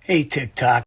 Hey, TikTok.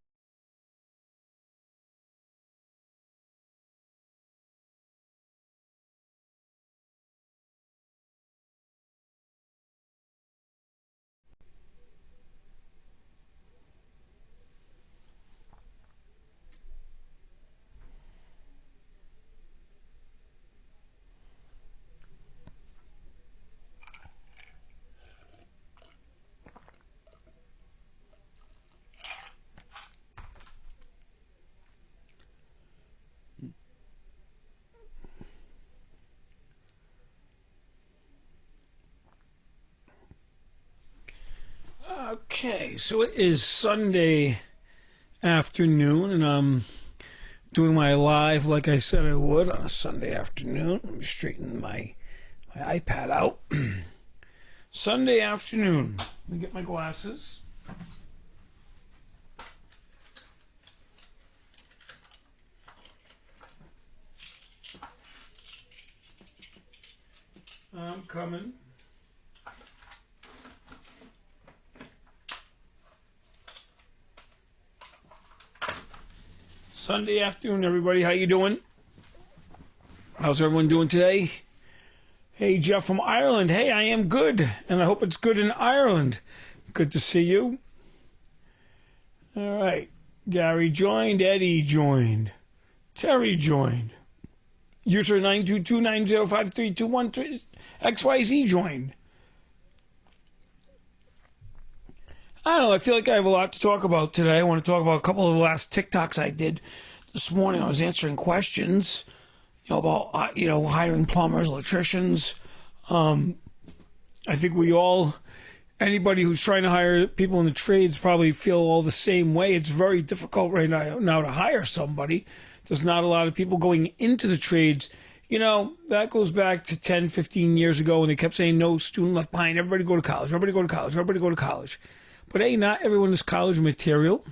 Okay, so it is Sunday afternoon, and I'm doing my live like I said I would on a Sunday afternoon. Let me straighten my iPad out. Sunday afternoon. Let me get my glasses. I'm coming. Sunday afternoon, everybody. How you doing? How's everyone doing today? Hey, Jeff from Ireland. Hey, I am good, and I hope it's good in Ireland. Good to see you. All right. Gary joined. Eddie joined. Terry joined. User 922905321 XYZ joined. I don't know. I feel like I have a lot to talk about today. I want to talk about a couple of the last TikToks I did this morning. I was answering questions, about hiring plumbers, electricians. I think anybody who's trying to hire people in the trades probably feel all the same way. It's very difficult right now to hire somebody. There's not a lot of people going into the trades. That goes back to 10, 15 years ago when they kept saying no student left behind. Everybody go to college. Everybody go to college. Everybody go to college. But hey, not everyone is college material.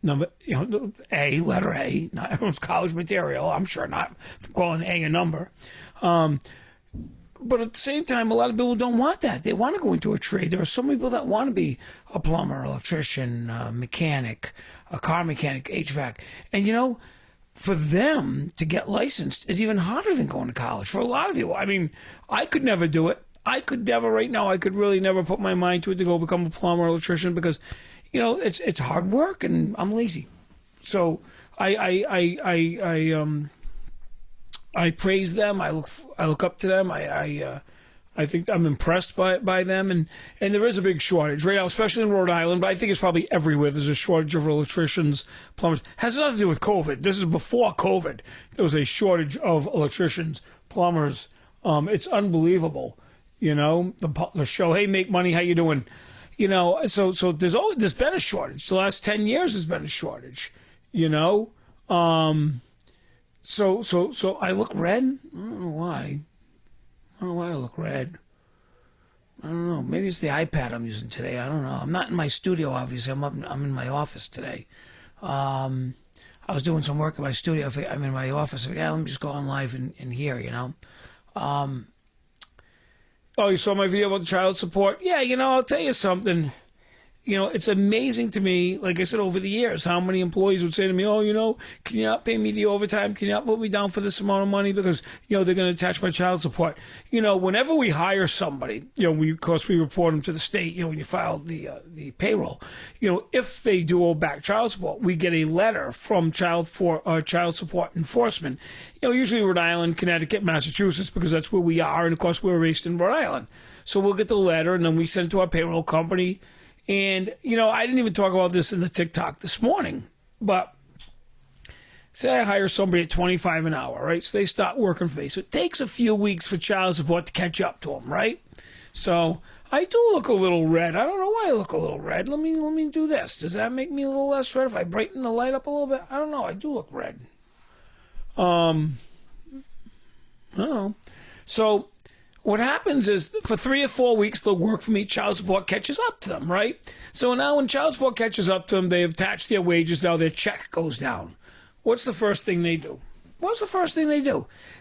Number, letter A. Not everyone's college material. I'm sure not. I'm calling A a number. But at the same time, a lot of people don't want that. They want to go into a trade. There are so many people that want to be a plumber, electrician, mechanic, a car mechanic, HVAC. And for them to get licensed is even harder than going to college. For a lot of people, I could never do it. I could really never put my mind to it to go become a plumber or electrician because, it's hard work and I'm lazy. So I praise them. I look up to them. I think I'm impressed by them. And there is a big shortage right now, especially in Rhode Island, but I think it's probably everywhere. There's a shortage of electricians, plumbers. It has nothing to do with COVID. This is before COVID. There was a shortage of electricians, plumbers. It's unbelievable. The show, hey, make money, how you doing? So there's been a shortage. The last 10 years there's been a shortage, So I look red. I don't know why. I don't know why I look red. I don't know. Maybe it's the iPad I'm using today. I don't know. I'm not in my studio, obviously. I'm in my office today. I was doing some work in my studio. I'm in my office. Let me just go on live in here, Oh, you saw my video about the child support? Yeah, I'll tell you something. It's amazing to me, like I said, over the years, how many employees would say to me, oh, can you not pay me the overtime? Can you not put me down for this amount of money? Because, they're going to attach my child support. Whenever we hire somebody, of course, we report them to the state, when you file the payroll. If they do owe back child support, we get a letter from child support enforcement. Usually Rhode Island, Connecticut, Massachusetts, because that's where we are. And, of course, we're based in Rhode Island. So we'll get the letter, and then we send it to our payroll company. And, I didn't even talk about this in the TikTok this morning, but say I hire somebody at $25 an hour, right? So they start working for me. So it takes a few weeks for child support to catch up to them, right? So I do look a little red. I don't know why I look a little red. Let me do this. Does that make me a little less red if I brighten the light up a little bit? I don't know. I do look red. I don't know. So what happens is for 3 or 4 weeks, they'll work for me. Child support catches up to them, right? So now when child support catches up to them, they attach their wages. Now their check goes down. What's the first thing they do?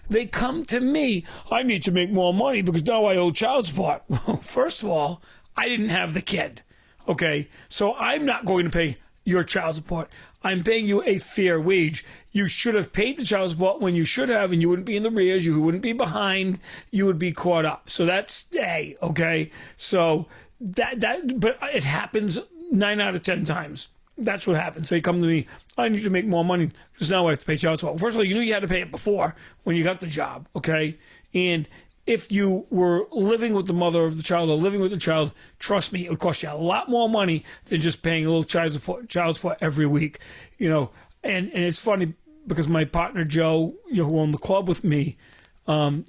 They come to me. I need to make more money because now I owe child support. Well, first of all, I didn't have the kid. Okay? So I'm not going to pay, your child support. I'm paying you a fair wage. You should have paid the child support when you should have, and you wouldn't be in the rears. You wouldn't be behind. You would be caught up. So that's A, okay? So but it happens 9 out of 10 times. That's what happens. They come to me, I need to make more money because now I have to pay child support. First of all, you knew you had to pay it before when you got the job, okay? And if you were living with the mother of the child or living with the child, trust me, it would cost you a lot more money than just paying a little child support every week, And it's funny because my partner Joe, who owned the club with me,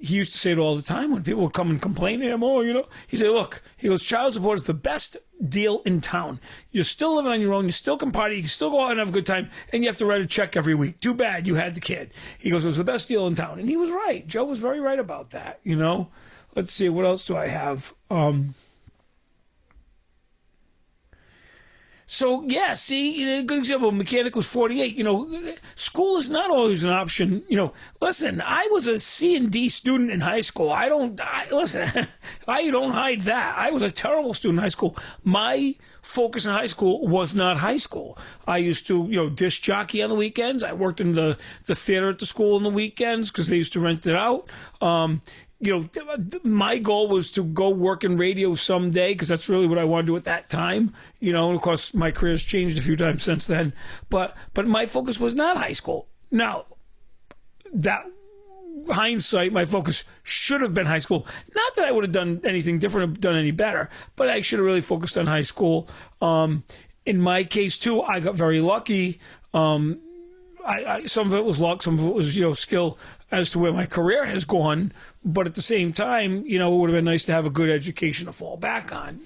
he used to say it all the time when people would come and complain to him. He said, look, child support is the best deal in town. You're still living on your own. You still can party. You can still go out and have a good time. And you have to write a check every week. Too bad you had the kid. He goes, it was the best deal in town. And he was right. Joe was very right about that, Let's see. What else do I have? So, yeah, see, a good example, mechanic was 48. School is not always an option. Listen, I was a C and D student in high school. Listen, I don't hide that. I was a terrible student in high school. My focus in high school was not high school. I used to, disc jockey on the weekends. I worked in the theater at the school on the weekends because they used to rent it out. My goal was to go work in radio someday because that's really what I wanted to do at that time. And of course, my career has changed a few times since then. But my focus was not high school. Now, that hindsight, my focus should have been high school. Not that I would have done anything different or done any better, but I should have really focused on high school. In my case, too, I got very lucky. Some of it was luck, some of it was, skill as to where my career has gone. But at the same time, it would have been nice to have a good education to fall back on,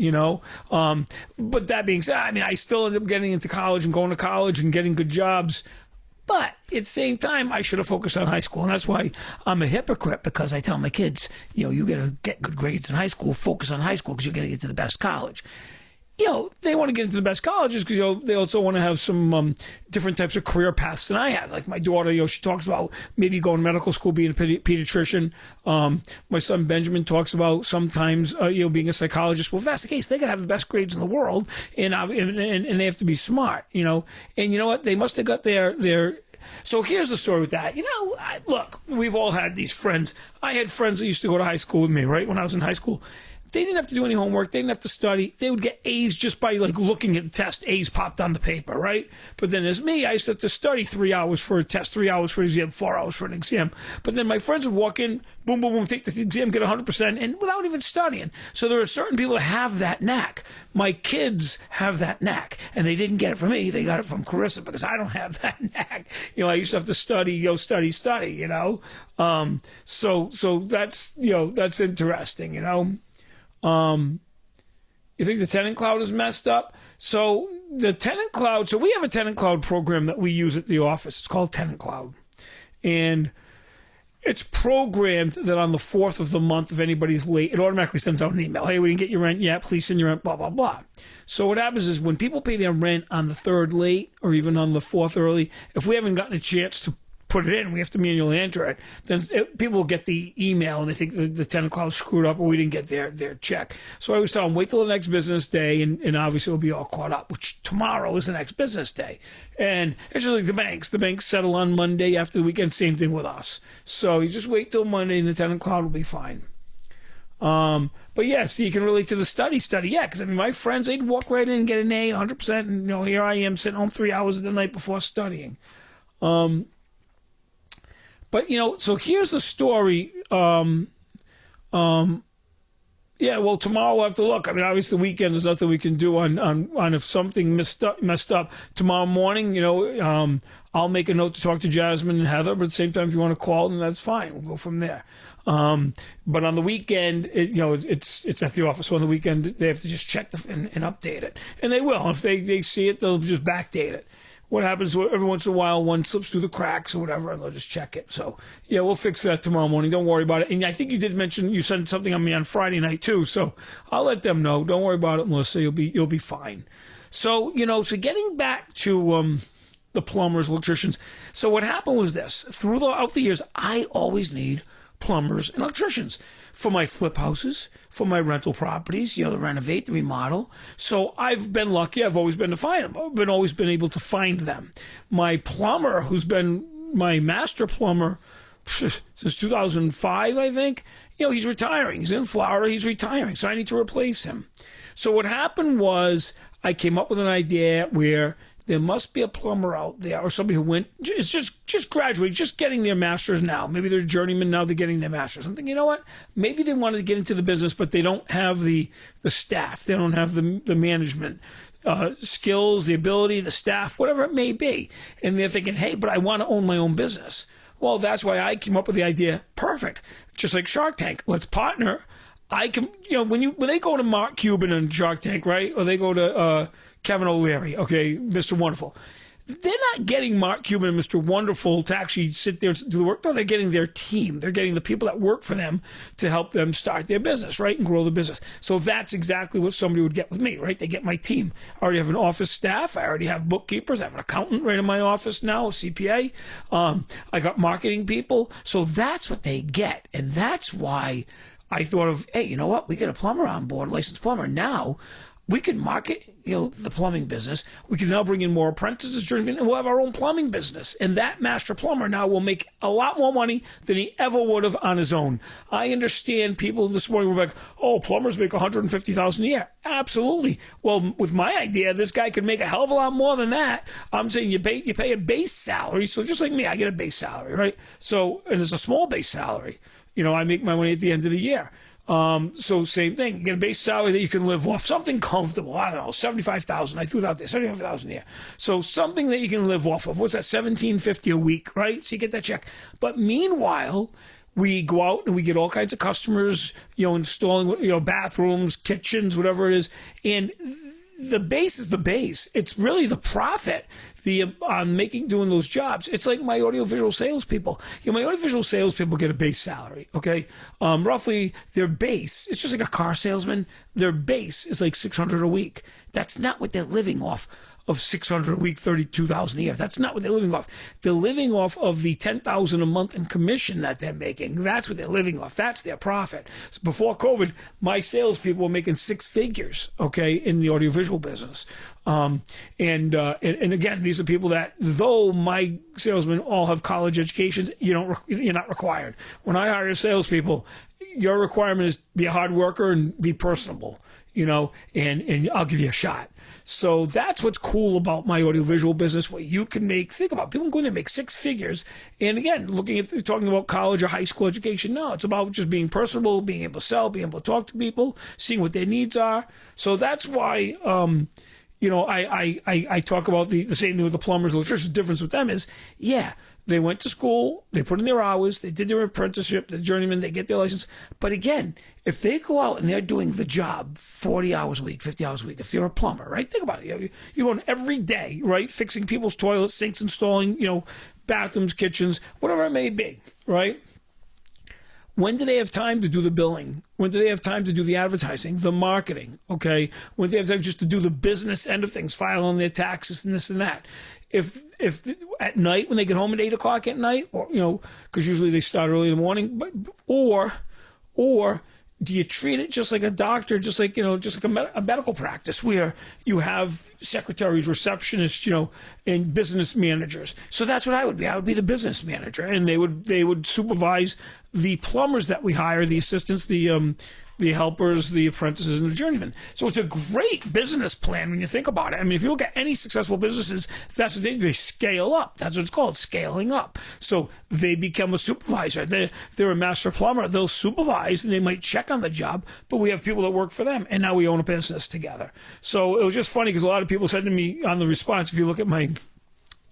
But that being said, I still ended up getting into college and going to college and getting good jobs. But at the same time, I should have focused on high school. And that's why I'm a hypocrite, because I tell my kids, you got to get good grades in high school, focus on high school because you're going to get to the best college. They want to get into the best colleges because, they also want to have some different types of career paths than I had. Like my daughter, she talks about maybe going to medical school, being a pediatrician. My son Benjamin talks about sometimes, being a psychologist. Well, if that's the case, they got to have the best grades in the world, and they have to be smart, And you know what? They must have got their. So here's the story with that. Look, we've all had these friends. I had friends that used to go to high school with me, right? When I was in high school. They didn't have to do any homework. They didn't have to study. They would get A's just by looking at the test. A's popped on the paper, right? But then there's me. I used to have to study 3 hours for a test, 3 hours for an exam, 4 hours for an exam. But then my friends would walk in, boom, boom, boom, take the exam, get 100%, and without even studying. So there are certain people that have that knack. My kids have that knack, and they didn't get it from me. They got it from Carissa because I don't have that knack. I used to have to study, study. So that's interesting, You think the tenant cloud is messed up? So the tenant cloud, we have a tenant cloud program that we use at the office. It's called Tenant Cloud. And it's programmed that on the 4th of the month, if anybody's late, it automatically sends out an email. Hey, we didn't get your rent yet. Please send your rent, blah, blah, blah. So what happens is when people pay their rent on the 3rd late or even on the 4th early, if we haven't gotten a chance to put it in, we have to manually enter it, then people will get the email and they think the tenant cloud screwed up or we didn't get their check. So I always tell them, wait till the next business day, and obviously it'll be all caught up, which tomorrow is the next business day. And it's just like the banks. The banks settle on Monday after the weekend, same thing with us. So you just wait till Monday and the tenant cloud will be fine. But yeah, see, you can relate to the study. Yeah, because my friends, they'd walk right in and get an A, 100%, and here I am sitting home 3 hours the night before studying. But, so here's the story. Yeah, well, tomorrow we'll have to look. Obviously the weekend, there's nothing we can do on if something messed up. Tomorrow morning, I'll make a note to talk to Jasmine and Heather, but at the same time, if you want to call, then that's fine. We'll go from there. But on the weekend, it's at the office. So on the weekend, they have to just check and update it. And they will. If they see it, they'll just backdate it. What happens every once in a while, one slips through the cracks or whatever, and they'll just check it. So, yeah, we'll fix that tomorrow morning. Don't worry about it. And I think you did mention you sent something on me on Friday night, too. So I'll let them know. Don't worry about it, Melissa. You'll be fine. So, so getting back to the plumbers, electricians. So what happened was this. Throughout the years, I always need plumbers and electricians for my flip houses, for my rental properties, the renovate, the remodel. So I've been lucky. I've always been to find them. I've always been able to find them. My plumber, who's been my master plumber since 2005, I think, he's retiring. He's in Florida. He's retiring. So I need to replace him. So what happened was I came up with an idea where there must be a plumber out there or somebody who went, it's just graduating, just getting their master's now. Maybe they're journeyman now, they're getting their master's. I'm thinking, you know what? Maybe they wanted to get into the business, but they don't have the staff. They don't have the management skills, the ability, the staff, whatever it may be. And they're thinking, hey, but I want to own my own business. Well, that's why I came up with the idea. Perfect. Just like Shark Tank. Let's partner. I can, when they go to Mark Cuban and Shark Tank, right? Or they go to Kevin O'Leary, okay, Mr. Wonderful. They're not getting Mark Cuban and Mr. Wonderful to actually sit there and do the work. No, they're getting their team. They're getting the people that work for them to help them start their business, right, and grow the business. So that's exactly what somebody would get with me, right? They get my team. I already have an office staff. I already have bookkeepers. I have an accountant right in my office now, a CPA. I got marketing people. So that's what they get. And that's why I thought of, hey, you know what? We get a plumber on board, licensed plumber. Now we can market, the plumbing business. We can now bring in more apprentices, journeymen, and we'll have our own plumbing business. And that master plumber now will make a lot more money than he ever would have on his own. I understand people this morning were like, oh, plumbers make $150,000 a year. Absolutely. Well, with my idea, this guy could make a hell of a lot more than that. I'm saying you pay a base salary. So just like me, I get a base salary, right? So, and it's a small base salary. I make my money at the end of the year. So same thing. You get a base salary that you can live off, something comfortable. I don't know, 75,000. I threw it out there, 75,000 a year. So something that you can live off of. What's that? $1,750 a week, right? So you get that check. But meanwhile, we go out and we get all kinds of customers, installing, bathrooms, kitchens, whatever it is, and the base is the base. It's really the profit doing those jobs. It's like my audiovisual salespeople. My audiovisual salespeople get a base salary, okay? Roughly their base, it's just like a car salesman. Their base is like $600 a week. That's not what they're living off of. $600 a week, $32,000 a year. That's not what they're living off. They're living off of the $10,000 a month in commission that they're making. That's what they're living off. That's their profit. So before COVID, my salespeople were making six figures, okay, in the audiovisual business. And again, these are people that, though my salesmen all have college educations, you're not required. When I hire salespeople, your requirement is be a hard worker and be personable, and I'll give you a shot. So that's what's cool about my audiovisual business, where you can think about people going there and make six figures. And again, talking about college or high school education, no, it's about just being personable, being able to sell, being able to talk to people, seeing what their needs are. So that's why, I talk about the same thing with the plumbers, the electricians. The difference with them is, they went to school, they put in their hours, they did their apprenticeship, the journeyman, they get their license. But again, if they go out and they're doing the job 40 hours a week, 50 hours a week, if you're a plumber, right? Think about it. You're going every day, right? Fixing people's toilets, sinks, installing, bathrooms, kitchens, whatever it may be, right? When do they have time to do the billing? When do they have time to do the advertising, the marketing, okay? When do they have time just to do the business end of things, file on their taxes and this and that? If at night, when they get home at 8 o'clock at night, or, because usually they start early in the morning, or do you treat it just like a doctor, just like a medical practice where you have secretaries, receptionists, and business managers? So that's what I would be. I would be the business manager, and they would supervise the plumbers that we hire, the assistants, the helpers, the apprentices, and the journeymen. So it's a great business plan when you think about it. I mean, if you look at any successful businesses, that's what they scale up. That's what it's called, scaling up. So they become a supervisor. They're a master plumber. They'll supervise, and they might check on the job, but we have people that work for them, and now we own a business together. So it was just funny because a lot of people said to me on the response, if you look at my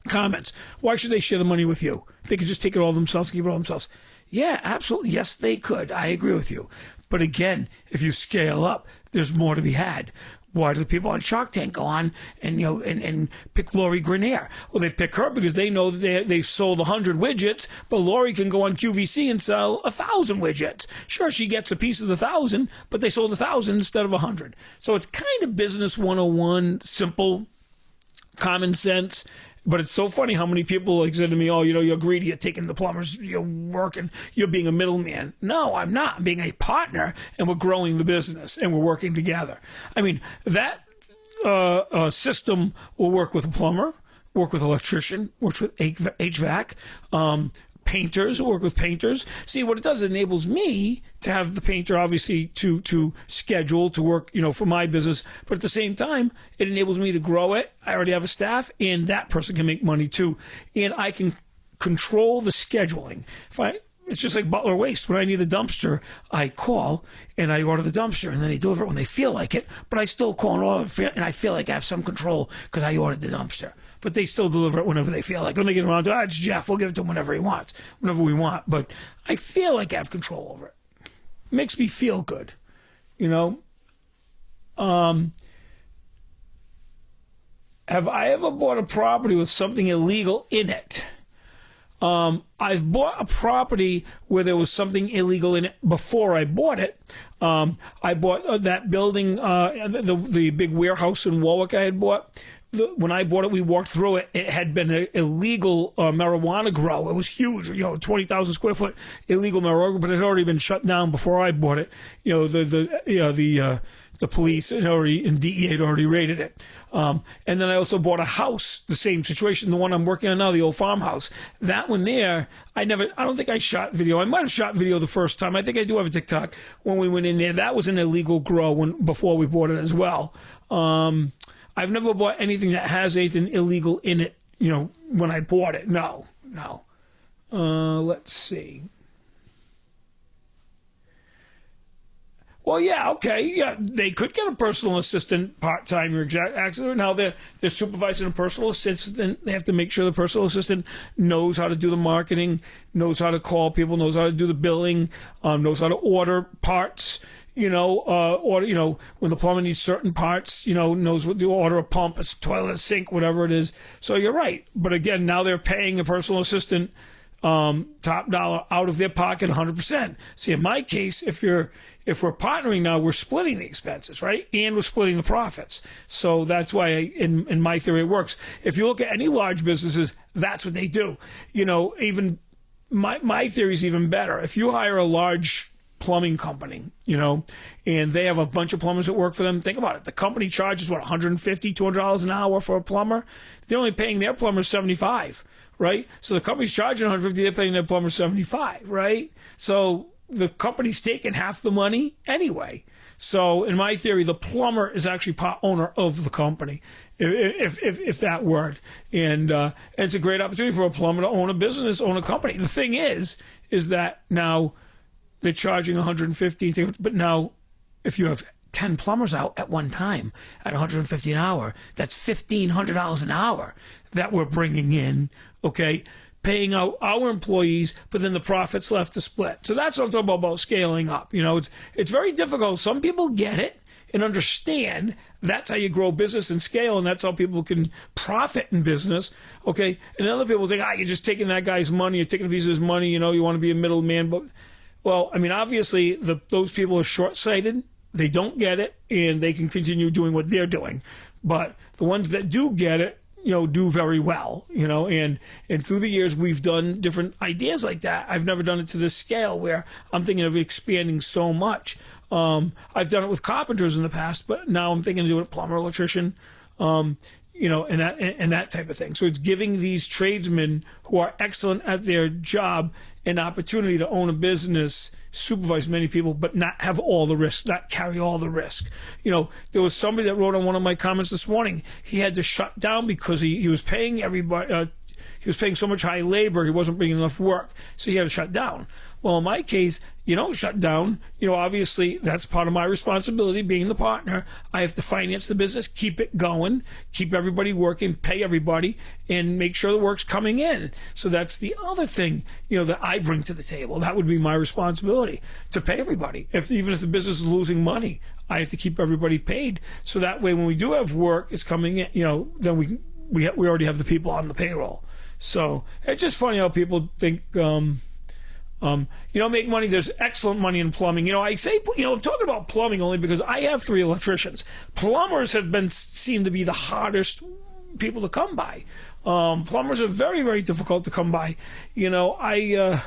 comments, why should they share the money with you? They could just take it all themselves, keep it all themselves. Yeah, absolutely. Yes, they could. I agree with you. But again, if you scale up, there's more to be had. Why do the people on Shark Tank go on and pick Lori Grenier? Well, they pick her because they know that they've sold 100 widgets, but Lori can go on QVC and sell 1,000 widgets. Sure, she gets a piece of the 1,000, but they sold 1,000 instead of 100. So it's kind of business 101, simple, common sense. But it's so funny how many people like said to me, "Oh, you're greedy. You're taking the plumbers. You're working. You're being a middleman." No, I'm not. I'm being a partner, and we're growing the business, and we're working together. I mean, that system will work with a plumber, work with electrician, works with HVAC, painters, work with painters. See, what it does, it enables me to have the painter, obviously, to schedule, to work, for my business. But at the same time, it enables me to grow it. I already have a staff, and that person can make money too. And I can control the scheduling. It's just like Butler Waste. When I need a dumpster, I call and I order the dumpster, and then they deliver it when they feel like it. But I still call and order, and I feel like I have some control because I ordered the dumpster. But they still deliver it whenever they feel like. When they get around to, it's Jeff, we'll give it to him whenever he wants, whenever we want. But I feel like I have control over it. It makes me feel good, Have I ever bought a property with something illegal in it? I've bought a property where there was something illegal in it before I bought it. I bought that building, the big warehouse in Warwick I had bought. When I bought it, we walked through it. It had been an illegal marijuana grow. It was huge, 20,000 square foot illegal marijuana, but it had already been shut down before I bought it. The police had already, and DEA had already raided it. And then I also bought a house, the same situation, the one I'm working on now, the old farmhouse. That one there, I don't think I shot video. I might have shot video the first time. I think I do have a TikTok when we went in there. That was an illegal grow before we bought it as well. I've never bought anything that has anything illegal in it, when I bought it. No. Let's see. Well, yeah, okay, yeah, they could get a personal assistant part-time. You're exactly. Now they're supervising a personal assistant. They have to make sure the personal assistant knows how to do the marketing, knows how to call people, knows how to do the billing, knows how to order parts. Or when the plumber needs certain parts, knows what to order a pump, a toilet, a sink, whatever it is. So you're right. But again, now they're paying a personal assistant top dollar out of their pocket 100%. See, in my case, if we're partnering now, we're splitting the expenses, right? And we're splitting the profits. So that's why in my theory it works. If you look at any large businesses, that's what they do. Even my theory is even better. If you hire a large plumbing company, and they have a bunch of plumbers that work for them. Think about it. The company charges, $150, $200 an hour for a plumber. They're only paying their plumbers $75, right? So the company's charging $150, they're paying their plumbers $75, right? So the company's taking half the money anyway. So in my theory, the plumber is actually part owner of the company, if that word. And it's a great opportunity for a plumber to own a business, own a company. The thing is that now they're charging $115, but now if you have 10 plumbers out at one time at $150 an hour, that's $1,500 an hour that we're bringing in, okay, paying out our employees, but then the profits left to split. So that's what I'm talking about scaling up. It's very difficult. Some people get it and understand that's how you grow business and scale, and that's how people can profit in business, okay? And other people think, you're just taking that guy's money, you're taking a piece of his money, you want to be a middleman, but... Well, I mean, obviously, those people are short-sighted. They don't get it, and they can continue doing what they're doing. But the ones that do get it, do very well, and through the years, we've done different ideas like that. I've never done it to this scale where I'm thinking of expanding so much. I've done it with carpenters in the past, but now I'm thinking of doing it plumber, electrician, and that type of thing. So it's giving these tradesmen who are excellent at their job an opportunity to own a business, supervise many people, but not have all the risk, not carry all the risk. There was somebody that wrote on one of my comments this morning, he had to shut down because he was paying everybody, he was paying so much high labor, he wasn't bringing enough work, so he had to shut down. Well, in my case, you don't shut down. Obviously, that's part of my responsibility, being the partner. I have to finance the business, keep it going, keep everybody working, pay everybody, and make sure the work's coming in. So that's the other thing, that I bring to the table. That would be my responsibility, to pay everybody. Even if the business is losing money, I have to keep everybody paid. So that way, when we do have work, it's coming in, then we already have the people on the payroll. So it's just funny how people think... make money. There's excellent money in plumbing. I say, I'm talking about plumbing only because I have 3 electricians. Plumbers have seem to be the hardest people to come by. Plumbers are very, very difficult to come by. You know, I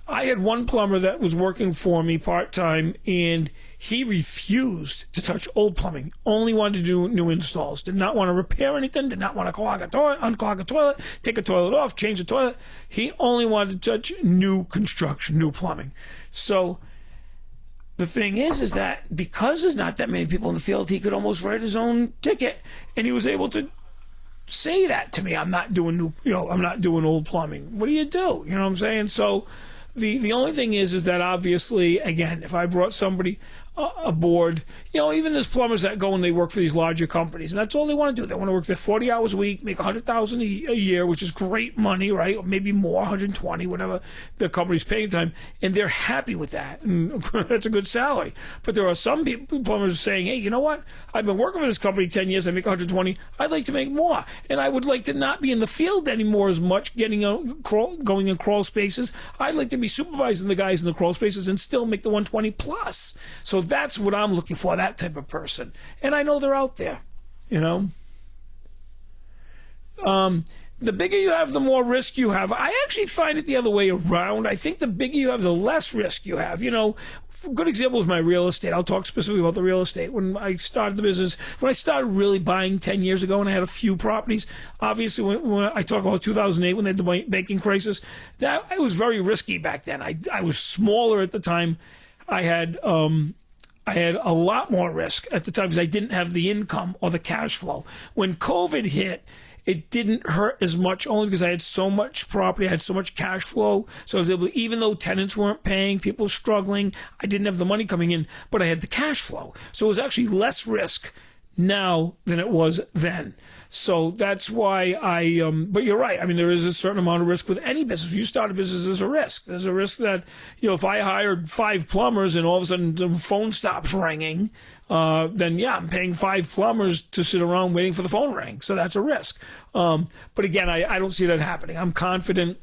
had one plumber that was working for me part-time, and he refused to touch old plumbing, only wanted to do new installs, did not want to repair anything, did not want to clog a toilet, unclog a toilet, take a toilet off, change the toilet. He only wanted to touch new construction, new plumbing. So the thing is that because there's not that many people in the field, he could almost write his own ticket, and he was able to say that to me. I'm not doing new, I'm not doing old plumbing. What do? You know what I'm saying? So the only thing is that obviously, again, if I brought somebody aboard, even there's plumbers that go and they work for these larger companies, and that's all they want to do. They want to work there 40 hours a week, make $100,000 a year, which is great money, right? Or maybe more, 120, whatever the company's paying time, and they're happy with that, and that's a good salary. But there are some people, plumbers, saying, hey, you know what? I've been working for this company 10 years. I make 120. I'd like to make more, and I would like to not be in the field anymore as much, going in crawl spaces. I'd like to be supervising the guys in the crawl spaces and still make the 120 plus. So that's what I'm looking for, that type of person. And I know they're out there, The bigger you have, the more risk you have. I actually find it the other way around. I think the bigger you have, the less risk you have. A good example is my real estate. I'll talk specifically about the real estate. When I started the business, when I started really buying 10 years ago and I had a few properties, obviously when I talk about 2008, when they had the banking crisis, that it was very risky back then. I was smaller at the time. I had a lot more risk at the time because I didn't have the income or the cash flow. When COVID hit, it didn't hurt as much only because I had so much property, I had so much cash flow. So I was able to, even though tenants weren't paying, people were struggling, I didn't have the money coming in, but I had the cash flow. So it was actually less risk now than it was then. So that's why but you're right. I mean, there is a certain amount of risk with any business. If you start a business, there's a risk. There's a risk that, if I hired 5 plumbers and all of a sudden the phone stops ringing, then yeah, I'm paying 5 plumbers to sit around waiting for the phone to ring. So that's a risk. But again, I don't see that happening. I'm confident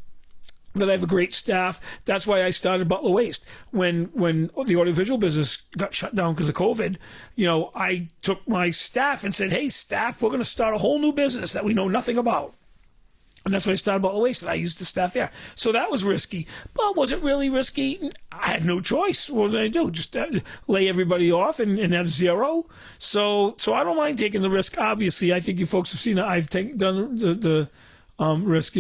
that I have a great staff. That's why I started Butler Waste. When the audiovisual business got shut down because of COVID, I took my staff and said, hey, staff, we're going to start a whole new business that we know nothing about. And that's why I started Butler Waste, and I used the staff there. So that was risky. But was it really risky? I had no choice. What was I going to do? Just lay everybody off and have zero? So I don't mind taking the risk. Obviously, I think you folks have seen that I've done the risk,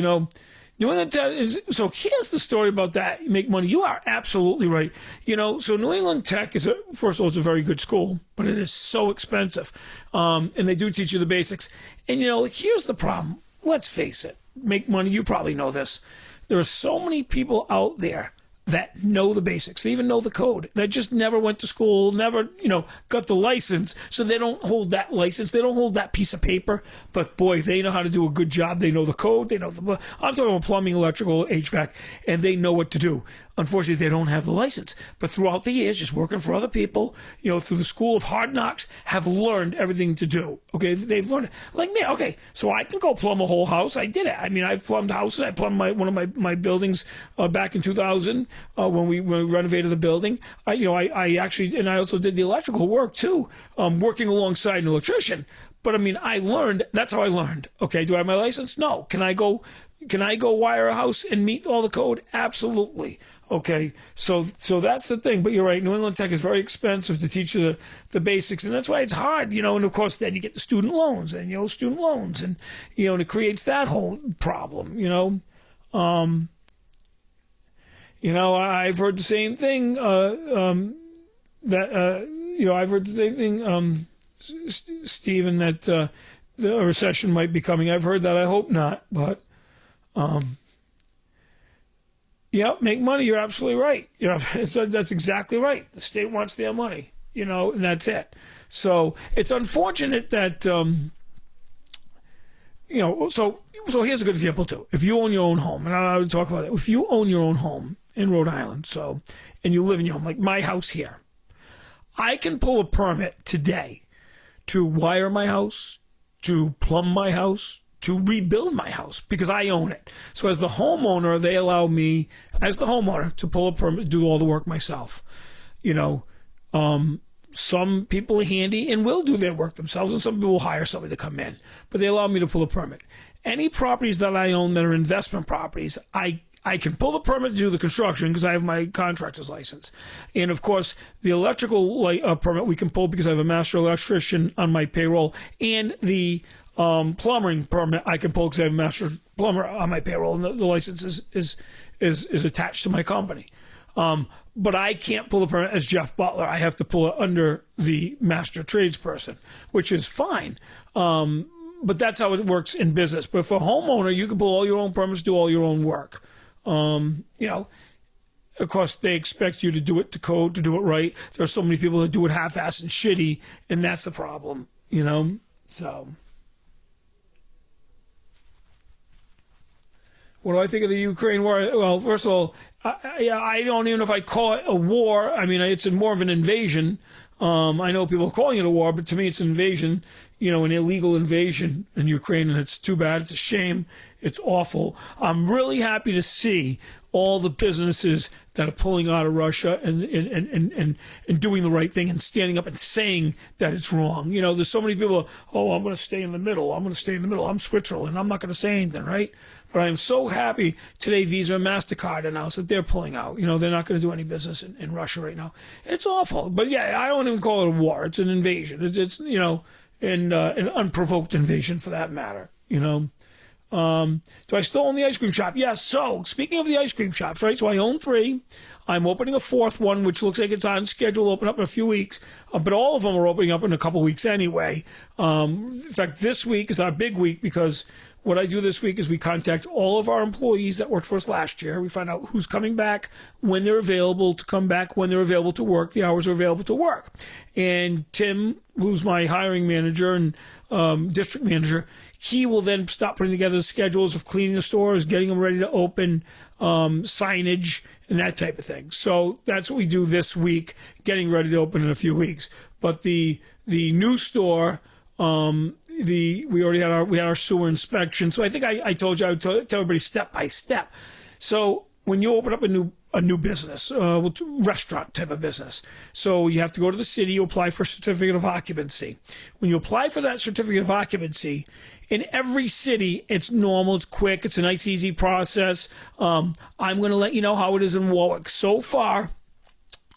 New England Tech so here's the story about that. You make money. You are absolutely right. So New England Tech first of all, it's a very good school, but it is so expensive. And they do teach you the basics. And, here's the problem. Let's face it. Make money. You probably know this. There are so many people out there that know the basics. They even know the code. They just never went to school, never, got the license. So they don't hold that license. They don't hold that piece of paper. But boy, they know how to do a good job. They know the code. I'm talking about plumbing, electrical, HVAC, and they know what to do. Unfortunately, they don't have the license. But throughout the years, just working for other people, through the school of hard knocks, have learned everything to do. Okay, they've learned it. Like me, okay, so I can go plumb a whole house. I did it. I mean, I've plumbed houses. I plumbed one of my buildings back in 2000 when we renovated the building. I actually, and I also did the electrical work too, working alongside an electrician. But I mean, I learned. That's how I learned. Okay, do I have my license? No. Can I go wire a house and meet all the code? Absolutely. Okay, so that's the thing. But you're right. New England Tech is very expensive to teach you the basics, and that's why it's hard. And of course, then you get the student loans, and and it creates that whole problem. I've heard the same thing. I've heard the same thing, Stephen, that the recession might be coming. I've heard that. I hope not, but. Make money. You're absolutely right. That's exactly right. The state wants their money, and that's it. So it's unfortunate that, so here's a good example too. If you own your own home, and I would talk about that. If you own your own home in Rhode Island, and you live in your home, like my house here, I can pull a permit today to wire my house, to plumb my house, to rebuild my house because I own it. So as the homeowner, they allow me, as the homeowner, to pull a permit, do all the work myself. some people are handy and will do their work themselves, and some people will hire somebody to come in, but they allow me to pull a permit. Any properties that I own that are investment properties, I can pull the permit to do the construction because I have my contractor's license. And of course, the electrical permit we can pull because I have a master electrician on my payroll, and the plumbing permit I can pull because I have a master plumber on my payroll, and the license is attached to my company. But I can't pull the permit as Jeff Butler. I have to pull it under the master tradesperson, which is fine. But that's how it works in business. But for a homeowner, you can pull all your own permits, do all your own work. You know, of course, they expect you to do it to code, to do it right. There are so many people that do it half-assed and shitty, and that's the problem, you know? So, what do I think of the Ukraine war? Well, first of all, I don't even know if I call it a war. I mean, it's more of an invasion. I know people are calling it a war, but to me it's an invasion, you know, an illegal invasion in Ukraine, and it's too bad. It's a shame. It's awful. I'm really happy to see all the businesses that are pulling out of Russia and doing the right thing and standing up and saying that it's wrong. You know, there's so many people, oh, I'm going to stay in the middle. I'm going to stay in the middle. I'm Switzerland. I'm not going to say anything, right? But I'm so happy today Visa and MasterCard announced that they're pulling out. You know, they're not going to do any business in Russia right now. It's awful. But yeah, I don't even call it a war. It's an invasion. It's you know, an unprovoked invasion for that matter, you know. Do I still own the ice cream shop? Yes. So, speaking of the ice cream shops, right? So I own 3. I'm opening a 4th one, which looks like it's on schedule to open up in a few weeks. But all of them are opening up in a couple weeks anyway. In fact, this week is our big week because what I do this week is we contact all of our employees that worked for us last year. We find out who's coming back, when they're available to come back, when they're available to work, the hours are available to work. And Tim, who's my hiring manager and district manager, he will then start putting together the schedules of cleaning the stores, getting them ready to open, signage, and that type of thing. So that's what we do this week, getting ready to open in a few weeks. But the new store, we already had our sewer inspection. So I think I told you I would tell everybody step by step. So when you open up a new business, restaurant type of business, so you have to go to the city, you apply for a certificate of occupancy. When you apply for that certificate of occupancy, in every city, it's normal, it's quick, it's a nice, easy process. I'm going to let you know how it is in Warwick. So far,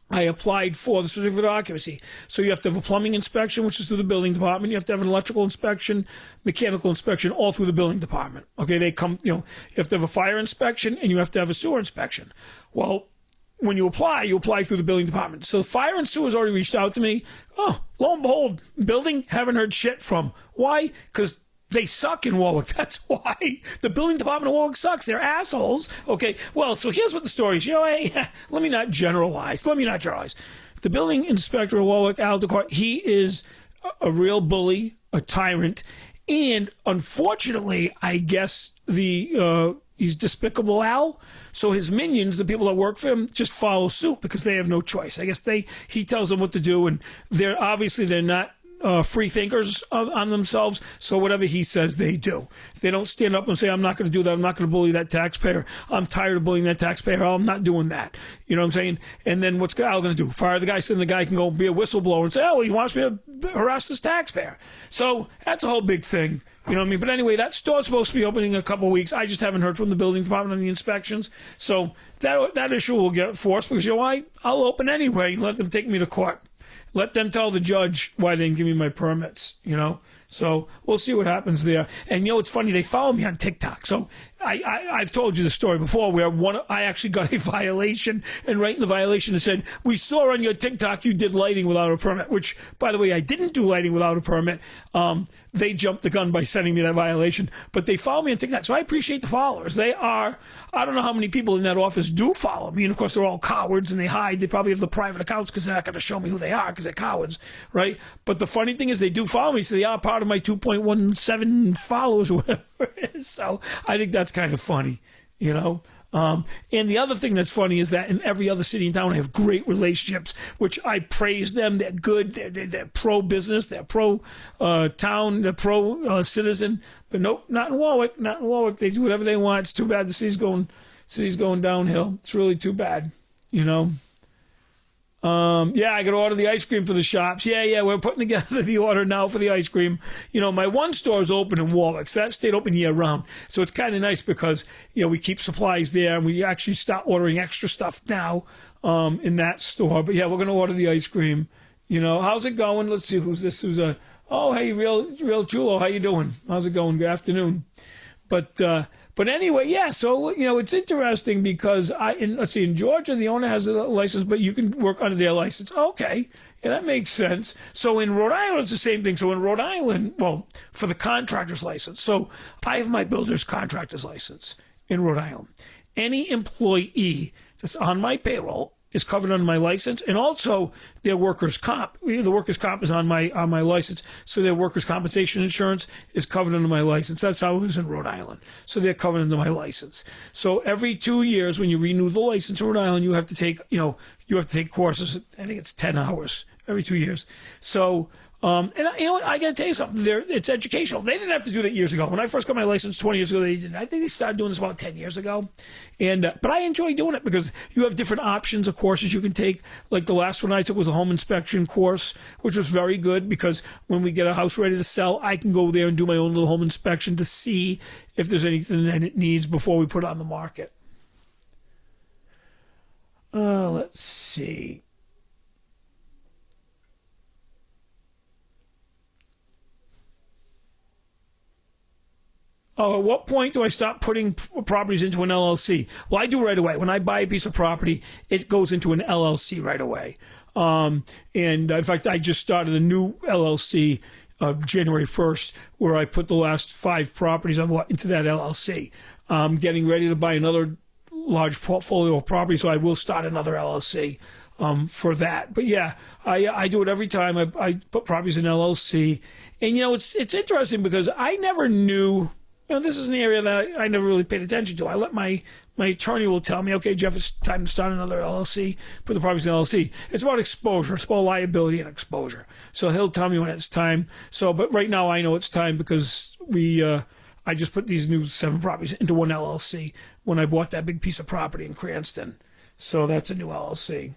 I applied for the certificate of occupancy. So you have to have a plumbing inspection, which is through the building department. You have to have an electrical inspection, mechanical inspection, all through the building department. Okay, they come, you know, you have to have a fire inspection and you have to have a sewer inspection. Well, when you apply through the building department. So fire and sewer's already reached out to me. Oh, lo and behold, building, haven't heard shit from. Why? Because they suck in Warwick. That's why. The building department of Warwick sucks. They're assholes. Okay, well, so here's what the story is. You know, let me not generalize. The building inspector of Warwick, Al Decor, he is a real bully, a tyrant, and unfortunately, I guess he's Despicable Al. So his minions, the people that work for him, just follow suit because they have no choice. I guess he tells them what to do, and they're not free thinkers on themselves, so whatever he says, they do. They don't stand up and say, I'm not going to do that, I'm not going to bully that taxpayer, I'm tired of bullying that taxpayer, I'm not doing that. You know what I'm saying? And then what's Al going to do? Fire the guy, so then the guy can go be a whistleblower and say, oh, well, he wants me to harass this taxpayer. So that's a whole big thing. You know what I mean? But anyway, that store's supposed to be opening in a couple of weeks. I just haven't heard from the building department on the inspections. So that issue will get forced because, you know why? I'll open anyway and let them take me to court. Let them tell the judge why they didn't give me my permits, you know? So we'll see what happens there. And, you know, it's funny, they follow me on TikTok. So I've told you the story before where I actually got a violation, and right in the violation it said, we saw on your TikTok you did lighting without a permit, which, by the way, I didn't do lighting without a permit. They jumped the gun by sending me that violation, but they follow me on TikTok. So I appreciate the followers. I don't know how many people in that office do follow me. And of course, they're all cowards and they hide. They probably have the private accounts because they're not going to show me who they are because they're cowards, right? But the funny thing is they do follow me. So they are part of my 2.17 followers or whatever it is. So I think that's kind of funny, you know? And the other thing that's funny is that in every other city and town, I have great relationships, which I praise them. They're good. They're pro-business. They're pro-town. They're pro-citizen. But nope, not in Warwick. Not in Warwick. They do whatever they want. It's too bad the city's going downhill. It's really too bad, you know? Yeah, I got to order the ice cream for the shops. Yeah, we're putting together the order now for the ice cream. My one store is open in Warwick, so that stayed open year round. So it's kind of nice because, we keep supplies there and we actually start ordering extra stuff now in that store. But yeah, we're going to order the ice cream. How's it going? Let's see, who's this? Oh, hey, real chulo. How you doing? How's it going? Good afternoon. But anyway, yeah. So it's interesting because let's see, in Georgia the owner has a license, but you can work under their license. Okay, yeah, that makes sense. So in Rhode Island it's the same thing. So in Rhode Island, well, for the contractor's license. So I have my builder's contractor's license in Rhode Island. Any employee that's on my payroll is covered under my license, and also their workers' comp. The workers' comp is on my license, so their workers' compensation insurance is covered under my license. That's how it is in Rhode Island. So they're covered under my license. So every 2 years, when you renew the license in Rhode Island, you have to take courses. I think it's 10 hours every 2 years. So. And I got to tell you something. It's educational. They didn't have to do that years ago. When I first got my license 20 years ago, they didn't. I think they started doing this about 10 years ago. But I enjoy doing it because you have different options of courses you can take. Like the last one I took was a home inspection course, which was very good because when we get a house ready to sell, I can go there and do my own little home inspection to see if there's anything that it needs before we put it on the market. Let's see. Oh, at what point do I stop putting properties into an LLC? Well, I do right away. When I buy a piece of property, it goes into an LLC right away. And in fact, I just started a new LLC January 1st where I put the last 5 properties into that LLC. I'm getting ready to buy another large portfolio of property, so I will start another LLC for that. But yeah, I do it every time. I put properties in LLC. And, it's interesting because I never knew... this is an area that I never really paid attention to. I let my attorney will tell me, okay, Jeff, it's time to start another LLC, put the properties in LLC. It's about exposure. It's about liability and exposure. So he'll tell me when it's time. But right now I know it's time because I just put these new 7 properties into one LLC when I bought that big piece of property in Cranston. So that's a new LLC.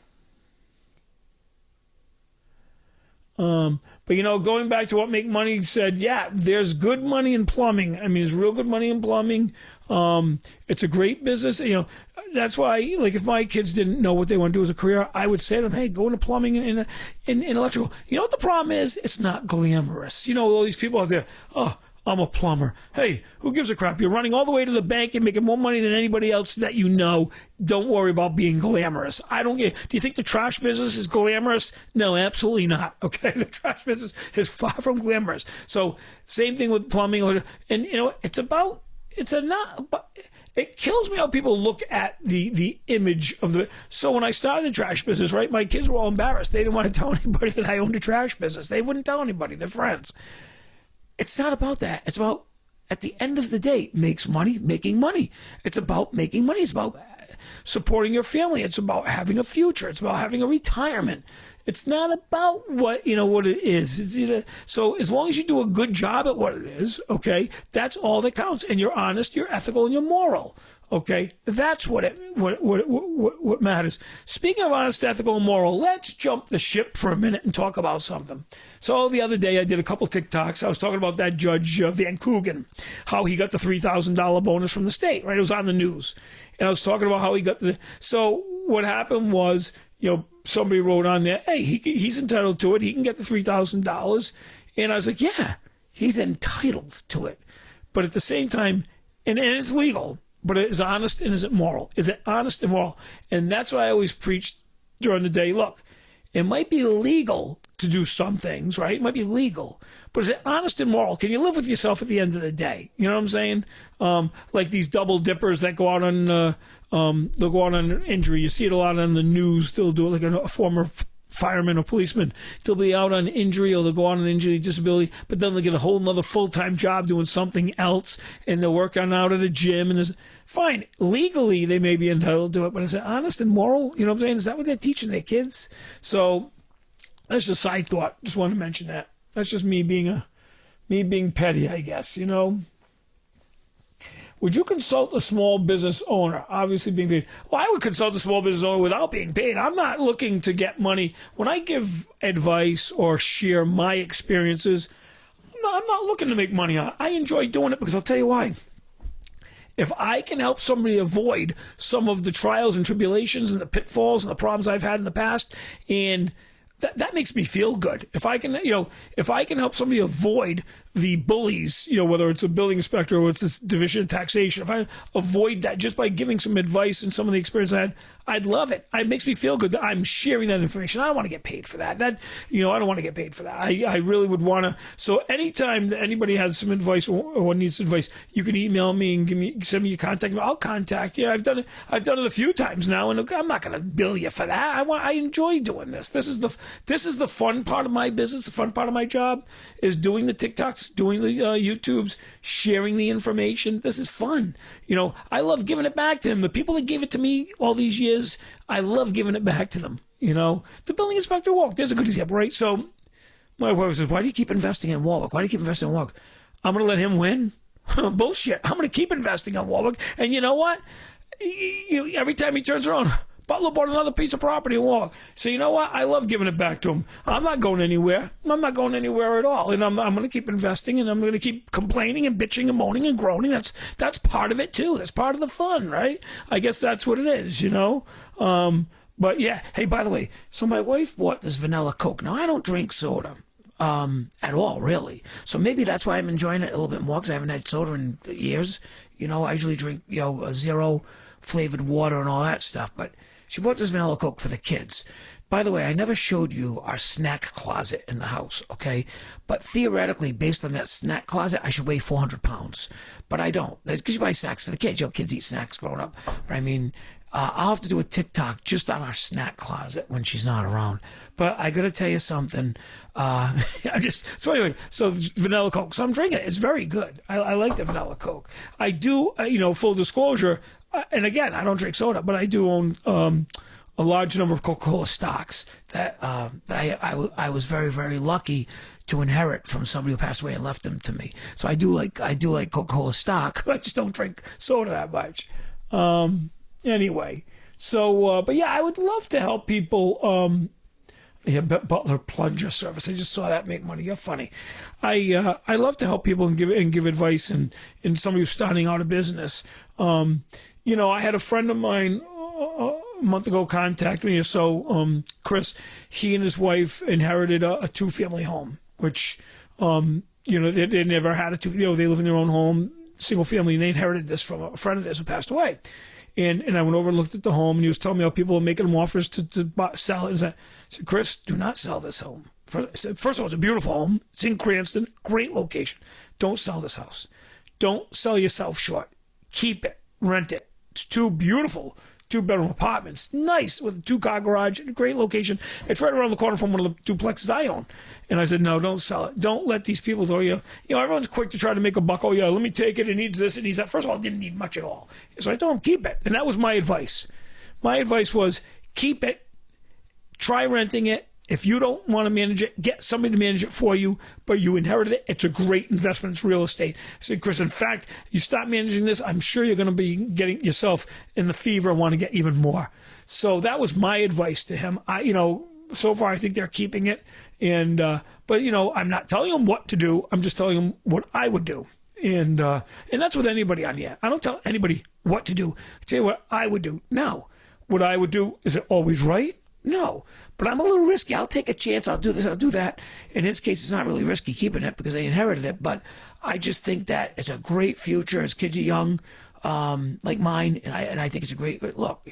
But going back to what Make Money said, yeah, there's good money in plumbing. I mean, there's real good money in plumbing. It's a great business. That's why, like, if my kids didn't know what they want to do as a career, I would say to them, hey, go into plumbing and in electrical. You know what the problem is? It's not glamorous. All these people out there, oh, I'm a plumber. Hey, who gives a crap? You're running all the way to the bank and making more money than anybody else that you know. Don't worry about being glamorous. I don't get. Do you think the trash business is glamorous? No, absolutely not. Okay, the trash business is far from glamorous. So same thing with plumbing. And it kills me how people look at the image of the. So when I started the trash business, right, my kids were all embarrassed. They didn't want to tell anybody that I owned a trash business. They wouldn't tell anybody. Their friends. It's not about that. It's about, at the end of the day, making money. It's about making money. It's about supporting your family. It's about having a future. It's about having a retirement. It's not about what it is. So as long as you do a good job at what it is, okay, that's all that counts. And you're honest, you're ethical, and you're moral. Okay, that's what matters. Speaking of honest, ethical, and moral, let's jump the ship for a minute and talk about something. So the other day I did a couple TikToks. I was talking about that Judge Van Coogan, how he got the $3,000 bonus from the state, right? It was on the news. And I was talking about how he got So what happened was, somebody wrote on there, hey, he's entitled to it. He can get the $3,000. And I was like, yeah, he's entitled to it. But at the same time, and it's legal. But is it honest and is it moral? Is it honest and moral? And that's what I always preach during the day. Look, it might be legal to do some things, right? It might be legal. But is it honest and moral? Can you live with yourself at the end of the day? You know what I'm saying? Like these double dippers that go out on, they'll go out on an injury. You see it a lot on the news. They'll do it like a former fireman or policeman. They'll be out on injury or they'll go on an injury disability, but then they'll get a whole nother full-time job doing something else and they'll work on out at a gym and fine. Legally, they may be entitled to it, but is it honest and moral? You know what I'm saying? Is that what they're teaching their kids? So that's just a side thought. Just wanted to mention that. That's just me being petty, I guess, What would you consult a small business owner? Obviously being paid. Well, I would consult a small business owner without being paid. I'm not looking to get money. When I give advice or share my experiences, I'm not looking to make money on it. I enjoy doing it because I'll tell you why. If I can help somebody avoid some of the trials and tribulations and the pitfalls and the problems I've had in the past, and that makes me feel good. If I can, if I can help somebody avoid the bullies, whether it's a building inspector or it's this division of taxation, if I avoid that just by giving some advice and some of the experience I had, I'd love it. It makes me feel good that I'm sharing that information. I don't want to get paid for that. I don't want to get paid for that. I really would want to. So anytime that anybody has some advice or needs advice, you can email me and send me your contact. I'll contact you. I've done it a few times now, and I'm not going to bill you for that. I enjoy doing this. This is the fun part of my business. The fun part of my job is doing the TikToks, doing the YouTubes, sharing the information. This is fun. I love giving it back to them. The people that gave it to me all these years, I love giving it back to them. The building inspector walk. There's a good example, right? So my wife says, why do you keep investing in Warwick? Why do you keep investing in Warwick? I'm going to let him win? Bullshit. I'm going to keep investing in Warwick. And you know what? Every time he turns around, Butler bought another piece of property and walk. So you know what? I love giving it back to him. I'm not going anywhere. I'm not going anywhere at all. And I'm going to keep investing, and I'm going to keep complaining and bitching and moaning and groaning. That's part of it too. That's part of the fun, right? I guess that's what it is, But yeah. Hey, by the way, so my wife bought this vanilla Coke. Now I don't drink soda. At all, really. So maybe that's why I'm enjoying it a little bit more, because I haven't had soda in years. I usually drink, zero flavored water and all that stuff. But she bought this vanilla Coke for the kids. By the way, I never showed you our snack closet in the house, okay? But theoretically, based on that snack closet, I should weigh 400 pounds. But I don't. That's because you buy snacks for the kids. Kids eat snacks growing up. But I mean, I'll have to do a TikTok just on our snack closet when she's not around. But I got to tell you something. So anyway, so vanilla Coke. So I'm drinking it. It's very good. I like the vanilla Coke. I do, full disclosure, and again, I don't drink soda, but I do own a large number of Coca-Cola stocks that I was very, very lucky to inherit from somebody who passed away and left them to me. So I do like Coca-Cola stock. I just don't drink soda that much. Anyway, so but yeah, I would love to help people. Butler plunger service. I just saw that make money. You're funny. I love to help people and give advice and somebody who's starting out a business. I had a friend of mine a month ago contact me. So Chris, he and his wife inherited a 2-family home, which they never had a two. They live in their own home, single family, and they inherited this from a friend of theirs who passed away. And I went over and looked at the home, and he was telling me how people were making him offers to sell it. I said, Chris, do not sell this home. First of all, it's a beautiful home. It's in Cranston, great location. Don't sell this house. Don't sell yourself short. Keep it. Rent it. It's 2 beautiful 2-bedroom apartments. Nice, with a 2-car garage, great location. It's right around the corner from one of the duplexes I own. And I said, no, don't sell it. Don't let these people tell you. Everyone's quick to try to make a buck. Oh, yeah, let me take it. It needs this, it needs that. First of all, it didn't need much at all. So I told him, keep it. And that was my advice. My advice was, keep it. Try renting it. If you don't want to manage it, get somebody to manage it for you, but you inherited it. It's a great investment. It's real estate. I said, Chris, in fact, you stop managing this, I'm sure you're going to be getting yourself in the fever and want to get even more. So that was my advice to him. So far I think they're keeping it. And, but I'm not telling them what to do. I'm just telling them what I would do. And that's with anybody on here. I don't tell anybody what to do. I tell you what I would do. Now, what I would do, is it always right? No, but I'm a little risky. I'll take a chance. I'll do this. I'll do that. In his case, it's not really risky keeping it because they inherited it. But I just think that it's a great future as kids are young, like mine. And I think it's a great look.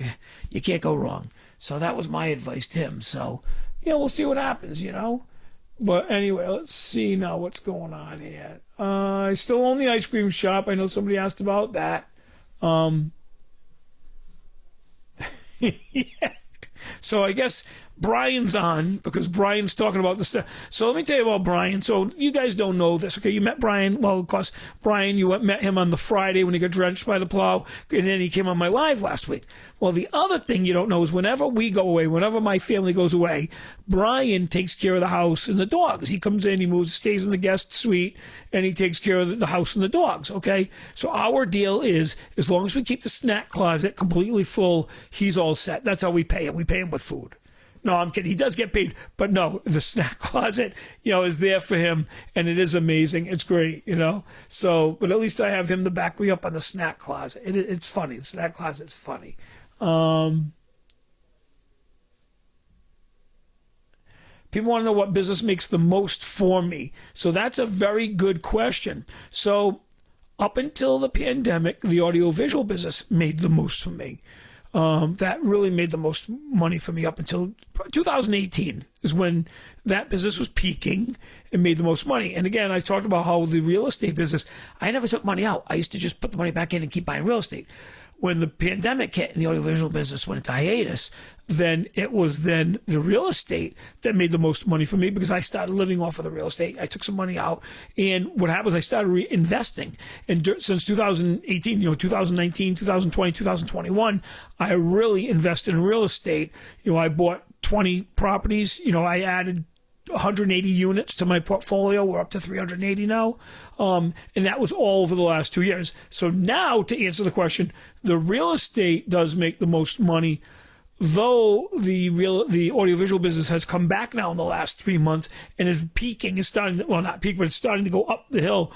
You can't go wrong. So that was my advice to him. So, we'll see what happens, But anyway, let's see now what's going on here. I still own the ice cream shop. I know somebody asked about that. Yeah. So I guess Brian's on because Brian's talking about the stuff. So let me tell you about Brian. So you guys don't know this, okay? You met Brian. Well, of course, Brian, you met him on the Friday when he got drenched by the plow, and then he came on my live last week. Well, the other thing you don't know is whenever we go away, whenever my family goes away, Brian takes care of the house and the dogs. He comes in, he moves, stays in the guest suite, and he takes care of the house and the dogs, okay? So our deal is, as long as we keep the snack closet completely full, he's all set. That's how we pay him. We pay him with food. No, I'm kidding. He does get paid, but no, the snack closet, is there for him, and it is amazing. It's great, So, but at least I have him to back me up on the snack closet. It's funny. The snack closet's funny. People want to know what business makes the most for me. So that's a very good question. So up until the pandemic, the audiovisual business made the most for me. That really made the most money for me up until 2018 is when that business was peaking and made the most money. And again, I talked about how the real estate business, I never took money out. I used to just put the money back in and keep buying real estate. When the pandemic hit and the audiovisual business went into hiatus, then it was then the real estate that made the most money for me because I started living off of the real estate. I took some money out, and what happened was I started reinvesting. And since 2018, 2019, 2020, 2021, I really invested in real estate. I bought 20 properties. I added 180 units to my portfolio. We're up to 380 now. And that was all over the last 2 years. So now to answer the question, the real estate does make the most money, though the audiovisual business has come back now in the last 3 months and is peaking. It's starting to, well, not peak, but it's starting to go up the hill.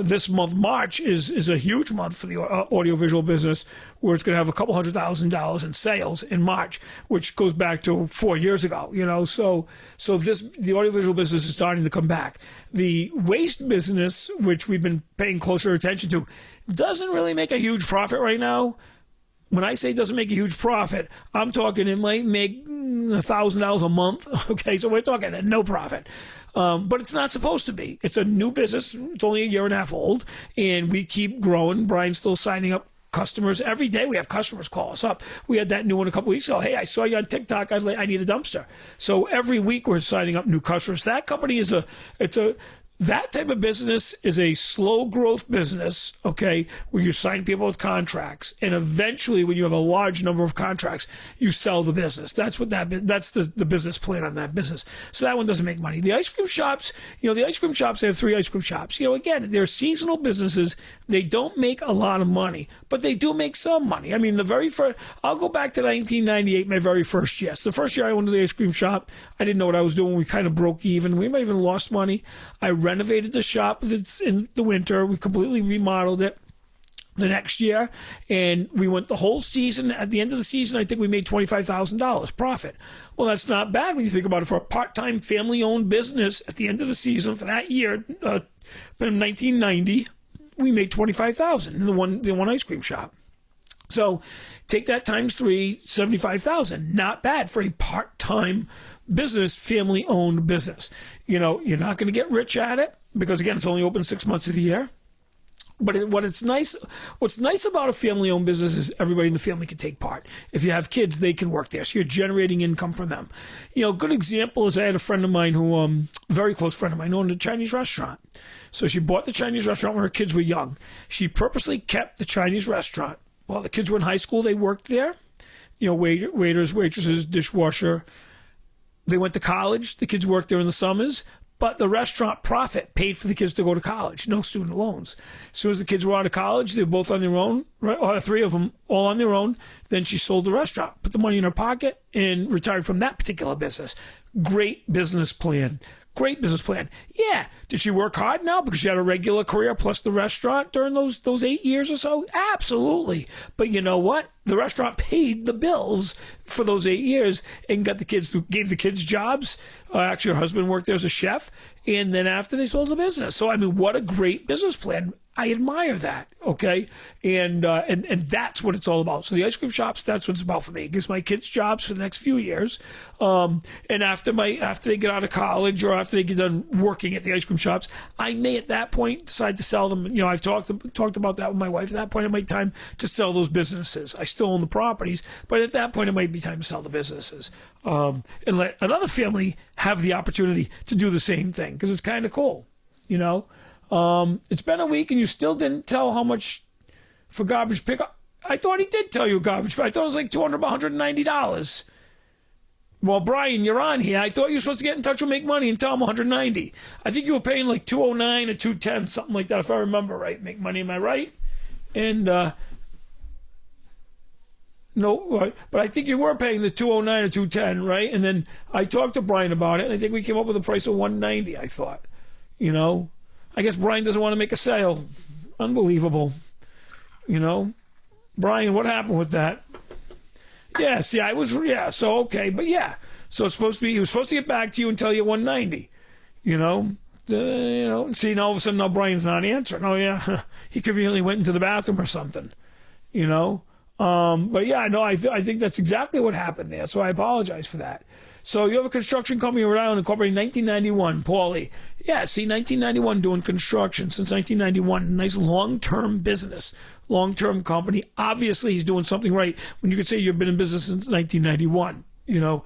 This month, March, is a huge month for the audiovisual business, where it's going to have a couple $100,000 in sales in March, which goes back to 4 years ago. So the audiovisual business is starting to come back. The waste business, which we've been paying closer attention to, doesn't really make a huge profit right now. When I say it doesn't make a huge profit, I'm talking it might make $1,000 a month. Okay, so we're talking a no profit. But it's not supposed to be. It's a new business. It's only a year and a half old, and we keep growing. Brian's still signing up customers. Every day we have customers call us up. We had that new one a couple weeks ago. Hey, I saw you on TikTok. I need a dumpster. So every week we're signing up new customers. That company that type of business is a slow growth business, okay, where you sign people with contracts, and eventually when you have a large number of contracts, you sell the business. That's the business plan on that business. So that one doesn't make money. The ice cream shops, I have 3 ice cream shops. Again, they're seasonal businesses. They don't make a lot of money, but they do make some money. I mean, I'll go back to 1998, my very first year. So the first year I went to the ice cream shop, I didn't know what I was doing. We kind of broke even. We might even lost money. I renovated the shop in the winter. We completely remodeled it the next year, and we went the whole season. At the end of the season, I think we made $25,000 profit. Well, that's not bad when you think about it. For a part-time family-owned business, at the end of the season for that year, in 1990, we made $25,000 in the one ice cream shop. So take that times 3, $75,000. Not bad for a part-time business, family-owned business. You're not going to get rich at it because, again, it's only open 6 months of the year. But what's nice about a family-owned business is everybody in the family can take part. If you have kids, they can work there, so you're generating income from them. Good example is I had a friend of mine who, very close friend of mine, owned a Chinese restaurant. So she bought the Chinese restaurant when her kids were young. She purposely kept the Chinese restaurant. While the kids were in high school, they worked there. Waiters, waitresses, dishwasher. They went to college. The kids worked there in the summers. But the restaurant profit paid for the kids to go to college. No student loans. As soon as the kids were out of college, they were both on their own, right? Or 3 of them all on their own. Then she sold the restaurant, put the money in her pocket, and retired from that particular business. Great business plan. Great business plan. Yeah. Did she work hard now because she had a regular career plus the restaurant during those 8 years or so? Absolutely. But you know what? The restaurant paid the bills for those 8 years and gave the kids jobs. Actually, her husband worked there as a chef. And then after they sold the business. So, I mean, what a great business plan. I admire that, okay? And that's what it's all about. So the ice cream shops, that's what it's about for me. It gives my kids jobs for the next few years. And after they get out of college or after they get done working at the ice cream shops, I may at that point decide to sell them. You know, I've talked about that with my wife. At that point, it might be time to sell those businesses. I still own the properties, but at that point, it might be time to sell the businesses and let another family have the opportunity to do the same thing, because it's kind of cool, you know? It's been a week and you still didn't tell how much for garbage pickup. I thought he did tell you garbage, but I thought it was like $190. Well, Brian, you're on here. I thought you were supposed to get in touch with Make Money and tell him $190. I think you were paying like $209 or $210, something like that, if I remember right. Make Money, am I right? And no, but I think you were paying the $209 or $210, right? And then I talked to Brian about it, and I think we came up with a price of $190. I thought, you know. I guess Brian doesn't want to make a sale. Unbelievable. You know? Brian, what happened with that? Yeah, see, so okay, but yeah. So it's supposed to be, he was supposed to get back to you and tell you 190. You know? See, now all of a sudden now Brian's not answering. Oh yeah, he conveniently went into the bathroom or something. You know? But yeah, no, I think that's exactly what happened there. So I apologize for that. So you have a construction company in Rhode Island incorporated in 1991, Paulie. Yeah, see, 1991 doing construction since 1991. Nice long-term business, long-term company. Obviously, he's doing something right when you could say you've been in business since 1991, you know.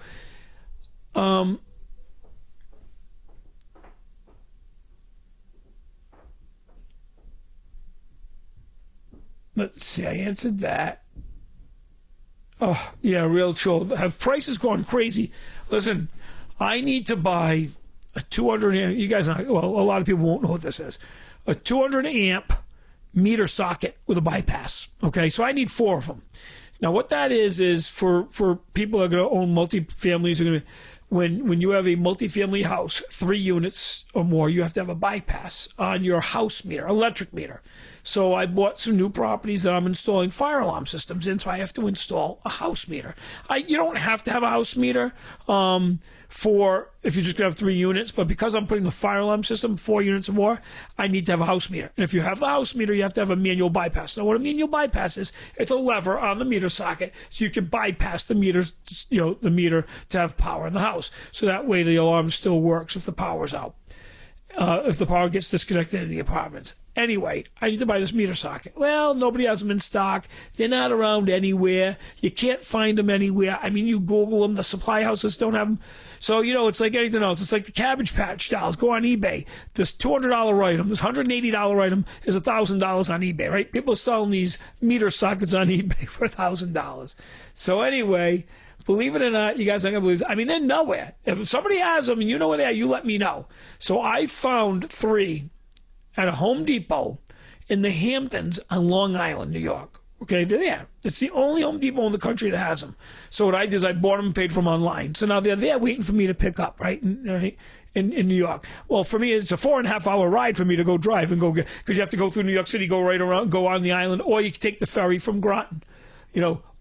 Let's see, I answered that. Oh, yeah, real chill. Have prices gone crazy? Listen, I need to buy a 200 amp. You guys, well, a lot of people won't know what this is. A 200 amp meter socket with a bypass. Okay, so I need 4 of them. Now, what that is for people that are going to own multi-families, are going to, when you have a multi-family house, 3 units or more, you have to have a bypass on your house meter, electric meter. So I bought some new properties that I'm installing fire alarm systems in, so I have to install a house meter. You don't have to have a house meter for if you're just going to have 3 units, but because I'm putting the fire alarm system, 4 units or more, I need to have a house meter. And if you have the house meter, you have to have a manual bypass. Now, what a manual bypass is, it's a lever on the meter socket, so you can bypass the meters, the meter to have power in the house. So that way the alarm still works if the power's out. If the power gets disconnected in the apartments. Anyway, I need to buy this meter socket. Well, nobody has them in stock. They're not around anywhere. You can't find them anywhere. I mean, you Google them. The supply houses don't have them. So, it's like anything else. It's like the Cabbage Patch dolls. Go on eBay. This $200 item, this $180 item is $1,000 on eBay, right? People are selling these meter sockets on eBay for $1,000. So anyway, believe it or not, you guys aren't going to believe this. I mean, they're nowhere. If somebody has them and you know where they are, you let me know. So I found 3 at a Home Depot in the Hamptons on Long Island, New York. Okay, they're there. It's the only Home Depot in the country that has them. So what I did is I bought them and paid for them online. So now they're there waiting for me to pick up, right, in New York. Well, for me, it's a 4.5-hour ride for me to go drive and go get, because you have to go through New York City, go right around, go on the island, or you can take the ferry from Groton,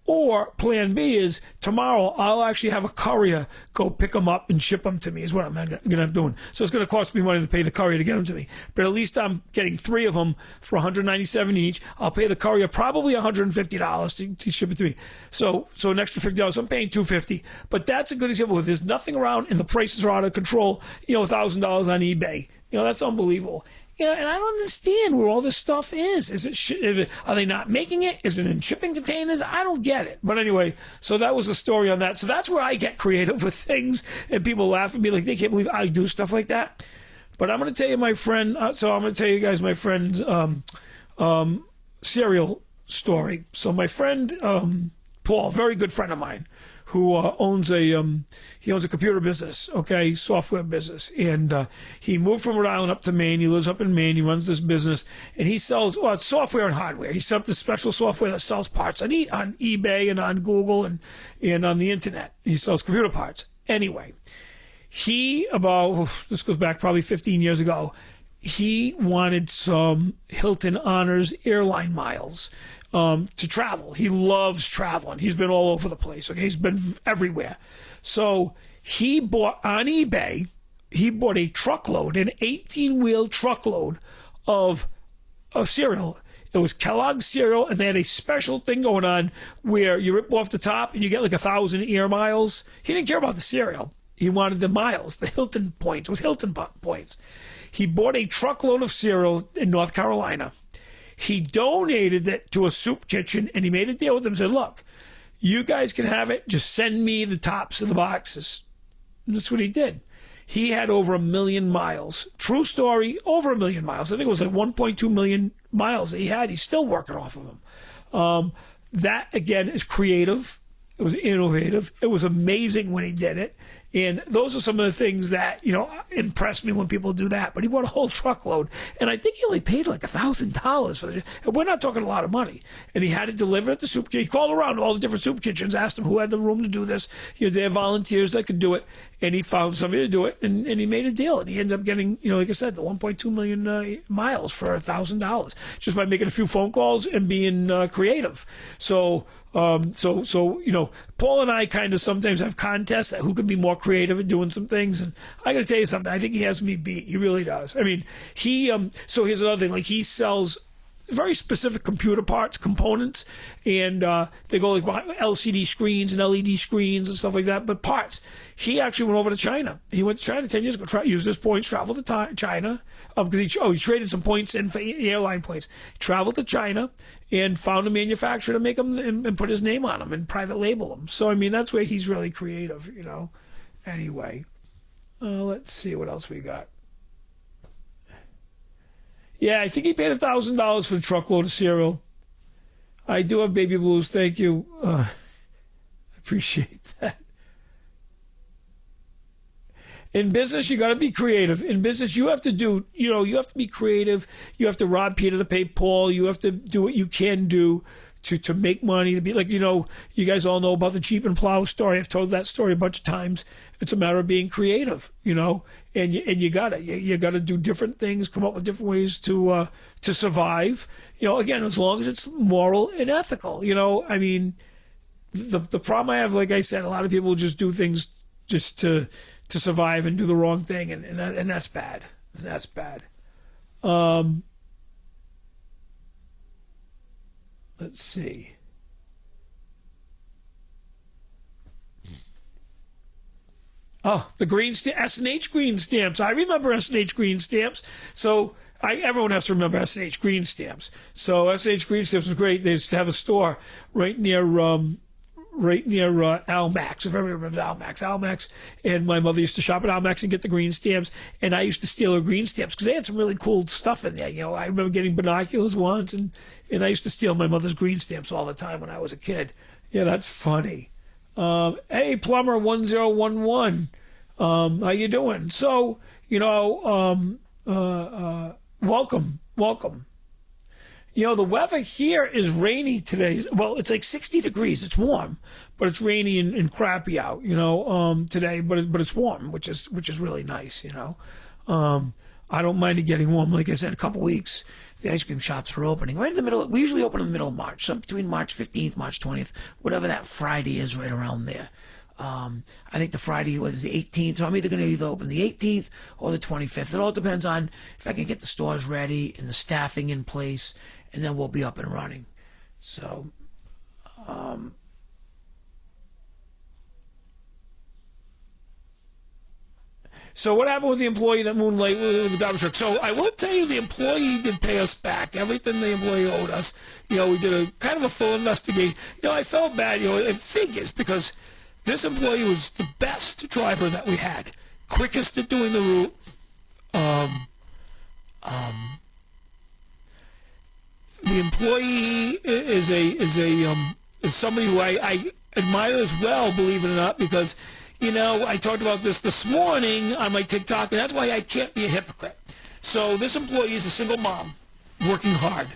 Or plan B is tomorrow I'll actually have a courier go pick them up and ship them to me is what I'm going to end up doing. So it's going to cost me money to pay the courier to get them to me. But at least I'm getting 3 of them for $197 each. I'll pay the courier probably $150 to ship it to me. So an extra $50. So I'm paying $250. But that's a good example where there's nothing around and the prices are out of control. $1,000 on eBay. That's unbelievable. And I don't understand where all this stuff is. Are they not making it? Is it in shipping containers? I don't get it. But anyway, so that was the story on that. So that's where I get creative with things, and people laugh at me like they can't believe I do stuff like that. But I'm going to tell you my friend. So I'm going to tell you guys my friend's cereal story. So my friend Paul, very good friend of mine, who owns a computer business, okay, software business, and he moved from Rhode Island up to Maine. He lives up in Maine. He runs this business, and he sells it's software and hardware. He set up this special software that sells parts on eBay and on Google and on the internet. He sells computer parts. Anyway, this goes back probably 15 years ago. He wanted some Hilton Honors airline miles. To travel. He loves traveling. He's been all over the place. Okay, he's been everywhere. So he bought on eBay. He bought a truckload, an 18-wheel truckload of of cereal. It was Kellogg's cereal, and they had a special thing going on where you rip off the top and you get like 1,000 air miles. He didn't care about the cereal. He wanted the miles, the Hilton points. It was Hilton points. He bought a truckload of cereal in North Carolina. He donated it to a soup kitchen, and he made a deal with them and said, look, you guys can have it. Just send me the tops of the boxes. And that's what he did. He had over 1 million miles. True story, over 1 million miles. I think it was like 1.2 million miles that he had. He's still working off of them. That, again, is creative. It was innovative. It was amazing when he did it. And those are some of the things that, impress me when people do that. But he bought a whole truckload. And I think he only paid like $1,000 for it. And we're not talking a lot of money. And he had it delivered at the soup kitchen. He called around all the different soup kitchens, asked them who had the room to do this. They had volunteers that could do it. And he found somebody to do it. And he made a deal. And he ended up getting, like I said, the 1.2 million miles for $1,000 just by making a few phone calls and being creative. So Paul and I kind of sometimes have contests at who can be more creative at doing some things. And I got to tell you something. I think he has me beat. He really does. I mean, so here's another thing. Like, he sells very specific computer parts, components, and they go like behind LCD screens and LED screens and stuff like that, but parts. He actually went over to China. He went to China 10 years ago, used his points, traveled to China, because he traded some points in for airline points. Traveled to China and found a manufacturer to make them and put his name on them and private label them. So, I mean, that's where he's really creative, Anyway, let's see what else we got. Yeah, I think he paid $1,000 for the truckload of cereal. I do have baby blues. Thank you. Appreciate that. In business, you got to be creative. In business, you have to you have to be creative. You have to rob Peter to pay Paul. You have to do what you can do to make money, to be like, you guys all know about the Jeep and Plow story. I've told that story a bunch of times. It's a matter of being creative, and you got to do different things, come up with different ways to survive. Again, as long as it's moral and ethical. I mean, the problem I have, like I said, a lot of people just do things just to survive and do the wrong thing, and that's bad. That's bad. Let's see. Oh, the green S&H green stamps. I remember S&H green stamps. So everyone has to remember S&H green stamps. So S&H green stamps was great. They used to have a store right near Almax, if everyone remembers Almax. And my mother used to shop at Almax and get the green stamps. And I used to steal her green stamps because they had some really cool stuff in there. I remember getting binoculars once, and I used to steal my mother's green stamps all the time when I was a kid. Yeah, that's funny. Hey, Plumber 1011, how you doing? So, welcome. The weather here is rainy today. Well, it's like 60 degrees. It's warm, but it's rainy and crappy out, today. But it's warm, which is really nice, I don't mind it getting warm. Like I said, a couple weeks, the ice cream shops are opening right in the middle. We usually open in the middle of March, so between March 15th, March 20th, whatever that Friday is, right around there. I think the Friday was the 18th, so I'm either going to open the 18th or the 25th. It all depends on if I can get the stores ready and the staffing in place, and then we'll be up and running. So, So what happened with the employee that moonlight with the garbage truck? So I will tell you, the employee did pay us back everything the employee owed us. We did a kind of a full investigation. I felt bad. It figures because this employee was the best driver that we had, quickest at doing the route. The employee is somebody who I admire as well, believe it or not, because. I talked about this morning on my TikTok, and that's why I can't be a hypocrite. So this employee is a single mom working hard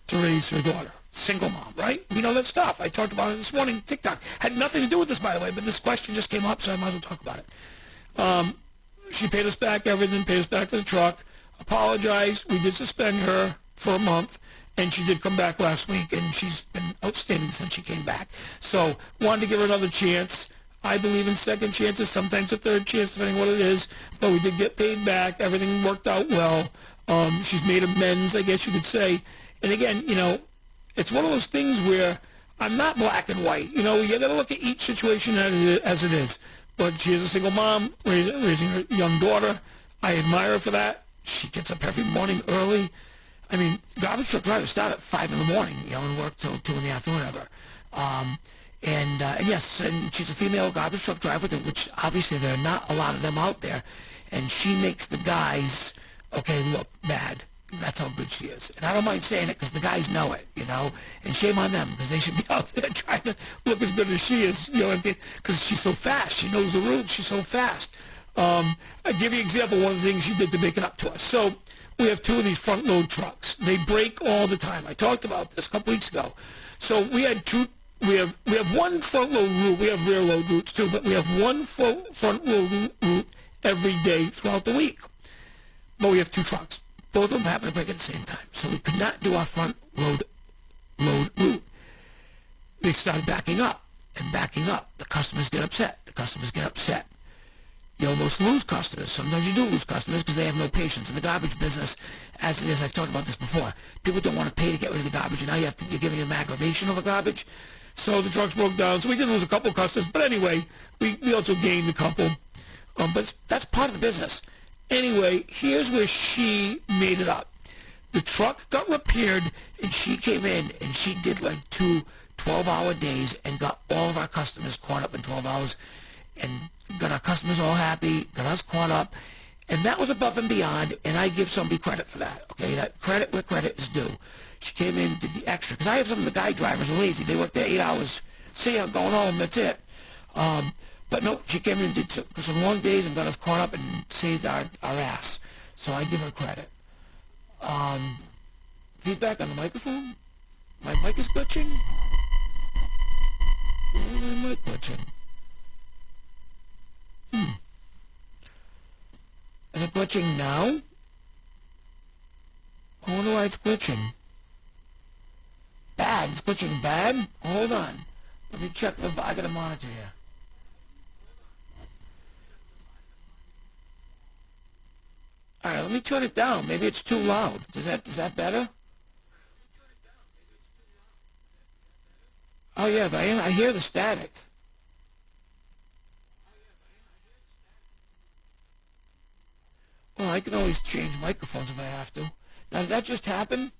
to raise her daughter. Single mom, right? We know that stuff. I talked about it this morning, TikTok. Had nothing to do with this, by the way, but this question just came up, so I might as well talk about it. She paid us back everything, paid us back for the truck, apologized. We did suspend her for a month, and she did come back last week, and she's been outstanding since she came back. So wanted to give her another chance. I believe in second chances, sometimes a third chance, depending on what it is. But we did get paid back. Everything worked out well. She's made amends, I guess you could say. And again, it's one of those things where I'm not black and white. You got to look at each situation as it is. But she is a single mom raising her young daughter. I admire her for that. She gets up every morning early. I mean, garbage truck drivers start at 5 in the morning, and work till 2 in the afternoon, whatever. And yes, and she's a female garbage truck driver, which obviously there are not a lot of them out there. And she makes the guys, look bad. That's how good she is. And I don't mind saying it because the guys know it, and shame on them because they should be out there trying to look as good as she is, because she's so fast. She knows the route. She's so fast. I'll give you an example. One of the things she did to make it up to us. So we have 2 of these front load trucks. They break all the time. I talked about this a couple weeks ago. So we had 2. We have one front load route. We have rear load routes too, but we have one front load route every day throughout the week. But we have 2 trucks. Both of them happen to break at the same time. So we could not do our front load route. They started backing up and backing up. The customers get upset. You almost lose customers. Sometimes you do lose customers because they have no patience. In the garbage business, as it is, I've talked about this before, people don't want to pay to get rid of the garbage, and now you're giving them aggravation over garbage. So the trucks broke down. So we did lose a couple of customers. But anyway, we also gained a couple. But that's part of the business. Anyway, here's where she made it up. The truck got repaired, and she came in, and she did like 2 12-hour days and got all of our customers caught up in 12 hours and got our customers all happy, got us caught up. And that was above and beyond, and I give somebody credit for that, That credit where credit is due. She came in, did the extra. Because I have some of the guy drivers are lazy. They work there 8 hours. See ya, going home, that's it. But no, she came in and did some long days and got us caught up and saved our ass. So I give her credit. Feedback on the microphone? My mic is glitching? Why is my mic glitching? Is it glitching now? I wonder why it's glitching. Bad. It's glitching bad? Hold on. Let me check I got a monitor here. Alright, let me turn it down. Maybe it's too loud. Is that better? Oh yeah, but I hear the static. Well, I can always change microphones if I have to. Now, did that just happen?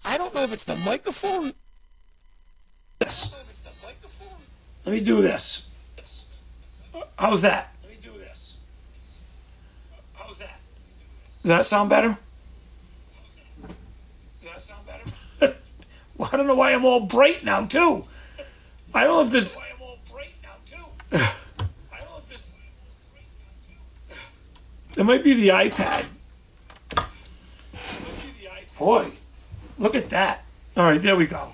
I don't know if it's the microphone. Yes. Let me do this. How's that? Does that sound better? Well, I don't know why I'm all bright now, too. I don't know if this... It might be the iPad. Boy, look at that. All right, there we go.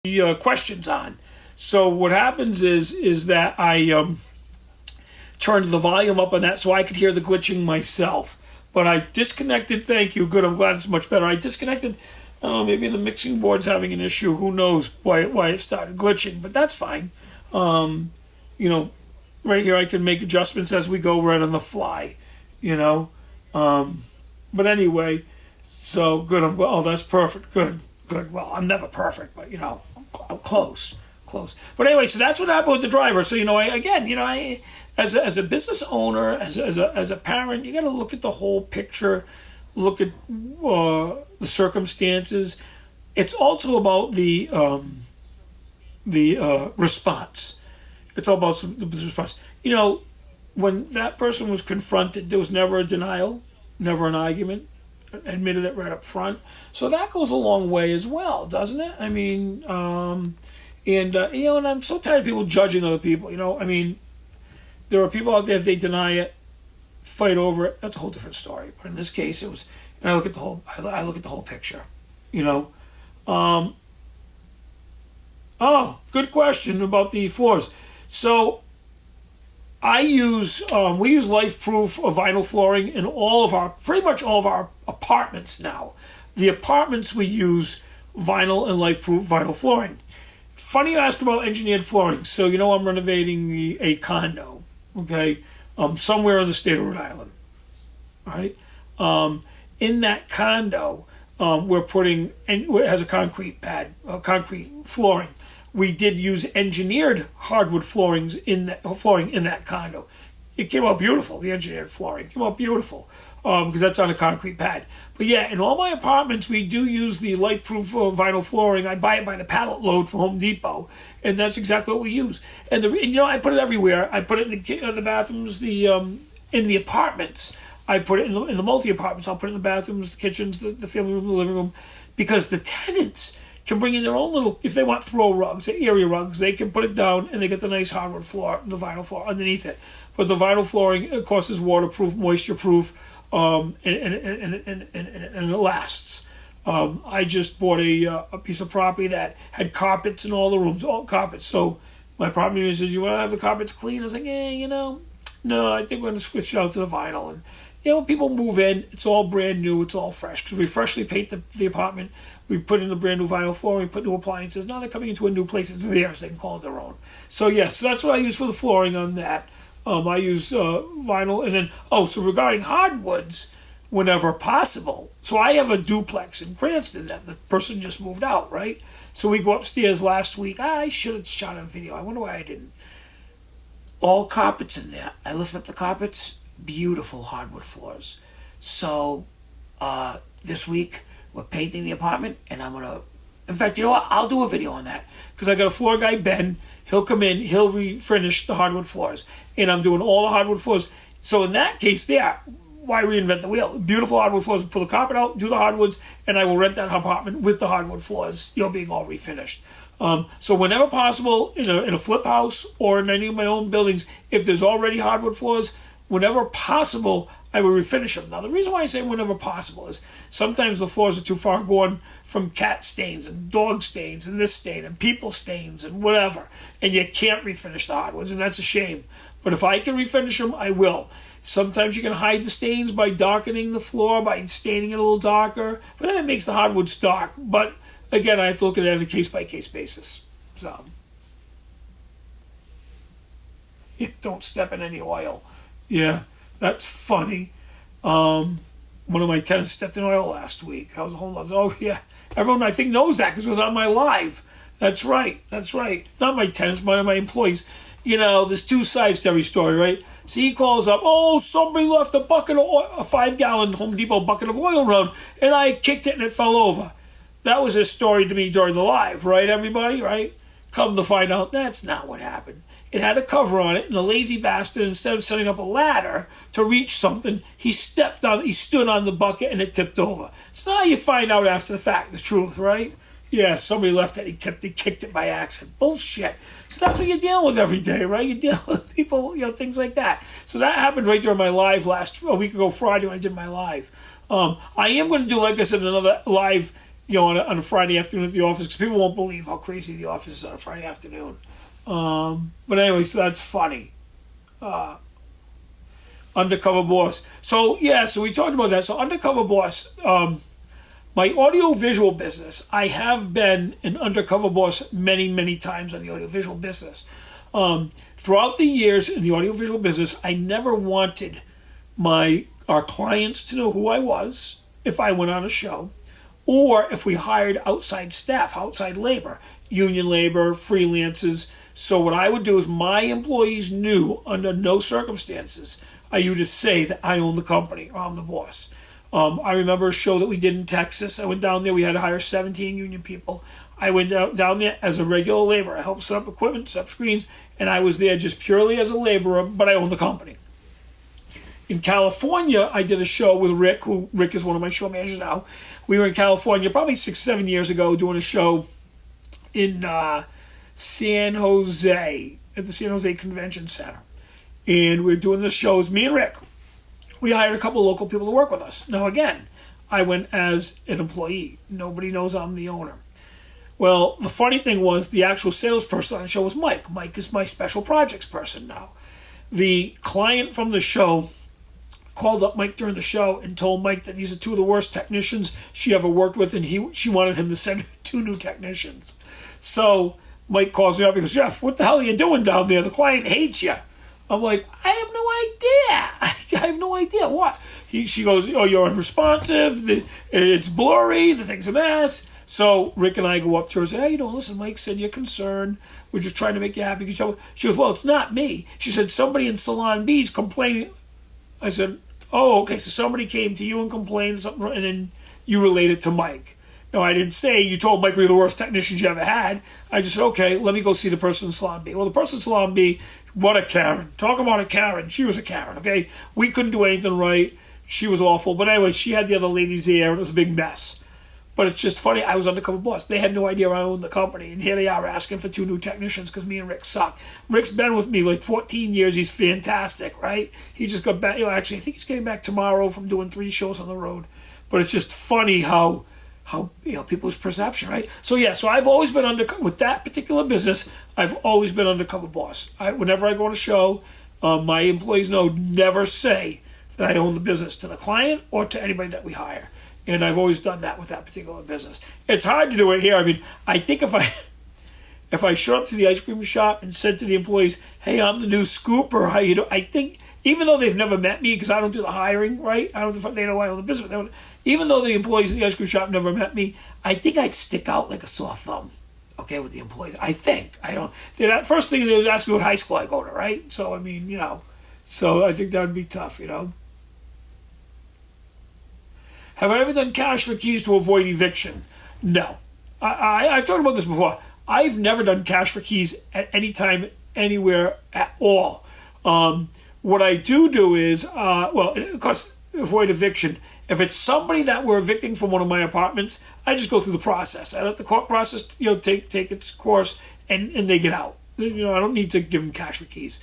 The questions on. So what happens is that I turned the volume up on that so I could hear the glitching myself. But I disconnected. Thank you. Good. I'm glad it's much better. I disconnected. Maybe the mixing board's having an issue. Who knows why it started glitching? But that's fine. Right here I can make adjustments as we go right on the fly. But anyway, so good. Oh, that's perfect. Good. Well, I'm never perfect, but I'm close. But anyway, so that's what happened with the driver. So I as a business owner, as a parent, you got to look at the whole picture, look at the circumstances. It's also about the response. It's all about the response. When that person was confronted, there was never a denial, never an argument. Admitted it right up front. So that goes a long way as well, doesn't it? I mean, and I'm so tired of people judging other people. There are people out there, if they deny it, fight over it, that's a whole different story. But in this case, it was, and I look at the whole picture, Oh, good question about the floors. So we use life-proof vinyl flooring in pretty much all of our apartments now. The apartments we use vinyl and life-proof vinyl flooring. Funny you ask about engineered flooring. So I'm renovating a condo, okay, somewhere in the state of Rhode Island, right? In that condo, we're putting, and it has a concrete pad, concrete flooring. We did use engineered hardwood flooring in that condo. It came out beautiful. The engineered flooring came out beautiful because that's on a concrete pad. But yeah, in all my apartments, we do use the life-proof vinyl flooring. I buy it by the pallet load from Home Depot, and that's exactly what we use. And I put it everywhere. I put it in the bathrooms, in the apartments. I put it in the multi-apartments. I'll put it in the bathrooms, the kitchens, the family room, the living room, because the tenants can bring in their own little, if they want throw rugs or area rugs, they can put it down and they get the nice hardwood floor and the vinyl floor underneath it. But the vinyl flooring, of course, is waterproof, moisture-proof, and it lasts. I just bought a piece of property that had carpets in all the rooms, all carpets. So my property manager said, "You want to have the carpets clean?" I was like, no, I think we're going to switch it out to the vinyl. And when people move in, it's all brand new, it's all fresh. Because we freshly paint the apartment, we put in the brand new vinyl flooring, we put new appliances. Now they're coming into a new place, it's theirs, they can call it their own. So yes, so that's what I use for the flooring on that. I use vinyl, and then, so regarding hardwoods, whenever possible. So I have a duplex in Cranston that the person just moved out, right? So we go upstairs last week. I should have shot a video. I wonder why I didn't. All carpets in there. I lift up the carpets, beautiful hardwood floors. So this week we're painting the apartment, and I'm gonna, in fact, you know what, I'll do a video on that because I got a floor guy, Ben. He'll come in, he'll refinish the hardwood floors, and I'm doing all the hardwood floors. So in that case there, why reinvent the wheel? Beautiful hardwood floors, pull the carpet out, do the hardwoods, and I will rent that apartment with the hardwood floors, being all refinished. So whenever possible, in a flip house or in any of my own buildings, if there's already hardwood floors, whenever possible, I will refinish them. Now, the reason why I say whenever possible is sometimes the floors are too far gone from cat stains and dog stains and this stain and people stains and whatever, and you can't refinish the hardwoods, and that's a shame. But if I can refinish them, I will. Sometimes you can hide the stains by darkening the floor, by staining it a little darker, but then it makes the hardwoods dark. But again, I have to look at it on a case-by-case basis. So, don't step in any oil. Yeah, that's funny. One of my tenants stepped in oil last week. I was a whole other. Oh, yeah. Everyone, I think, knows that because it was on my live. That's right. Not my tenants, but my employees. There's two sides to every story, right? So he calls up, somebody left a bucket of oil, a 5-gallon Home Depot bucket of oil around, and I kicked it and it fell over. That was his story to me during the live, right, everybody, right? Come to find out, that's not what happened. It had a cover on it, and the lazy bastard, instead of setting up a ladder to reach something, he stood on the bucket, and it tipped over. So now you find out after the fact the truth, right? Yeah, somebody left it, he kicked it by accident. Bullshit. So that's what you're dealing with every day, right? You deal with people, things like that. So that happened right during my live a week ago Friday when I did my live. I am going to do, like I said, another live, on a Friday afternoon at the office, because people won't believe how crazy the office is on a Friday afternoon. But anyway, so that's funny. Undercover Boss. So we talked about that. So Undercover Boss, my audio-visual business, I have been an undercover boss many, many times on the audio-visual business. Throughout the years in the audio-visual business, I never wanted our clients to know who I was if I went on a show, or if we hired outside staff, outside labor, union labor, freelancers. So what I would do is my employees knew under no circumstances I would just say that I own the company or I'm the boss. I remember a show that we did in Texas. I went down there. We had to hire 17 union people. I went down there as a regular laborer. I helped set up equipment, set up screens, and I was there just purely as a laborer, but I owned the company. In California, I did a show with Rick, Rick is one of my show managers now. We were in California probably 6-7 years ago doing a show in San Jose, at the San Jose Convention Center. And we were doing the shows, me and Rick. We hired a couple of local people to work with us. Now, again, I went as an employee. Nobody knows I'm the owner. Well, the funny thing was the actual salesperson on the show was Mike. Mike is my special projects person now. The client from the show called up Mike during the show and told Mike that these are two of the worst technicians she ever worked with, and she wanted him to send two new technicians. So Mike calls me up and goes, Jeff, what the hell are you doing down there? The client hates you. I'm like, I have no idea. I have no idea. What? She goes, oh, you're unresponsive. It's blurry. The thing's a mess. So Rick and I go up to her and say, hey, listen, Mike said you're concerned. We're just trying to make you happy. She goes, well, it's not me. She said, somebody in Salon B is complaining. I said, oh, okay, so somebody came to you and complained something, and then you related to Mike. No, I didn't say you told Mike we were the worst technicians you ever had. I just said, okay, let me go see the person in Salon B. Well, the person in Salon B, what a Karen. Talk about a Karen. She was a Karen, okay? We couldn't do anything right. She was awful. But anyway, she had the other ladies there, and it was a big mess. But it's just funny. I was Undercover Boss. They had no idea I owned the company. And here they are asking for two new technicians because me and Rick suck. Rick's been with me like 14 years. He's fantastic, right? He just got back. Actually, I think he's getting back tomorrow from doing 3 shows on the road. But it's just funny how people's perception, right? So yeah, so I've always been with that particular business. I've always been Undercover Boss. Whenever I go on a show, my employees know never say that I own the business to the client or to anybody that we hire. And I've always done that with that particular business. It's hard to do it here. I mean, I think if I show up to the ice cream shop and said to the employees, hey, I'm the new scoop, or how you do, I think, even though they've never met me, because I don't do the hiring, right? I don't think they know I own the business. Even though the employees in the ice cream shop never met me, I think I'd stick out like a sore thumb, okay, with the employees. I think. I don't. The first thing they would ask me what high school I go to, right? So, I mean, so I think that would be tough, Have I ever done cash for keys to avoid eviction? No. I've talked about this before. I've never done cash for keys at any time, anywhere at all. What I do is, of course, avoid eviction. If it's somebody that we're evicting from one of my apartments, I just go through the process. I let the court process, take its course, and they get out. I don't need to give them cash for keys.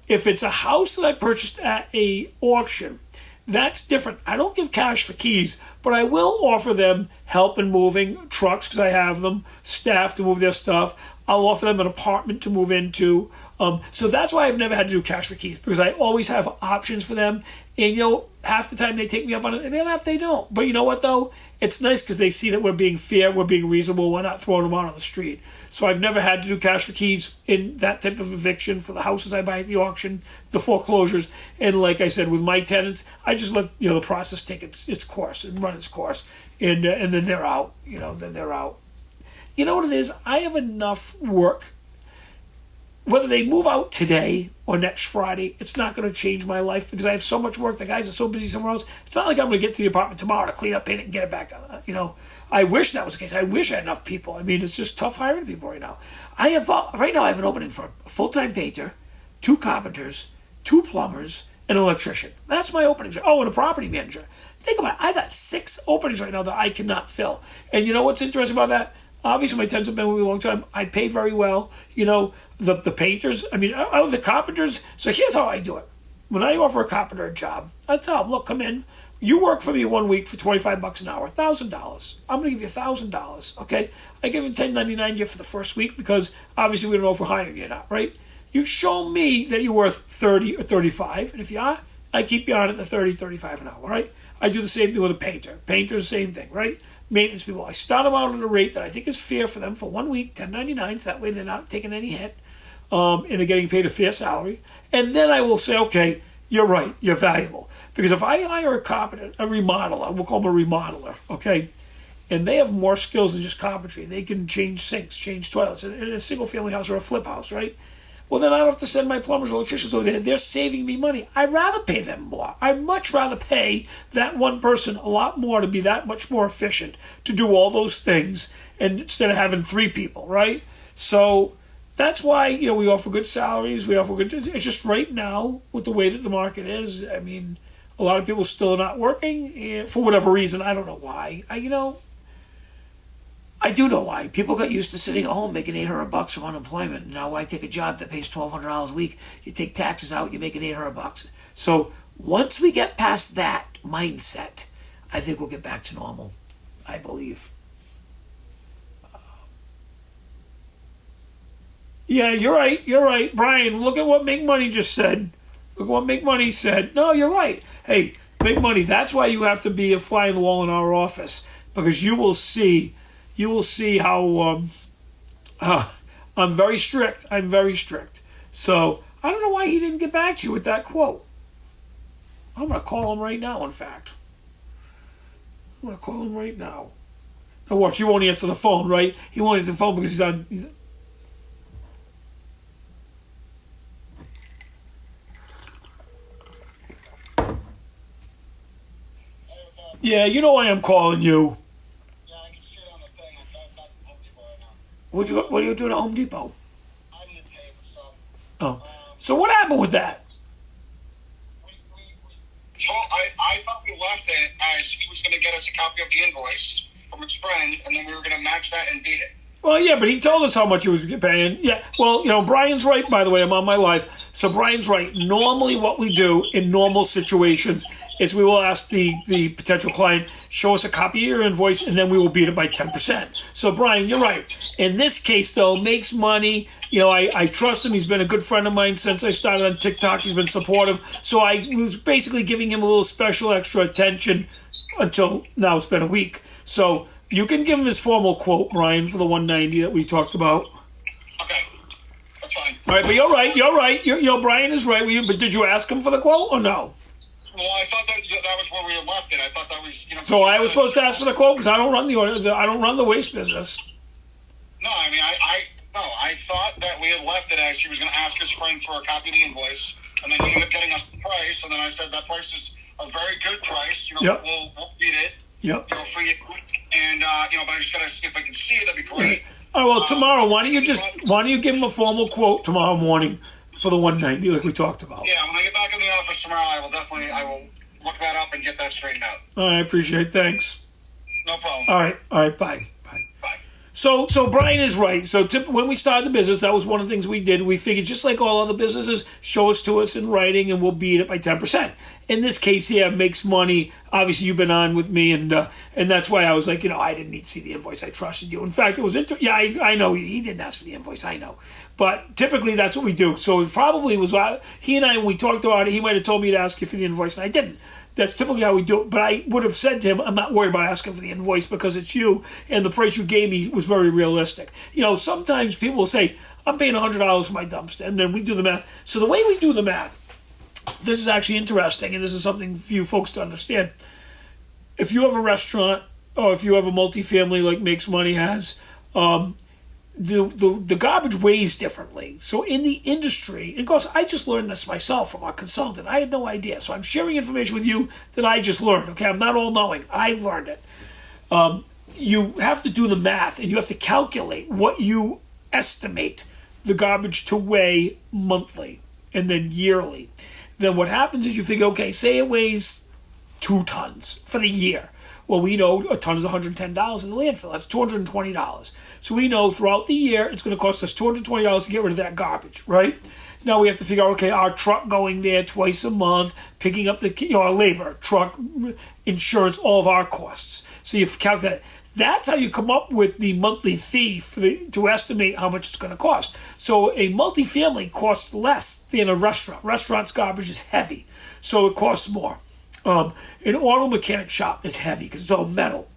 If it's a house that I purchased at a auction, that's different. I don't give cash for keys, but I will offer them help in moving trucks because I have them, staff to move their stuff. I'll offer them an apartment to move into. So that's why I've never had to do cash for keys, because I always have options for them. And, half the time they take me up on it, and then half they don't. But you know what, though? It's nice because they see that we're being fair, we're being reasonable, we're not throwing them out on the street. So I've never had to do cash for keys in that type of eviction for the houses I buy at the auction, the foreclosures. And like I said, with my tenants, I just let, the process take its course and run its course. And then they're out, then they're out. You know what it is? I have enough work. Whether they move out today or next Friday, it's not going to change my life because I have so much work. The guys are so busy somewhere else. It's not like I'm going to get to the apartment tomorrow to clean up, paint it, and get it back. I wish that was the case. I wish I had enough people. I mean, it's just tough hiring people right now. Right now I have an opening for a full-time painter, 2 carpenters, 2 plumbers, and an electrician. That's my openings. Oh, and a property manager. Think about it. I got 6 openings right now that I cannot fill. And you know what's interesting about that? Obviously, my tenants have been with me a long time. I pay very well. The painters, the carpenters. So here's how I do it. When I offer a carpenter a job, I tell them, look, come in. You work for me 1 week for $25 an hour, $1,000. I'm going to give you $1,000, okay? I give you $10.99 for the first week because obviously we don't know if we're hiring you or not, right? You show me that you're worth $30 or $35, and if you are, I keep you on at the $30, $35 an hour, right? I do the same thing with a painter. Painter's the same thing, right? Maintenance people, I start them out at a rate that I think is fair for them for 1 week, $10.99, so that way they're not taking any hit, and they're getting paid a fair salary. And then I will say, okay, you're right, you're valuable. Because if I hire a carpenter, a remodeler, we'll call them a remodeler, okay, and they have more skills than just carpentry. They can change sinks, change toilets in a single-family house or a flip house, right? Well, then I don't have to send my plumbers or electricians over there. They're saving me money. I'd rather pay them more. I'd much rather pay that one person a lot more to be that much more efficient, to do all those things, and instead of having 3 people, right? So that's why, we offer good salaries. We offer good. It's just right now, with the way that the market is, a lot of people still are not working for whatever reason. I don't know why. I do know why. People got used to sitting at home making $800 from unemployment. Now I take a job that pays $1,200 a week. You take taxes out, you make it $800. So once we get past that mindset, I think we'll get back to normal. I believe. Yeah, you're right. You're right. Brian, look at what Make Money just said. Look what Make Money said. No, you're right. Hey, Make Money, that's why you have to be a fly on the wall in our office. Because you will see how I'm very strict. I'm very strict. So I don't know why he didn't get back to you with that quote. I'm going to call him right now, in fact. I'm going to call him right now. Now watch, you won't answer the phone, right? He won't answer the phone because he's on... Yeah, you know why I'm calling you. Yeah, I can see it on the thing. I'm back at Home Depot right now. What are you doing at Home Depot? I need to pay for some. Oh. So what happened with that? I thought we left it as he was going to get us a copy of the invoice from his friend, and then we were going to match that and beat it. Well, yeah, but he told us how much he was paying. Yeah, well, Brian's right, by the way. I'm on my live. So Brian's right. Normally what we do in normal situations is we will ask the potential client, show us a copy of your invoice, and then we will beat it by 10%. So, Brian, you're right. In this case, though, Makes Money. I trust him. He's been a good friend of mine since I started on TikTok. He's been supportive. So I was basically giving him a little special extra attention until now it's been a week. So you can give him his formal quote, Brian, for the 190 that we talked about. Okay, that's fine. All right, but you're right. Brian is right. But did you ask him for the quote or no? Well, I thought that was where we had left it. I thought that was, So I was supposed to ask for the quote because I don't run the waste business. No, I mean, I thought that we had left it as he was going to ask his friend for a copy of the invoice, and then he ended up getting us the price, and then I said that price is a very good price. Yep. We'll beat it. Yep. For you, and but I just got to see if I can see it. That'd be great. All right. Well, tomorrow, why don't you give him a formal quote tomorrow morning for the 190 like we talked about? Yeah, when I get back in the office tomorrow, I will look that up and get that straightened out. All right, I appreciate it. Thanks. No problem. All right, bye. Bye. Bye. So Brian is right. So when we started the business, that was one of the things we did. We figured just like all other businesses, show us to us in writing and we'll beat it by 10%. In this case here, Makes Money. Obviously, you've been on with me, and that's why I was like, I didn't need to see the invoice. I trusted you. In fact, it was I know he didn't ask for the invoice. I know. But typically, that's what we do. So it probably was he and I, when we talked about it, he might have told me to ask you for the invoice, and I didn't. That's typically how we do it. But I would have said to him, I'm not worried about asking for the invoice because it's you, and the price you gave me was very realistic. Sometimes people will say, I'm paying $100 for my dumpster, and then we do the math. So the way we do the math, this is actually interesting, and this is something for you folks to understand. If you have a restaurant, or if you have a multifamily like Makes Money has, the garbage weighs differently. So in the industry, and of course I just learned this myself from our consultant. I had no idea. So I'm sharing information with you that I just learned. Okay, I'm not all knowing. I learned it. You have to do the math and you have to calculate what you estimate the garbage to weigh monthly and then yearly. Then what happens is you figure, okay, say it weighs 2 tons for the year. Well, we know a ton is $110 in the landfill. That's $220. So we know throughout the year it's going to cost us $220 to get rid of that garbage, right? Now we have to figure out, okay, our truck going there twice a month, picking up our labor, truck, insurance, all of our costs. So you calculate. That's how you come up with the monthly fee to estimate how much it's going to cost. So a multifamily costs less than a restaurant. Restaurant's garbage is heavy, so it costs more. An auto mechanic shop is heavy because it's all metal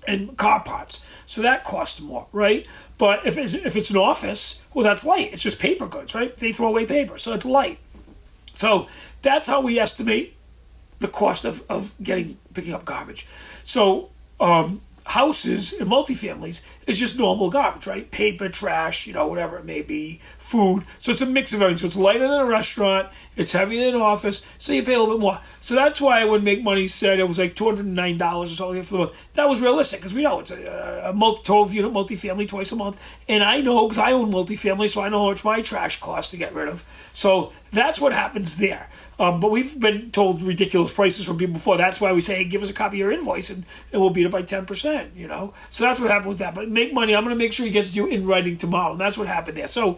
and car parts, so that costs more, right? But if it's an office, well, that's light. It's just paper goods, right? They throw away paper, so it's light. So that's how we estimate the cost of picking up garbage. So houses and multifamilies is just normal garbage, right? Paper, trash, whatever it may be, food. So it's a mix of everything. So it's lighter than a restaurant, it's heavier than an office, so you pay a little bit more. So that's why when Make Money said it was like $209 or something for the month, that was realistic because we know it's a 12-unit multifamily twice a month. And I know because I own multifamily, so I know how much my trash costs to get rid of. So that's what happens there. But we've been told ridiculous prices from people before. That's why we say, hey, give us a copy of your invoice and we'll beat it by 10%, So that's what happened with that. But Make Money, I'm going to make sure he gets you in writing tomorrow. And that's what happened there. So,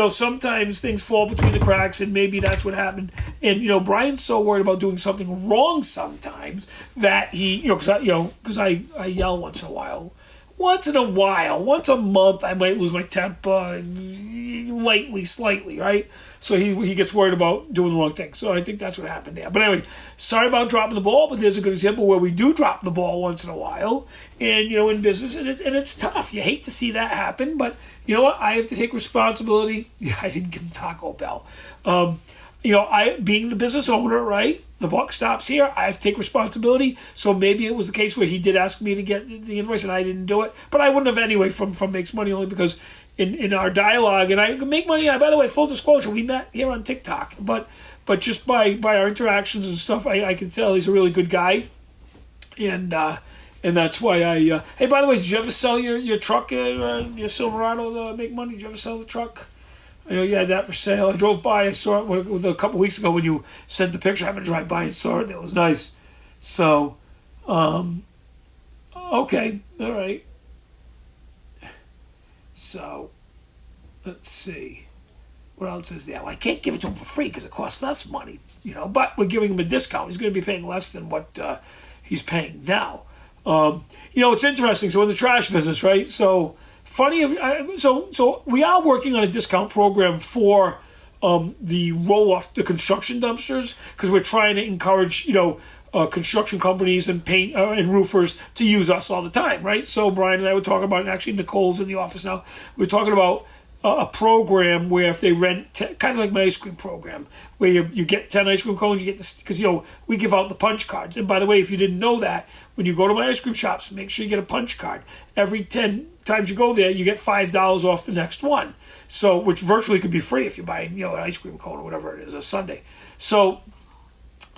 sometimes things fall between the cracks and maybe that's what happened. And, Brian's so worried about doing something wrong sometimes that he, because I yell once in a while once in a while, once a month, I might lose my temper, lightly, slightly, right? So he gets worried about doing the wrong thing. So I think that's what happened there. But anyway, sorry about dropping the ball, but there's a good example where we do drop the ball once in a while, and in business, and it's tough. You hate to see that happen, but you know what? I have to take responsibility. Yeah, I didn't give him Taco Bell. I being the business owner, right? The buck stops here. I have to take responsibility. So maybe it was the case where he did ask me to get the invoice and I didn't do it. But I wouldn't have anyway from Makes Money, only because in our dialogue, and I make money. By the way, full disclosure, we met here on TikTok. But just by our interactions and stuff, I can tell he's a really good guy. And that's why I... hey, by the way, did you ever sell your truck, your Silverado to Make Money? Did you ever sell the truck? I know you had that for sale. I drove by. I saw it a couple weeks ago when you sent the picture. I happened to drive by and saw it. It was nice. So, okay. All right. So, let's see. What else is there? Well, I can't give it to him for free because it costs less money, but we're giving him a discount. He's going to be paying less than what he's paying now. It's interesting. So in the trash business, right? So... funny, so we are working on a discount program for the roll-off, the construction dumpsters, because we're trying to encourage, construction companies and paint and roofers to use us all the time, right? So Brian and I were talking about, and actually Nicole's in the office now, we're talking about a program where if they rent, kind of like my ice cream program, where you get 10 ice cream cones, you get this, because, we give out the punch cards. And by the way, if you didn't know that, when you go to my ice cream shops, make sure you get a punch card. Every 10 times you go there, you get $5 off the next one. So, which virtually could be free if you buy, an ice cream cone or whatever it is, a sundae. So,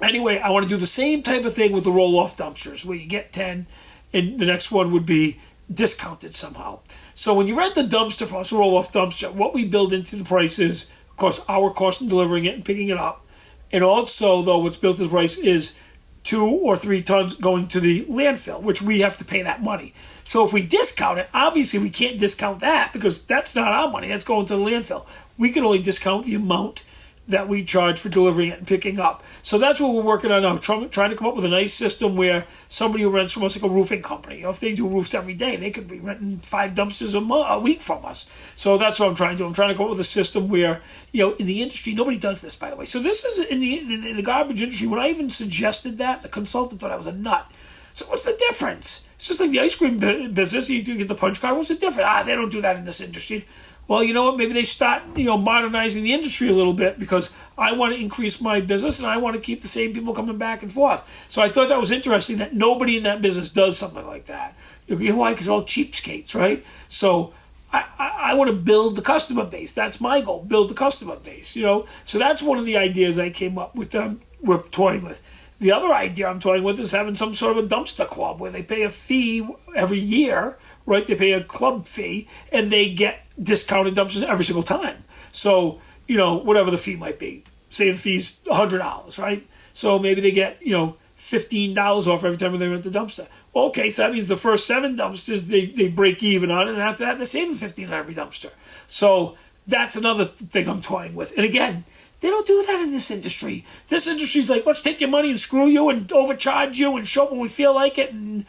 anyway, I want to do the same type of thing with the roll-off dumpsters, where you get 10, and the next one would be discounted somehow. So when you rent the dumpster from us, a roll-off dumpster, what we build into the price is, of course, our cost in delivering it and picking it up. And also, though, what's built into the price is 2 or 3 tons going to the landfill, which we have to pay that money. So if we discount it, obviously we can't discount that because that's not our money. That's going to the landfill. We can only discount the amount that we charge for delivering it and picking up. So that's what we're working on now, trying to come up with a nice system where somebody who rents from us, like a roofing company, if they do roofs every day, they could be renting 5 dumpsters a week from us. So that's what I'm trying to do. I'm trying to come up with a system where, in the industry, nobody does this, by the way. So this is in the garbage industry. When I even suggested that, the consultant thought I was a nut. So what's the difference? It's just like the ice cream business. You do get the punch card. What's the difference? They don't do that in this industry. Well, you know what? Maybe they start, modernizing the industry a little bit because I want to increase my business and I want to keep the same people coming back and forth. So I thought that was interesting that nobody in that business does something like that. You know why? Because they're all cheapskates, right? So I want to build the customer base. That's my goal, build the customer base, So that's one of the ideas I came up with that we're toying with. The other idea I'm toying with is having some sort of a dumpster club where they pay a fee every year, right? They pay a club fee and they get discounted dumpsters every single time. So, whatever the fee might be. Say the fee's $100, right? So maybe they get, $15 off every time they rent the dumpster. Okay, so that means the first 7 dumpsters, they break even on it, and after that, they're saving $15 on every dumpster. So that's another thing I'm toying with. And again, they don't do that in this industry. This industry's like, let's take your money and screw you and overcharge you and show up when we feel like it. And,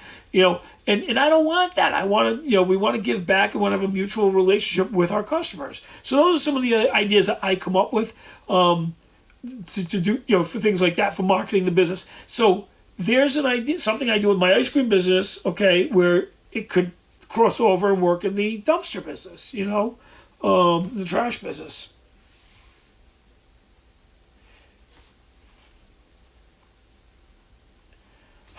and I don't want that. I want to, we want to give back and want to have a mutual relationship with our customers. So those are some of the ideas that I come up with to do, for things like that, for marketing the business. So there's an idea, something I do with my ice cream business, okay, where it could cross over and work in the dumpster business, the trash business.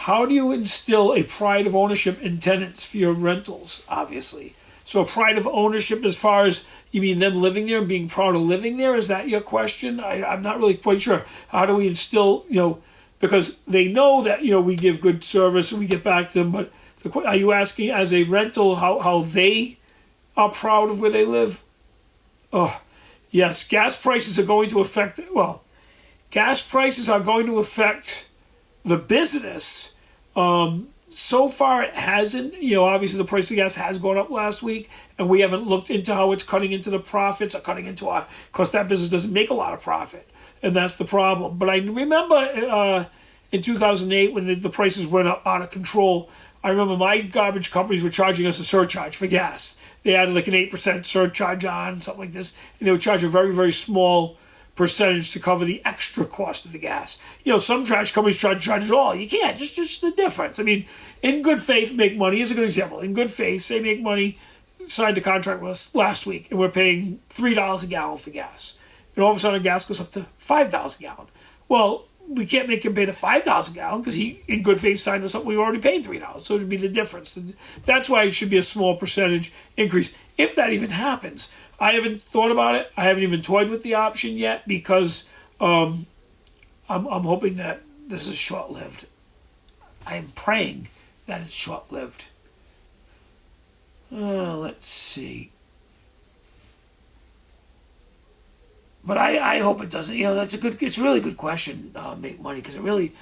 How do you instill a pride of ownership in tenants for your rentals, obviously? So a pride of ownership as far as, you mean them living there and being proud of living there? Is that your question? I'm not really quite sure. How do we instill, because they know that, we give good service and we get back to them, but are you asking as a rental how they are proud of where they live? Oh, yes, gas prices are going to affect the business. So far it hasn't. Obviously the price of gas has gone up last week, and we haven't looked into how it's cutting into the profits or cutting into our, because that business doesn't make a lot of profit, and that's the problem. But I remember in 2008 when the prices went up out of control, I remember my garbage companies were charging us a surcharge for gas. They added like an 8% surcharge on, something like this. And they would charge a very, very small percentage to cover the extra cost of the gas. Some trash companies charge it all. You can't. Just the difference. I mean, in good faith, make money. Here's a good example. In good faith, say make money, signed a contract with us last week, and we're paying $3 a gallon for gas. And all of a sudden, gas goes up to $5 a gallon. Well, we can't make him pay the $5 a gallon because he, in good faith, signed us up. We already paid $3, so it would be the difference. That's why it should be a small percentage increase, if that even happens. I haven't thought about it. I haven't even toyed with the option yet because I'm hoping that this is short-lived. I am praying that it's short-lived. Let's see. But I hope it doesn't. It's a really good question, make money, because it really,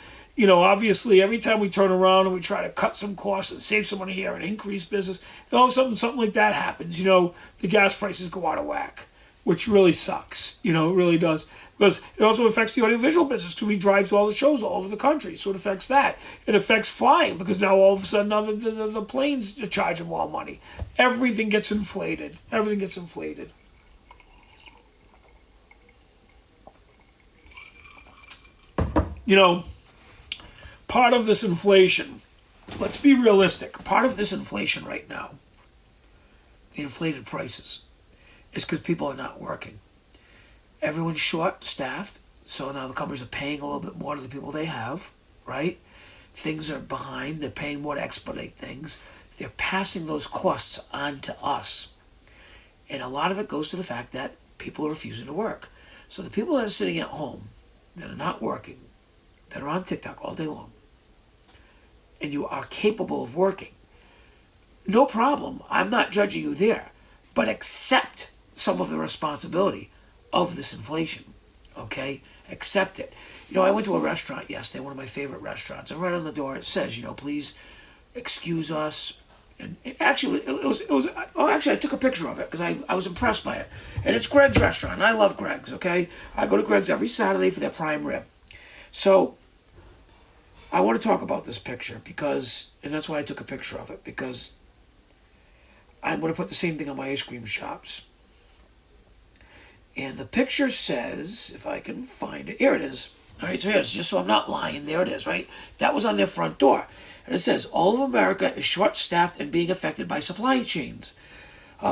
obviously every time we turn around and we try to cut some costs and save some money here and increase business, then all of a sudden something like that happens, the gas prices go out of whack, which really sucks, it really does. Because it also affects the audiovisual business too. We drive to all the shows all over the country, so it affects that. It affects flying, because now all of a sudden now the planes are charging more money. Everything gets inflated. Part of this inflation, let's be realistic, part of this inflation right now, the inflated prices, is because people are not working. Everyone's short-staffed, so now the companies are paying a little bit more to the people they have, right? Things are behind, they're paying more to expedite things. They're passing those costs on to us. And a lot of it goes to the fact that people are refusing to work. So the people that are sitting at home, that are not working, that are on TikTok all day long, and you are capable of working, no problem. I'm not judging you there, but accept some of the responsibility of this inflation, okay? Accept it. I went to a restaurant yesterday, one of my favorite restaurants, and right on the door it says, please excuse us. And actually, I took a picture of it because I was impressed by it. And it's Greg's restaurant, and I love Greg's, okay? I go to Greg's every Saturday for their prime rib. So I want to talk about this picture and that's why I took a picture of it, because I'm going to put the same thing on my ice cream shops. And the picture says, if I can find it, here it is. All right, so here's, just so I'm not lying, there it is, right? That was on their front door. And it says, all of America is short-staffed and being affected by supply chains.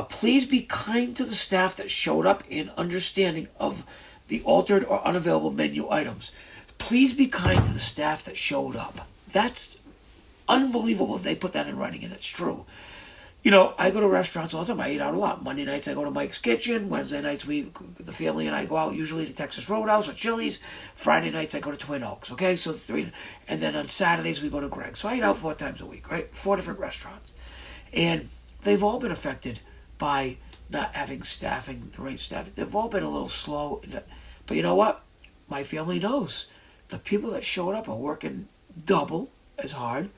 Please be kind to the staff that showed up in understanding of the altered or unavailable menu items. Please be kind to the staff that showed up. That's unbelievable they put that in writing, and it's true. I go to restaurants all the time. I eat out a lot. Monday nights I go to Mike's Kitchen. Wednesday nights the family and I go out usually to Texas Roadhouse or Chili's. Friday nights I go to Twin Oaks. Okay, so 3, and then on Saturdays we go to Greg's. So I eat out 4 times a week, right? 4 different restaurants, and they've all been affected by not having staffing, the right staffing. They've all been a little slow, but you know what? My family knows the people that showed up are working double as hard.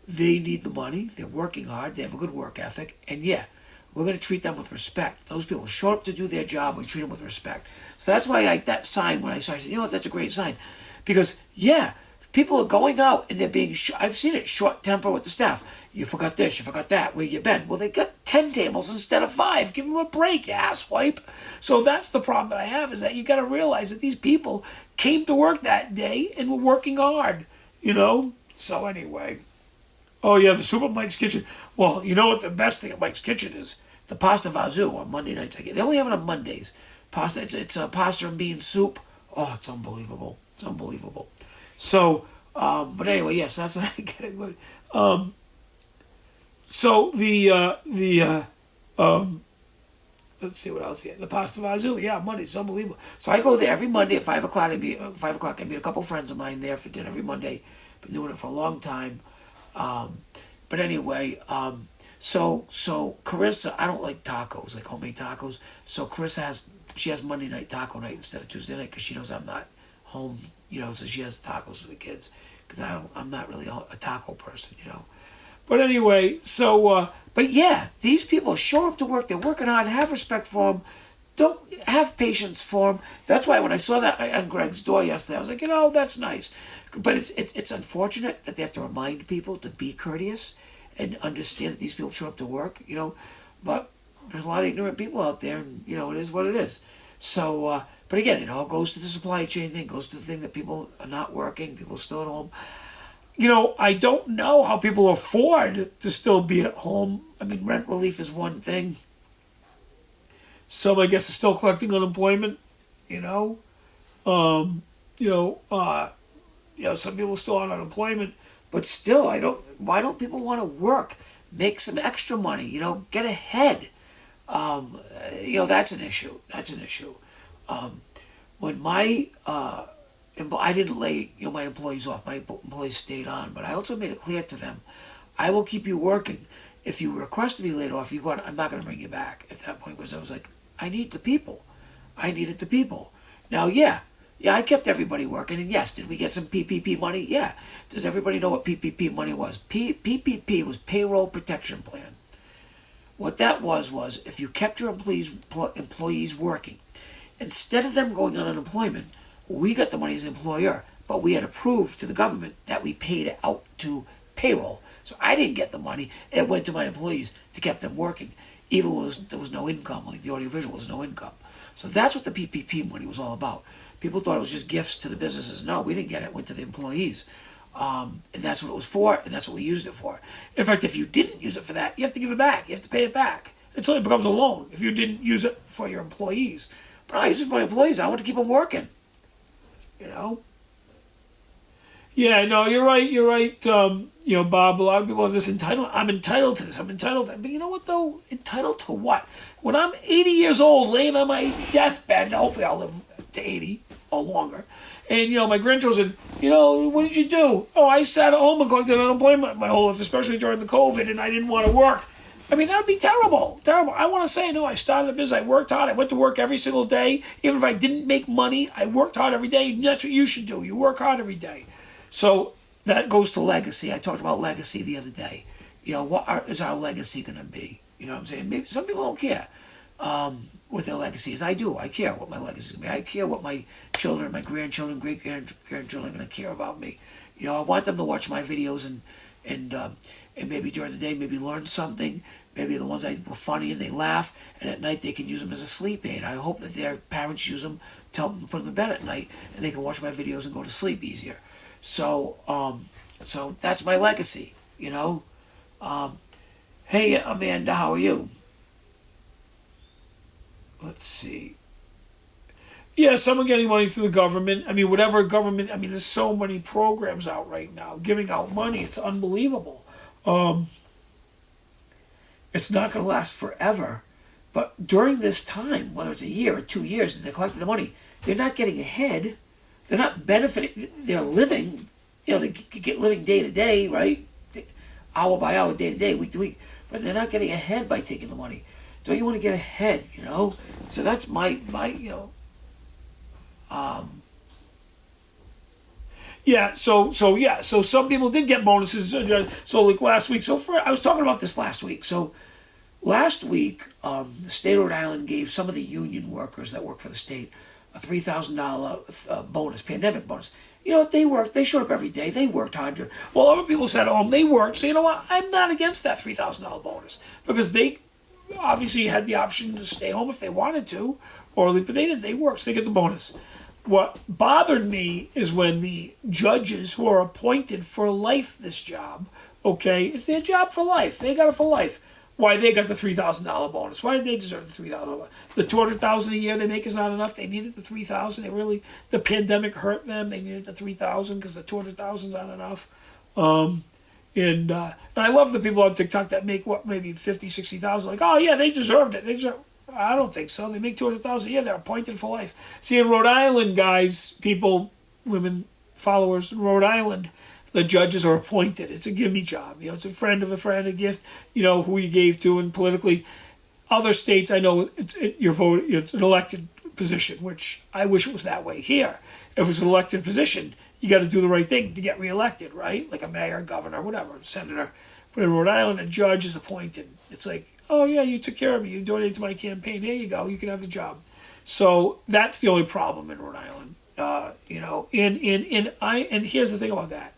They need the money. They're working hard. They have a good work ethic. And yeah, we're going to treat them with respect. Those people show up to do their job. We treat them with respect. So that's why that sign, when I saw it, I said, what, that's a great sign. Because, yeah, people are going out and they're being, I've seen it, short temper with the staff. You forgot this, you forgot that. Where you been? Well, they got 10 tables instead of 5. Give them a break, you asswipe. So that's the problem that I have, is that you got to realize that these people came to work that day and were working hard, So anyway. Oh, yeah, the soup at Mike's Kitchen. Well, you know what the best thing at Mike's Kitchen is? The pasta vazu on Monday nights. They only have it on Mondays. Pasta. It's a pasta and bean soup. Oh, it's unbelievable. It's unbelievable. So, but anyway, yes, that's what I get it. So let's see what else here. The pasta vazu. Yeah, Monday. It's unbelievable. So I go there every Monday at 5 o'clock. I meet a couple friends of mine there for dinner every Monday. Been doing it for a long time. But anyway, so Carissa, I don't like tacos, like homemade tacos. So Carissa has Monday night taco night instead of Tuesday night, because she knows I'm not home, so she has tacos for the kids, because I'm not really a taco person, But anyway, so, but yeah, these people show up to work, they're working hard, have respect for them. don't have patience for them. That's why when I saw that on Greg's door yesterday, I was like, that's nice. But it's unfortunate that they have to remind people to be courteous and understand that these people show up to work, But there's a lot of ignorant people out there, and, it is what it is. So, but again, it all goes to the supply chain thing, goes to the thing that people are not working, people are still at home. I don't know how people afford to still be at home. I mean, rent relief is one thing. Some, I guess, are still collecting unemployment, some people still on unemployment, but still, why don't people want to work, make some extra money, get ahead? That's an issue. When I didn't lay, my employees off, my employees stayed on, but I also made it clear to them, I will keep you working. If you request to be laid off, I'm not going to bring you back at that point, because I was like, I need the people. I needed the people. Now, yeah, I kept everybody working, and yes, did we get some PPP money? Yeah. Does everybody know what PPP money was? PPP was Payroll Protection Plan. What that was if you kept your employees working, instead of them going on unemployment, we got the money as an employer, but we had to prove to the government that we paid it out to payroll. So I didn't get the money. It went to my employees to keep them working, even when there was no income, like the audiovisual was no income. So that's what the PPP money was all about. People thought it was just gifts to the businesses. No, we didn't get it. It went to the employees. And that's what it was for, and that's what we used it for. In fact, if you didn't use it for that, you have to give it back. You have to pay it back until it becomes a loan if you didn't use it for your employees. But I use it for my employees. I want to keep them working. Yeah, no, you're right. Bob, a lot of people have this entitlement. I'm entitled to this. I'm entitled to that. But you know what, though? Entitled to what? When I'm 80 years old, laying on my deathbed, and hopefully I'll live to 80 or longer, and, my grandchildren, what did you do? Oh, I sat at home and collected unemployment my whole life, especially during the COVID, and I didn't want to work. I mean, that would be terrible. Terrible. I want to say, no, I started a business. I worked hard. I went to work every single day. Even if I didn't make money, I worked hard every day. That's what you should do. You work hard every day. So that goes to legacy. I talked about legacy the other day. What is our legacy going to be? You know what I'm saying? Maybe some people don't care what their legacy is. I do. I care what my legacy is going to be. I care what my children, my grandchildren, great-grandchildren are going to care about me. I want them to watch my videos and maybe during the day maybe learn something. Maybe the ones that were funny and they laugh, and at night they can use them as a sleep aid. I hope that their parents use them to help them put them in bed at night, and they can watch my videos and go to sleep easier. So that's my legacy, Hey, Amanda, how are you? Let's see. Yeah, some are getting money through the government. I mean, whatever government, there's so many programs out right now giving out money. It's unbelievable. It's not going to last forever. But during this time, whether it's a year or 2 years, and they're collecting the money, they're not getting ahead. They're not benefiting. They're living. They get living day to day, right? Hour by hour, day to day, week to week. But they're not getting ahead by taking the money. Don't you want to get ahead, So that's my Yeah, so some people did get bonuses. So like last week, I was talking about this last week. So last week, the state of Rhode Island gave some of the union workers that work for the state a $3,000 bonus, pandemic bonus. They worked. They showed up every day. They worked hard. Well, other people sat at home. They worked. So you know what? I'm not against that $3,000 bonus because they obviously had the option to stay home if they wanted to, but they didn't. They worked. So they get the bonus. What bothered me is when the judges who are appointed for life this job, okay, it's their job for life. They got it for life. Why they got the $3,000 bonus? Why did they deserve the $3,000? The $200,000 a year they make is not enough. They needed the $3,000. The pandemic hurt them. They needed the $3,000 because the $200,000 is not enough. And I love the people on TikTok that make maybe $50,000, $60,000. Like, oh yeah, they deserved it. I don't think so. They make $200,000 a year. They're appointed for life. See, in Rhode Island, guys, people, women, followers in Rhode Island, the judges are appointed. It's a gimme job. It's a friend of a friend, a gift. Who you gave to, and politically, other states, I know your vote. It's an elected position, which I wish it was that way here. If it's an elected position, you got to do the right thing to get reelected, right? Like a mayor, governor, whatever, senator. But in Rhode Island, a judge is appointed. It's like, oh yeah, you took care of me, you donated to my campaign, there you go, you can have the job. So that's the only problem in Rhode Island. And here's the thing about that.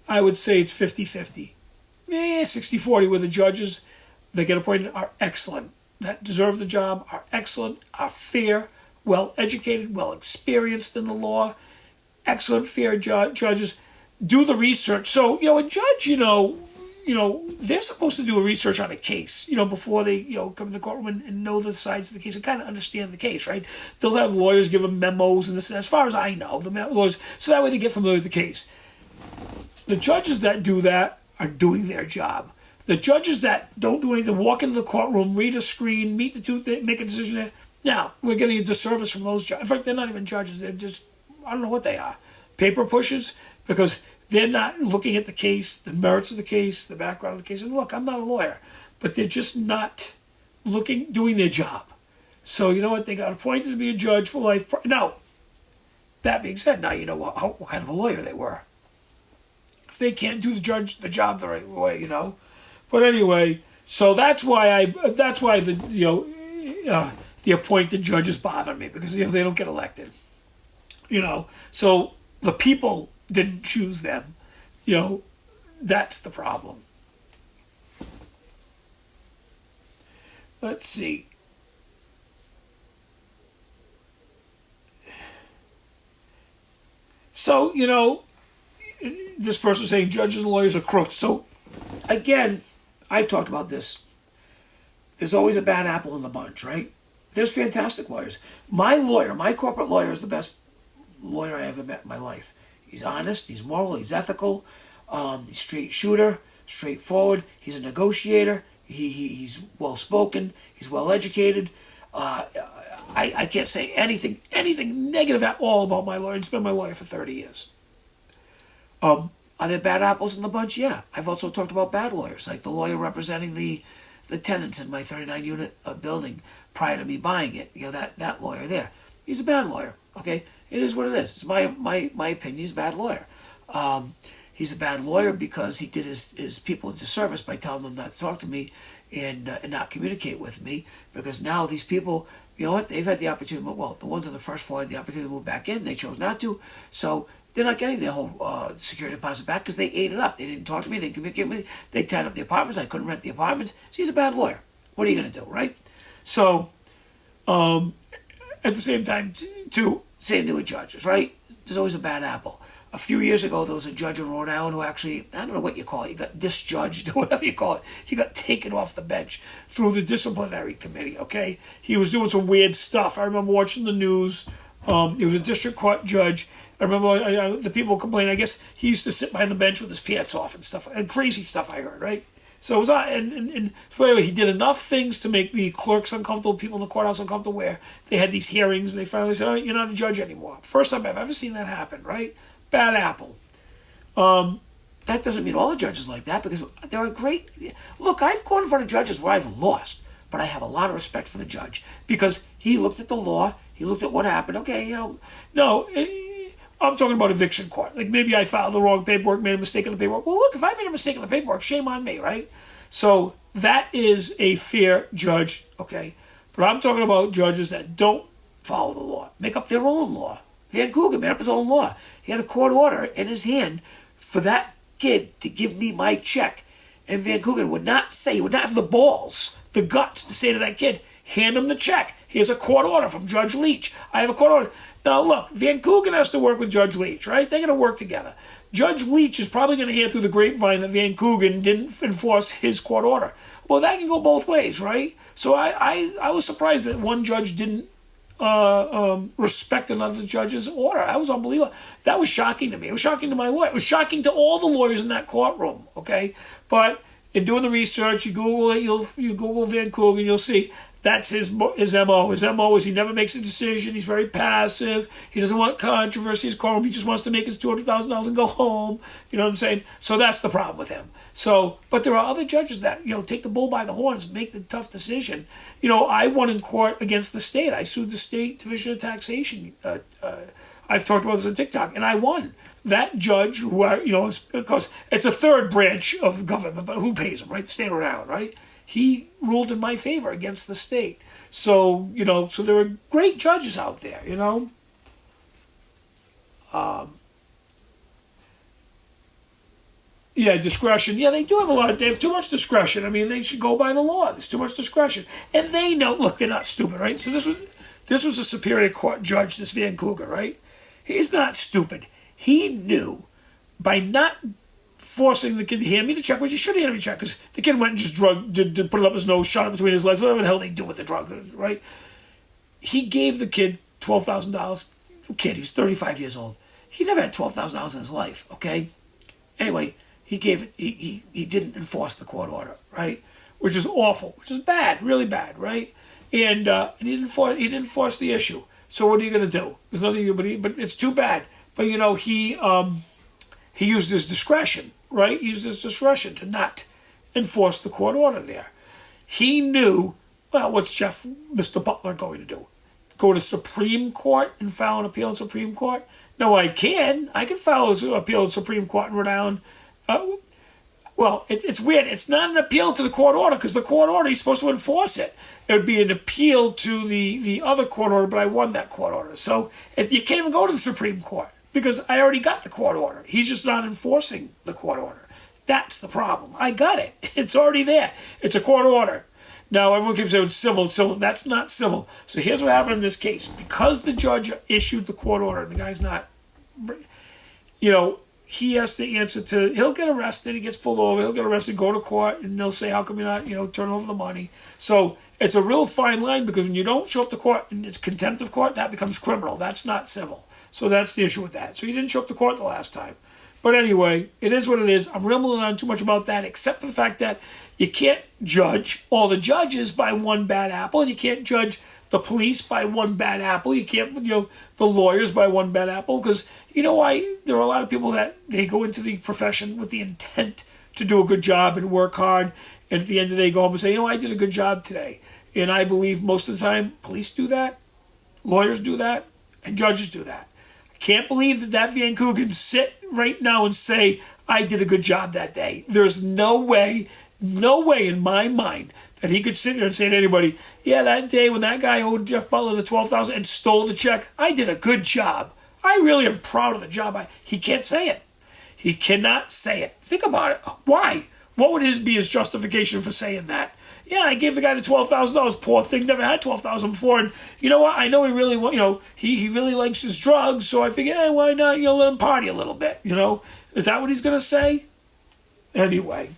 I would say it's 50-50. 60-40, where the judges that get appointed are excellent, that deserve the job, are excellent, are fair, well educated, well experienced in the law, excellent, fair judges, do the research. So, a judge, they're supposed to do a research on a case, before they, come to the courtroom and know the sides of the case and kind of understand the case, right? They'll have lawyers give them memos and this, as far as I know, the lawyers, so that way they get familiar with the case. The judges that do that are doing their job. The judges that don't do anything, walk into the courtroom, read a screen, meet the two, make a decision there. Now, we're getting a disservice from those judges. In fact, they're not even judges. They're just, I don't know what they are. Paper pushers, because they're not looking at the case, the merits of the case, the background of the case. And look, I'm not a lawyer, but they're just not doing their job. So you know what? They got appointed to be a judge for life. Now, that being said, now you know what kind of a lawyer they were. If they can't do the job the right way, But anyway, so that's why the appointed judges bother me, because they don't get elected. So the people didn't choose them. That's the problem. Let's see. So, this person saying judges and lawyers are crooks. So, again, I've talked about this. There's always a bad apple in the bunch, right? There's fantastic lawyers. My corporate lawyer is the best lawyer I ever met in my life. He's honest, he's moral, he's ethical, he's straight shooter, straightforward, he's a negotiator, he's well-spoken, he's well-educated. I can't say anything negative at all about my lawyer. He's been my lawyer for 30 years. Are there bad apples in the bunch? Yeah. I've also talked about bad lawyers, like the lawyer representing the tenants in my 39-unit building prior to me buying it. That lawyer there. He's a bad lawyer, okay? It is what it is. It's my opinion. He's a bad lawyer. He's a bad lawyer because he did his people a disservice by telling them not to talk to me and not communicate with me, because now these people, they've had the opportunity, well, the ones on the first floor had the opportunity to move back in. They chose not to. So they're not getting their whole security deposit back because they ate it up. They didn't talk to me. They didn't communicate with me. They tied up the apartments. I couldn't rent the apartments. So he's a bad lawyer. What are you going to do, right? So at the same time, too, same thing with judges, right? There's always a bad apple. A few years ago, there was a judge in Rhode Island who actually, I don't know what you call it, he got disjudged or whatever you call it. He got taken off the bench through the disciplinary committee, okay? He was doing some weird stuff. I remember watching the news. He was a district court judge. I remember the people complaining. I guess he used to sit behind the bench with his pants off and stuff, and crazy stuff I heard, right? So it was and so anyway, he did enough things to make the clerks uncomfortable, people in the courthouse uncomfortable, where they had these hearings and they finally said, "Oh, you're not a judge anymore." First time I've ever seen that happen, right? Bad apple. That doesn't mean all the judges like that, because there are great. Look, I've gone in front of judges where I've lost, but I have a lot of respect for the judge because he looked at the law, he looked at what happened. Okay, no. I'm talking about eviction court. Like maybe I filed the wrong paperwork, made a mistake in the paperwork. Well, look, if I made a mistake in the paperwork, shame on me, right? So that is a fair judge, okay? But I'm talking about judges that don't follow the law, make up their own law. Van Coogan made up his own law. He had a court order in his hand for that kid to give me my check. And Van Coogan would not have the balls, the guts to say to that kid, hand him the check. Here's a court order from Judge Leach. I have a court order. Now, look, Van Coogan has to work with Judge Leach, right? They're going to work together. Judge Leach is probably going to hear through the grapevine that Van Coogan didn't enforce his court order. Well, that can go both ways, right? So I was surprised that one judge didn't respect another judge's order. That was unbelievable. That was shocking to me. It was shocking to my lawyer. It was shocking to all the lawyers in that courtroom, okay? But in doing the research, you Google it, you Google Van Coogan, you'll see that's his MO. His MO is he never makes a decision. He's very passive. He doesn't want controversy. His courtroom. He just wants to make his $200,000 and go home. You know what I'm saying? So that's the problem with him. So, but there are other judges that, take the bull by the horns, make the tough decision. I won in court against the state. I sued the state division of taxation. I've talked about this on TikTok, and I won. That judge, who because it's a third branch of government, but who pays him, right? The state of Rhode Island, right? he ruled in my favor against the state. So, so there are great judges out there, Yeah, discretion. Yeah, they do have a lot. They have too much discretion. I mean, they should go by the law. There's too much discretion, and they know. Look, they're not stupid, right? So this was a Superior Court judge, this Van Cougar, right? He's not stupid. He knew by not forcing the kid to hand me the check, which he should have handed me the check, because the kid went and just did put it up his nose, shot it between his legs, whatever the hell they do with the drug, right? He gave the kid $12,000. Kid, he's 35 years old. He never had $12,000 in his life, okay? Anyway, he gave it. He didn't enforce the court order, right? Which is awful, which is bad, really bad, right? And he didn't force the issue. So what are you gonna do? There's nothing you can do, but it's too bad. But he used his discretion, right? He used his discretion to not enforce the court order there. He knew, well, what's Mr. Butler going to do? Go to Supreme Court and file an appeal in Supreme Court? No, I can. I can file an appeal in Supreme Court in Rhode Island. Well, it's weird. It's not an appeal to the court order, because the court order, he's supposed to enforce it. It would be an appeal to the other court order, but I won that court order. So you can't even go to the Supreme Court, because I already got the court order. He's just not enforcing the court order. That's the problem. I got it. It's already there. It's a court order. Now, everyone keeps saying it's civil. That's not civil. So here's what happened in this case. Because the judge issued the court order, and the guy's not, he has to answer to, he'll get arrested, he gets pulled over, he'll get arrested, go to court, and they'll say, how come you're not, turn over the money? So it's a real fine line, because when you don't show up to court and it's contempt of court, that becomes criminal. That's not civil. So that's the issue with that. So he didn't show up to court the last time. But anyway, it is what it is. I'm rambling on too much about that, except for the fact that you can't judge all the judges by one bad apple, and you can't judge the police by one bad apple. You can't, the lawyers by one bad apple, because you know why? There are a lot of people that they go into the profession with the intent to do a good job and work hard, and at the end of the day go home and say, I did a good job today. And I believe most of the time police do that, lawyers do that, and judges do that. I can't believe that Van Cougar can sit right now and say, I did a good job that day. There's no way in my mind that he could sit there and say to anybody, yeah, that day when that guy owed Jeff Butler the $12,000 and stole the check, I did a good job. I really am proud of the job. He can't say it. He cannot say it. Think about it. Why? What would be his justification for saying that? Yeah, I gave the guy the $12,000. Poor thing, never had $12,000 before. And you know what? I know he really, he really likes his drugs. So I figured, hey, why not? Let him party a little bit. Is that what he's gonna say? Anyway.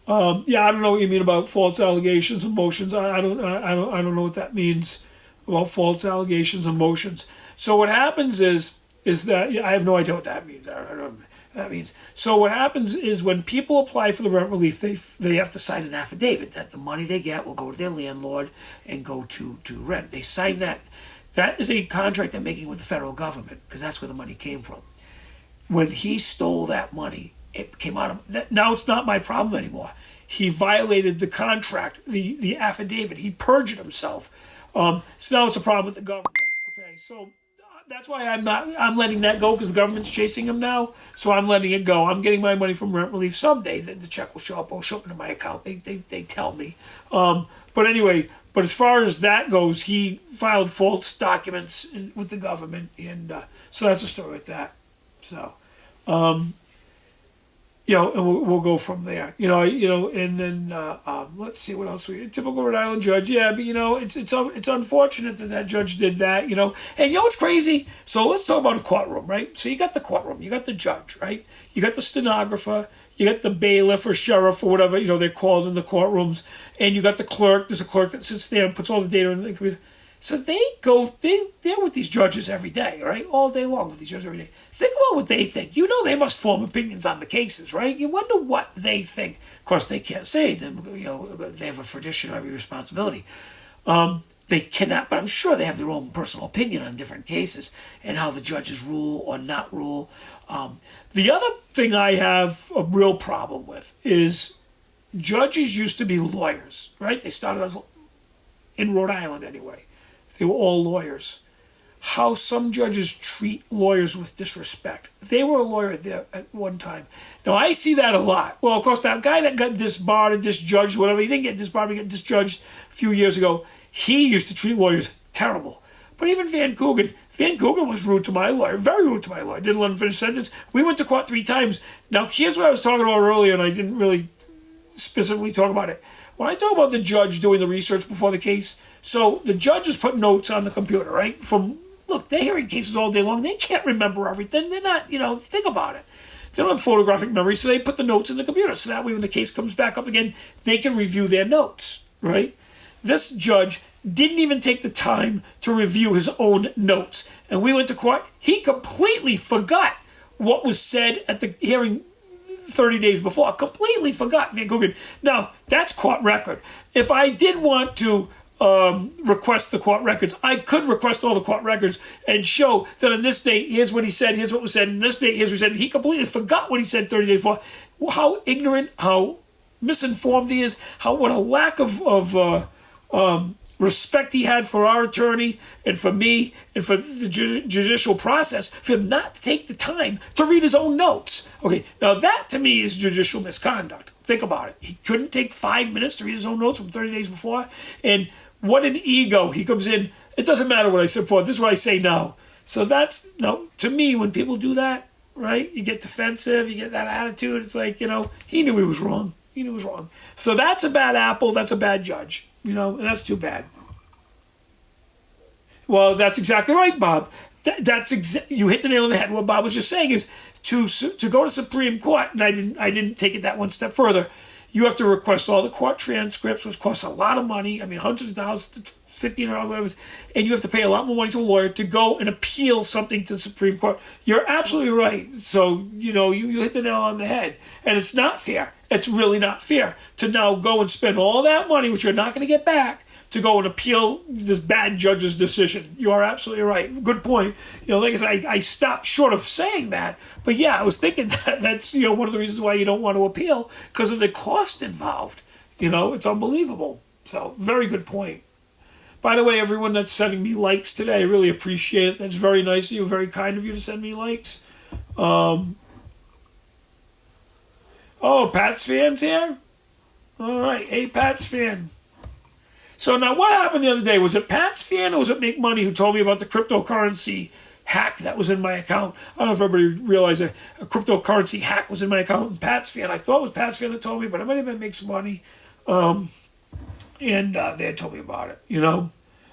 Yeah, I don't know what you mean about false allegations and motions. I don't know what that means about false allegations and motions. So what happens is that I have no idea what that means. I don't know what that means. So what happens is when people apply for the rent relief, they have to sign an affidavit that the money they get will go to their landlord and go to rent. They sign that. That is a contract they're making with the federal government, because that's where the money came from. When he stole that money, it came out of that. Now it's not my problem anymore. He violated the contract, the affidavit. He perjured himself. So now it's a problem with the government. Okay, so that's why I'm letting that go, because the government's chasing him now. So I'm letting it go. I'm getting my money from rent relief someday. The check will show up. It'll show up into my account. They tell me. But anyway, but as far as that goes, he filed false documents with the government, and so that's the story with that. So. And we'll go from there. And then let's see what else typical Rhode Island judge. Yeah, but it's unfortunate that judge did that. And what's crazy? So let's talk about a courtroom, right? So you got the courtroom, you got the judge, right? You got the stenographer, you got the bailiff or sheriff or whatever they're called in the courtrooms, and you got the clerk. There's a clerk that sits there and puts all the data in the computer. So they're with these judges every day, right? All day long with these judges every day. Think about what they think. They must form opinions on the cases, right? You wonder what they think. Of course, they can't say them. They have a fiduciary responsibility. They cannot, but I'm sure they have their own personal opinion on different cases and how the judges rule or not rule. The other thing I have a real problem with is judges used to be lawyers, right? They started as, in Rhode Island anyway. They were all lawyers. how some judges treat lawyers with disrespect. They were a lawyer there at one time. Now, I see that a lot. Well, of course, that guy that got disbarred and disjudged, whatever, he didn't get disbarred, he got disjudged a few years ago. He used to treat lawyers terrible. But even Van Coogan was rude to my lawyer, very rude to my lawyer. Didn't let him finish sentence. We went to court 3 times. Now, here's what I was talking about earlier, and I didn't really specifically talk about it. When I talk about the judge doing the research before the case, so the judges put notes on the computer, right? Look, they're hearing cases all day long. They can't remember everything. They're not, think about it. They don't have photographic memory, so they put the notes in the computer. So that way when the case comes back up again, they can review their notes, right? This judge didn't even take the time to review his own notes. And we went to court. He completely forgot what was said at the hearing 30 days before. Completely forgot, Van Coogan. Now, that's court record. If I did want to request the court records, I could request all the court records and show that on this date, here's what he said, here's what was said, and this date, here's what he said. He completely forgot what he said 30 days before. How ignorant, how misinformed he is, what a lack of respect he had for our attorney and for me and for the judicial process, for him not to take the time to read his own notes. Okay, now that to me is judicial misconduct. Think about it. He couldn't take 5 minutes to read his own notes from 30 days before. And what an ego. He comes in, it doesn't matter what I said before, this is what I say now. So that's, to me, when people do that, right, you get defensive, you get that attitude, it's like, he knew he was wrong. He knew he was wrong. So that's a bad apple, that's a bad judge, and that's too bad. Well, that's exactly right, Bob. You hit the nail on the head. What Bob was just saying is to go to Supreme Court, and I didn't take it that one step further. You have to request all the court transcripts, which costs a lot of money. I mean, hundreds of thousands, $1,500, whatever, and you have to pay a lot more money to a lawyer to go and appeal something to the Supreme Court. You're absolutely right. So you hit the nail on the head, and it's not fair. It's really not fair to now go and spend all that money, which you're not going to get back, to go and appeal this bad judge's decision. You are absolutely right. Good point. Like I said, I stopped short of saying that, but yeah, I was thinking that's one of the reasons why you don't want to appeal, because of the cost involved. It's unbelievable. So very good point. By the way, everyone that's sending me likes today, I really appreciate it. That's very nice of you, very kind of you to send me likes. Oh, Pats fan's here? All right. Hey, Pats fan. So now what happened the other day? Was it Pat's fan or was it Make Money who told me about the cryptocurrency hack that was in my account? I don't know if everybody realized a cryptocurrency hack was in my account. And Pat's fan, I thought it was Pat's fan that told me, but it might have been Make Some Money. And they had told me about it,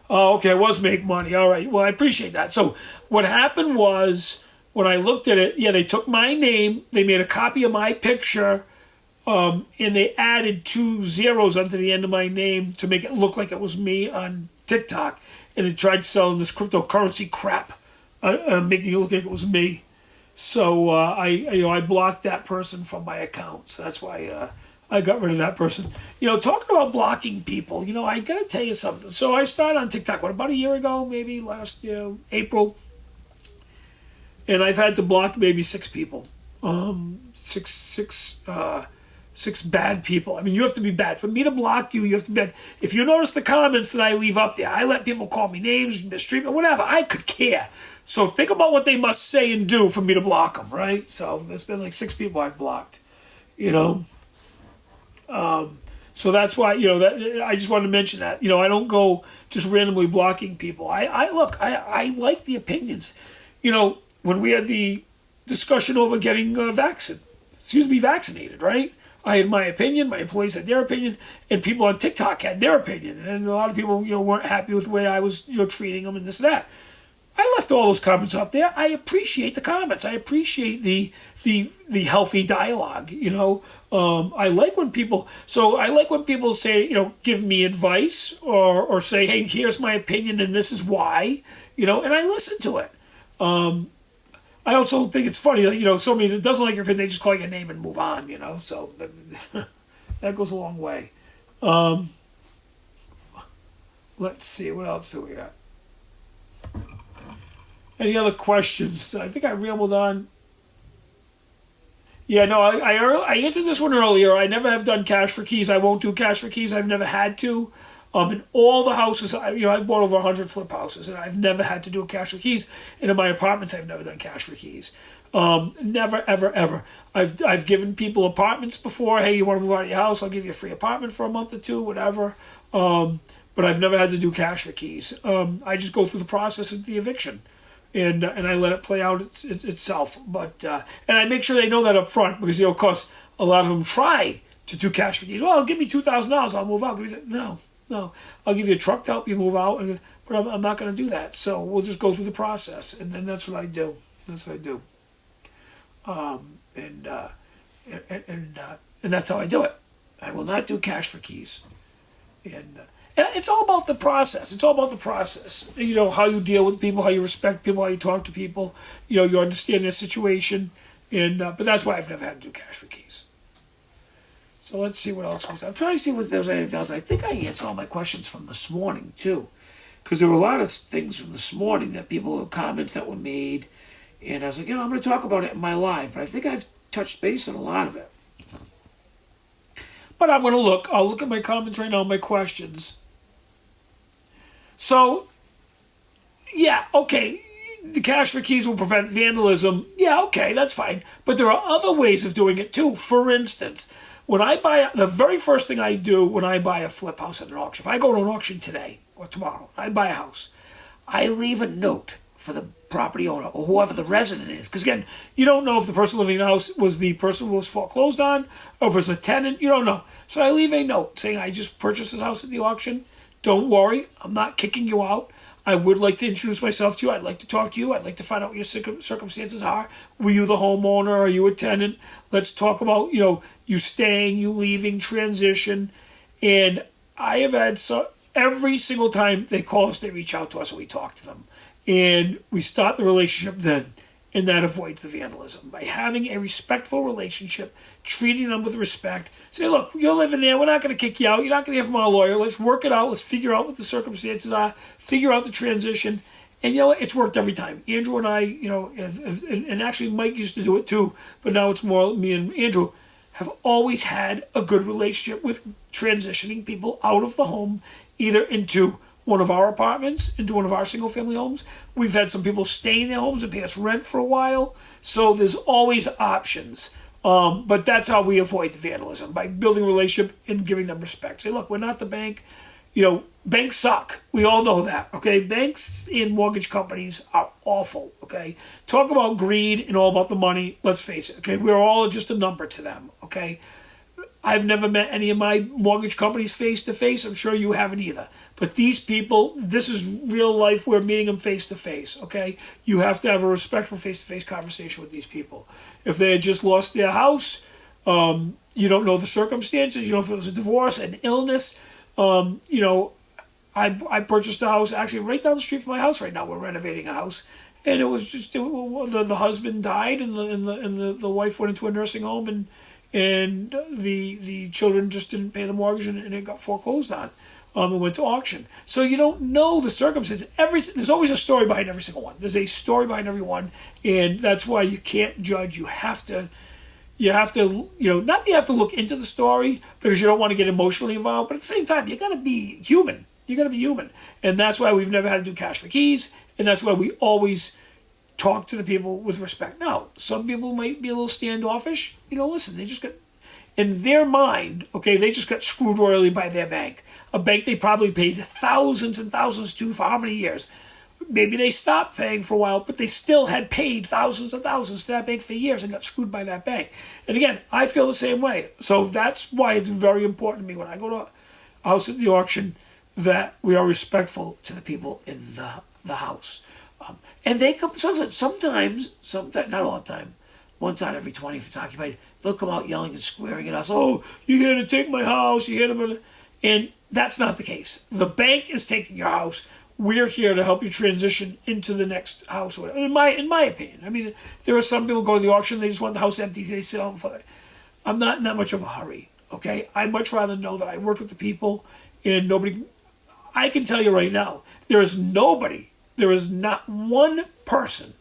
Oh, okay, it was Make Money. All right, well, I appreciate that. So what happened was, when I looked at it, they took my name, they made a copy of my picture, and they added 2 zeros onto the end of my name to make it look like it was me on TikTok. And they tried selling this cryptocurrency crap, making it look like it was me. So I blocked that person from my account. So that's why I got rid of that person. Talking about blocking people, I got to tell you something. So I started on TikTok, about a year ago, maybe last April. And I've had to block maybe 6 people. Six bad people. I mean, you have to be bad. For me to block you, you have to be bad. If you notice the comments that I leave up there, I let people call me names, mistreatment, whatever. I could care. So think about what they must say and do for me to block them, right? So there's been like 6 people I've blocked, So that's why, I just wanted to mention that. I don't go just randomly blocking people. I like the opinions. When we had the discussion over getting vaccinated, right? I had my opinion, my employees had their opinion, and people on TikTok had their opinion. And a lot of people, weren't happy with the way I was, treating them and this and that. I left all those comments up there. I appreciate the comments. I appreciate the healthy dialogue, I like when people say, give me advice or say, hey, here's my opinion and this is why, and I listen to it. I also think it's funny that, somebody that doesn't like your opinion, they just call your name and move on, so that goes a long way. Let's see, what else do we got? Any other questions? I think I rambled on. Yeah, no, I answered this one earlier. I never have done cash for keys. I won't do cash for keys. I've never had to. In all the houses, I bought over 100 flip houses, and I've never had to do a cash for keys. And in my apartments, I've never done cash for keys. Never, ever, ever. I've given people apartments before. Hey, you want to move out of your house? I'll give you a free apartment for a month or two, whatever. But I've never had to do cash for keys. I just go through the process of the eviction, and I let it play out itself. But and I make sure they know that up front, because of course a lot of them try to do cash for keys. Well, give me $2,000, I'll move out. No, I'll give you a truck to help you move out, but I'm not going to do that. So we'll just go through the process, and then that's what I do. That's what I do. And that's how I do it. I will not do cash for keys. And it's all about the process. It's all about the process. How you deal with people, how you respect people, how you talk to people. You understand their situation. And but that's why I've never had to do cash for keys. So let's see what else was. I'm trying to see if there's anything else. I think I answered all my questions from this morning too, because there were a lot of things from this morning that comments that were made, and I was like, I'm going to talk about it in my live, but I think I've touched base on a lot of it. But I'm going to look. I'll look at my comments right now, my questions. So, yeah, okay. The cash for keys will prevent vandalism. Yeah, okay, that's fine. But there are other ways of doing it too. For instance, when I buy, the very first thing I do when I buy a flip house at an auction, if I go to an auction today or tomorrow, I buy a house, I leave a note for the property owner or whoever the resident is. Because again, you don't know if the person living in the house was the person who was foreclosed on, or if it was a tenant. You don't know. So I leave a note saying, I just purchased this house at the auction. Don't worry, I'm not kicking you out. I would like to introduce myself to you. I'd like to talk to you. I'd like to find out what your circumstances are. Were you the homeowner? Are you a tenant? Let's talk about, you staying, you leaving, transition. And I have had every single time they call us, they reach out to us and we talk to them. And we start the relationship then. And that avoids the vandalism. By having a respectful relationship, treating them with respect. Say, look, you're living there. We're not going to kick you out. You're not going to hear from our lawyer. Let's work it out. Let's figure out what the circumstances are. Figure out the transition. And it's worked every time. Andrew and I, and actually Mike used to do it too, but now it's more me and Andrew, have always had a good relationship with transitioning people out of the home, either into one of our apartments, into one of our single-family homes. We've had some people stay in their homes and pay us rent for a while. So there's always options. But that's how we avoid the vandalism, by building a relationship and giving them respect. Say, look, we're not the bank. Banks suck. We all know that, okay? Banks and mortgage companies are awful, okay? Talk about greed and all about the money. Let's face it, okay? We're all just a number to them, okay? I've never met any of my mortgage companies face-to-face. I'm sure you haven't either. But these people, this is real life. We're meeting them face-to-face, okay? You have to have a respectful face-to-face conversation with these people. If they had just lost their house, you don't know the circumstances. You don't know if it was a divorce, an illness. I purchased a house actually right down the street from my house right now. We're renovating a house. And it was just, the husband died and the wife went into a nursing home and the children just didn't pay the mortgage and it got foreclosed on. And went to auction. So you don't know the circumstances. There's always a story behind every single one. There's a story behind every one, and that's why you can't judge. You have to, not that you have to look into the story because you don't want to get emotionally involved, but at the same time, you got to be human. You got to be human, and that's why we've never had to do cash for keys, and that's why we always talk to the people with respect. Now, some people might be a little standoffish. Listen, they just got, in their mind, okay, they just got screwed royally by their bank. A bank they probably paid thousands and thousands to for how many years? Maybe they stopped paying for a while, but they still had paid thousands and thousands to that bank for years and got screwed by that bank. And again, I feel the same way. So that's why it's very important to me when I go to a house at the auction that we are respectful to the people in the house. And they come, sometimes, not all the time, once out every 20 if it's occupied, they'll come out yelling and swearing at us. Oh, you're here to take my house. You're here to... And that's not the case. The bank is taking your house. We're here to help you transition into the next house. In my opinion. I mean, there are some people go to the auction, they just want the house empty, they sell them for it. I'm not in that much of a hurry, okay? I'd much rather know that I worked with the people and nobody... I can tell you right now, there is not one person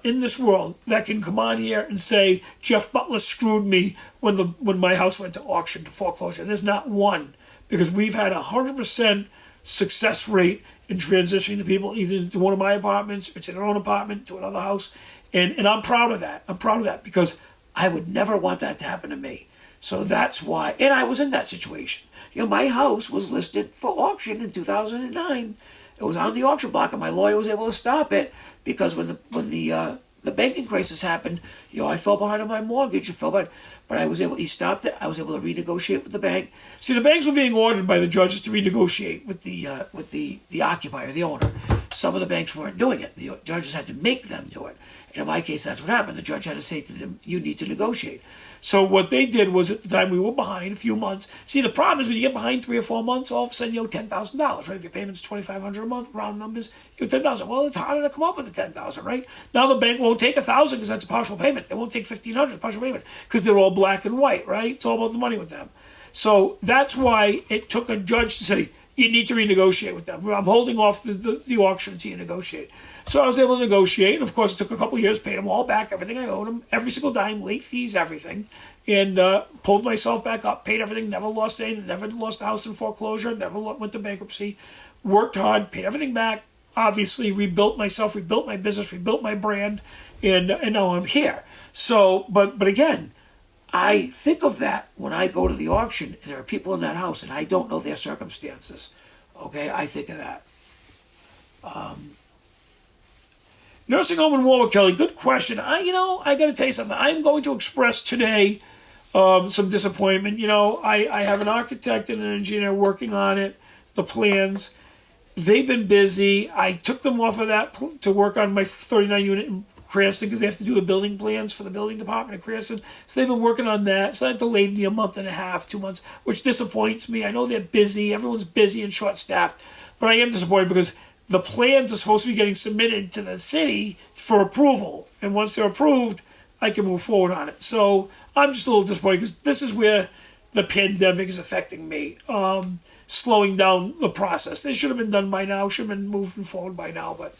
in this world that can come on here and say Jeff Butler screwed me when my house went to auction to foreclosure. There's not one because we've had 100% success rate in transitioning the people either to one of my apartments or to their own apartment, to another house. And I'm proud of that. I'm proud of that because I would never want that to happen to me. So that's why, and I was in that situation. My house was listed for auction in 2009. It was on the auction block, and my lawyer was able to stop it because when the banking crisis happened, I fell behind on my mortgage. But I was able. He stopped it. I was able to renegotiate with the bank. See, the banks were being ordered by the judges to renegotiate with the occupier, the owner. Some of the banks weren't doing it. The judges had to make them do it. And in my case, that's what happened. The judge had to say to them, "You need to negotiate." So what they did was, at the time we were behind a few months. See, the problem is when you get behind 3 or 4 months, all of a sudden you owe $10,000, right? If your payment's $2,500 a month, round numbers, you owe $10,000. Well, it's harder to come up with the $10,000, right? Now the bank won't take $1,000 because that's a partial payment. They won't take $1,500 partial payment because they're all black and white, right? It's all about the money with them. So that's why it took a judge to say, you need to renegotiate with them. I'm holding off the auction until you negotiate. So I was able to negotiate. And of course, it took a couple of years, paid them all back, everything I owed them, every single dime, late fees, everything. And pulled myself back up, paid everything, never lost anything, never lost the house in foreclosure, never went to bankruptcy. Worked hard, paid everything back, obviously rebuilt myself, rebuilt my business, rebuilt my brand, and now I'm here. So, but again, I think of that when I go to the auction and there are people in that house and I don't know their circumstances. Okay, I think of that. Nursing home in Warwick, Kelly, good question. I got to tell you something. I'm going to express today some disappointment. I have an architect and an engineer working on it, the plans. They've been busy. I took them off of that to work on my 39 unit in Cranston because they have to do the building plans for the building department in Cranston. So they've been working on that. So that delayed me a month and a half, 2 months, which disappoints me. I know they're busy. Everyone's busy and short-staffed. But I am disappointed because the plans are supposed to be getting submitted to the city for approval. And once they're approved, I can move forward on it. So I'm just a little disappointed because this is where the pandemic is affecting me. Slowing down the process. They should have been done by now, should have been moving forward by now, but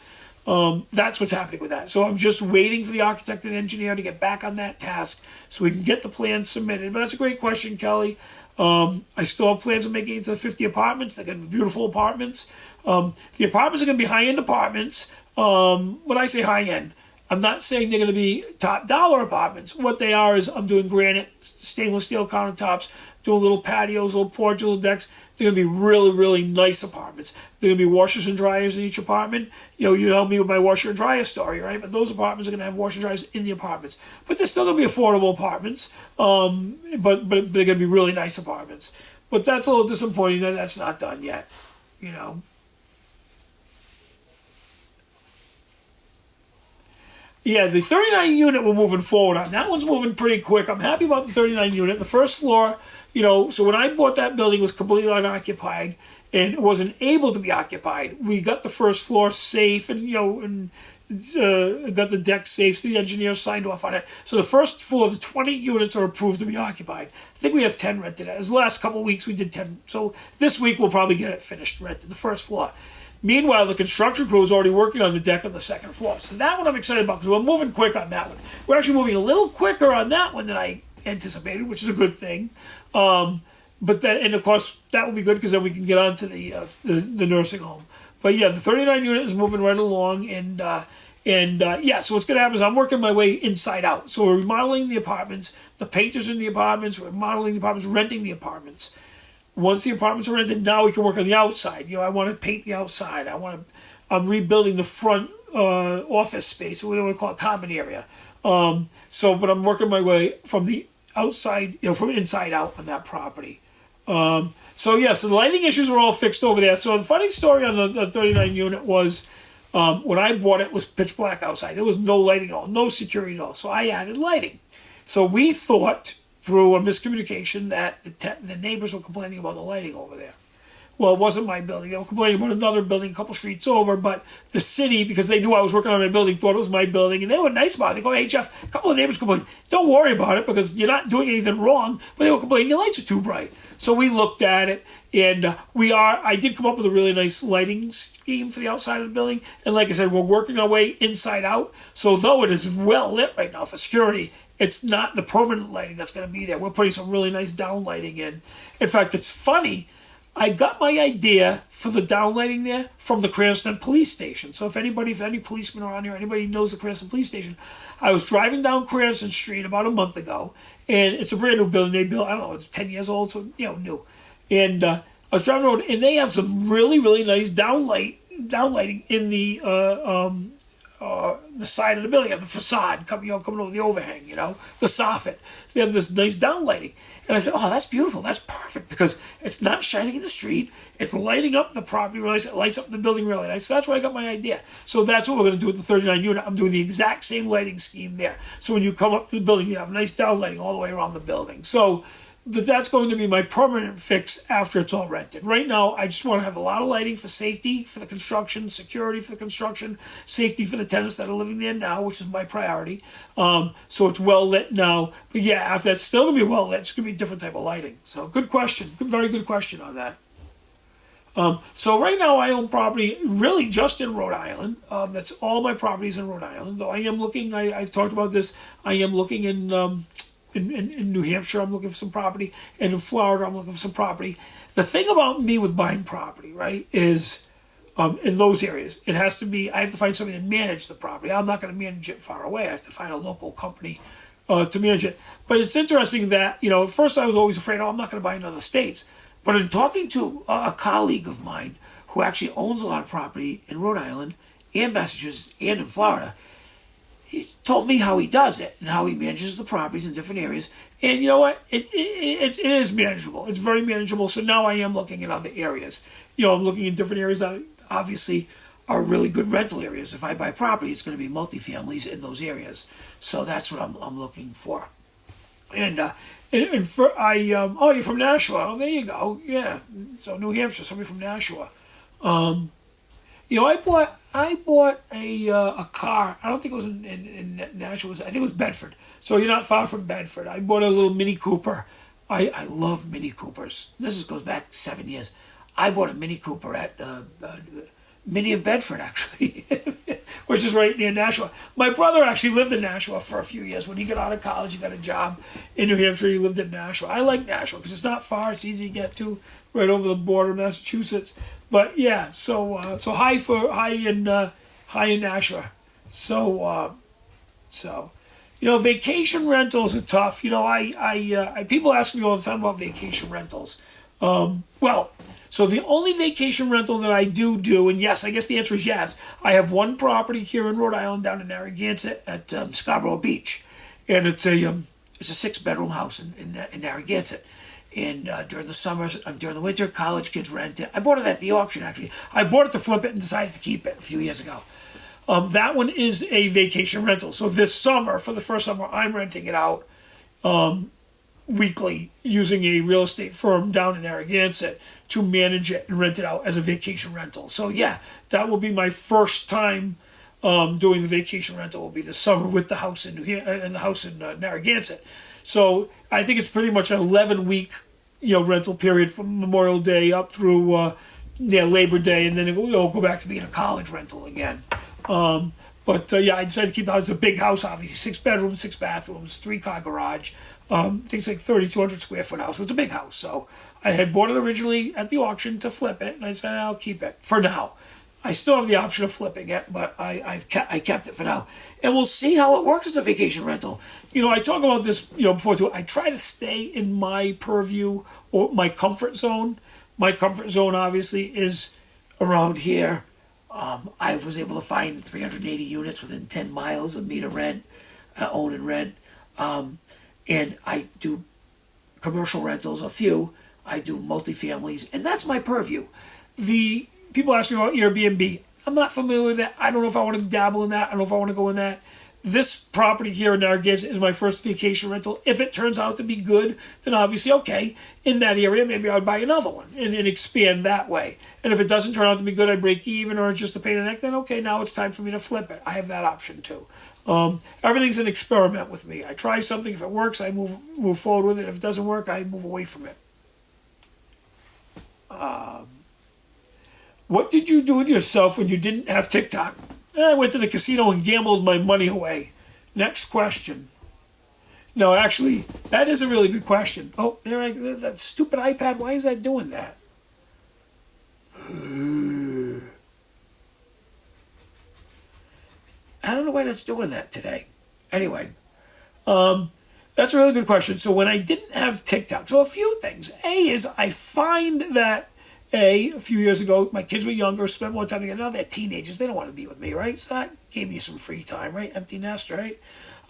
that's what's happening with that. So I'm just waiting for the architect and engineer to get back on that task so we can get the plans submitted. But that's a great question, Kelly. I still have plans of making it to the 50 apartments. They're going to be beautiful apartments. The apartments are going to be high-end apartments. When I say high-end, I'm not saying they're going to be top dollar apartments. What they are is I'm doing granite, stainless steel countertops, doing little patios, little porch, little decks. They're going to be really, really nice apartments. They're going to be washers and dryers in each apartment. You helped me with my washer and dryer story, right? But those apartments are going to have washer and dryers in the apartments. But they're still going to be affordable apartments. But they're going to be really nice apartments. But that's a little disappointing that that's not done yet, Yeah, the 39 unit we're moving forward on. That one's moving pretty quick. I'm happy about the 39 unit. The first floor, so when I bought that building, it was completely unoccupied and it wasn't able to be occupied. We got the first floor safe and, got the deck safe. So the engineer signed off on it. So the first floor, the 20 units are approved to be occupied. I think we have 10 rented. As the last couple of weeks, we did 10. So this week, we'll probably get it finished rented, the first floor. Meanwhile, the construction crew is already working on the deck on the second floor. So that one I'm excited about because we're moving quick on that one. We're actually moving a little quicker on that one than I anticipated, which is a good thing. But then, and of course, that will be good because then we can get on to the nursing home. But yeah, the 39 unit is moving right along. And so what's going to happen is I'm working my way inside out. So we're remodeling the apartments, the painters in the apartments, we're remodeling the apartments, renting the apartments. Once the apartments are rented, now we can work on the outside. I want to paint the outside. I'm rebuilding the front office space. We don't want to call it common area. But I'm working my way from the outside, from inside out on that property. So the lighting issues were all fixed over there. So the funny story on the 39 unit was when I bought it, it was pitch black outside. There was no lighting at all, no security at all. So I added lighting. So we thought, through a miscommunication, that the neighbors were complaining about the lighting over there. Well, it wasn't my building. They were complaining about another building a couple streets over, but the city, because they knew I was working on my building, thought it was my building, and they were nice about it. They go, "Hey, Jeff," a couple of neighbors complained, "Don't worry about it because you're not doing anything wrong," but they were complaining, "Your lights are too bright." So we looked at it, and I did come up with a really nice lighting scheme for the outside of the building, and like I said, we're working our way inside out, so though it is well lit right now for security, it's not the permanent lighting that's going to be there. We're putting some really nice down lighting in. In fact, it's funny. I got my idea for the downlighting there from the Cranston police station. So if any policemen around here, anybody knows the Cranston police station, I was driving down Cranston Street about a month ago, and it's a brand new building they built. I don't know, it's 10 years old, so new. And I was driving the road, and they have some really, really nice downlighting in the side of the building, the facade coming over the overhang, the soffit. They have this nice downlighting. And I said, oh, that's beautiful. That's perfect because it's not shining in the street. It's lighting up the property really nice. It lights up the building really nice. So that's where I got my idea. So that's what we're going to do with the 39 unit. I'm doing the exact same lighting scheme there. So when you come up to the building, you have nice downlighting all the way around the building. So that's going to be my permanent fix after it's all rented. Right now, I just want to have a lot of lighting for safety for the construction, security for the construction, safety for the tenants that are living there now, which is my priority. So it's well lit now. But yeah, after that's still going to be well lit, it's going to be a different type of lighting. So good question. Very good question on that. So right now I own property really just in Rhode Island. That's all my properties in Rhode Island. Though I am looking, I've talked about this, I am looking in New Hampshire, I'm looking for some property. And in Florida, I'm looking for some property. The thing about me with buying property, right, is in those areas, it has to be, I have to find somebody to manage the property. I'm not going to manage it far away. I have to find a local company to manage it. But it's interesting that, at first I was always afraid, I'm not going to buy in other states. But in talking to a colleague of mine who actually owns a lot of property in Rhode Island and Massachusetts and in Florida, he told me how he does it and how he manages the properties in different areas. And you know what? It is manageable. It's very manageable. So now I am looking at other areas. I'm looking in different areas that obviously are really good rental areas. If I buy property, it's going to be multifamilies in those areas. So that's what I'm looking for. And you're from Nashua. Oh, there you go. Yeah. So New Hampshire, somebody from Nashua. I bought a car. I don't think it was in Nashua. I think it was Bedford. So you're not far from Bedford. I bought a little Mini Cooper. I love Mini Coopers. This goes back 7 years. I bought a Mini Cooper at Mini of Bedford, actually, which is right near Nashua. My brother actually lived in Nashua for a few years. When he got out of college, he got a job in New Hampshire. He lived in Nashua. I like Nashua because it's not far. It's easy to get to, right over the border of Massachusetts. But yeah, so high in Nashua. So vacation rentals are tough. People ask me all the time about vacation rentals. So the only vacation rental that I do, and yes, I guess the answer is yes. I have one property here in Rhode Island down in Narragansett at Scarborough Beach, and it's a 6-bedroom house in Narragansett. And during the summers, during the winter, college kids rent it. I bought it at the auction, actually. I bought it to flip it and decided to keep it a few years ago. That one is a vacation rental. So this summer, for the first summer, I'm renting it out weekly using a real estate firm down in Narragansett to manage it and rent it out as a vacation rental. So yeah, that will be my first time doing the vacation rental. Will be this summer with the house in Narragansett. So I think it's pretty much an 11-week rental period from Memorial Day up through Labor Day, and then it'll go back to being a college rental again. But I decided to keep the house. It's a big house, obviously, 6 bedrooms, 6 bathrooms, 3-car garage. Things like 3,200 square foot house. So it's a big house. So I had bought it originally at the auction to flip it, and I said I'll keep it for now. I still have the option of flipping it, but I kept it for now, and we'll see how it works as a vacation rental. I talk about this before too. I try to stay in my purview or my comfort zone. My comfort zone obviously is around here. I was able to find 380 units within 10 miles of me to rent, own and rent. And I do commercial rentals, a few. I do multifamilies, and that's my purview. The people ask me about Airbnb. I'm not familiar with that. I don't know if I want to dabble in that. I don't know if I want to go in that. This property here in Narragansett is my first vacation rental. If it turns out to be good, then obviously, okay, in that area, maybe I would buy another one and expand that way. And if it doesn't turn out to be good, I break even or it's just a pain in the neck, then okay, now it's time for me to flip it. I have that option too. Everything's an experiment with me. I try something. If it works, I move forward with it. If it doesn't work, I move away from it. What did you do with yourself when you didn't have TikTok? I went to the casino and gambled my money away. Next question. No, actually, that is a really good question. Oh, that stupid iPad, why is that doing that? I don't know why that's doing that today. Anyway, that's a really good question. So when I didn't have TikTok, so a few things. A is I find that a few years ago, my kids were younger, spent more time together. Now they're teenagers. They don't want to be with me, right? So that gave me some free time, right? Empty nest, right?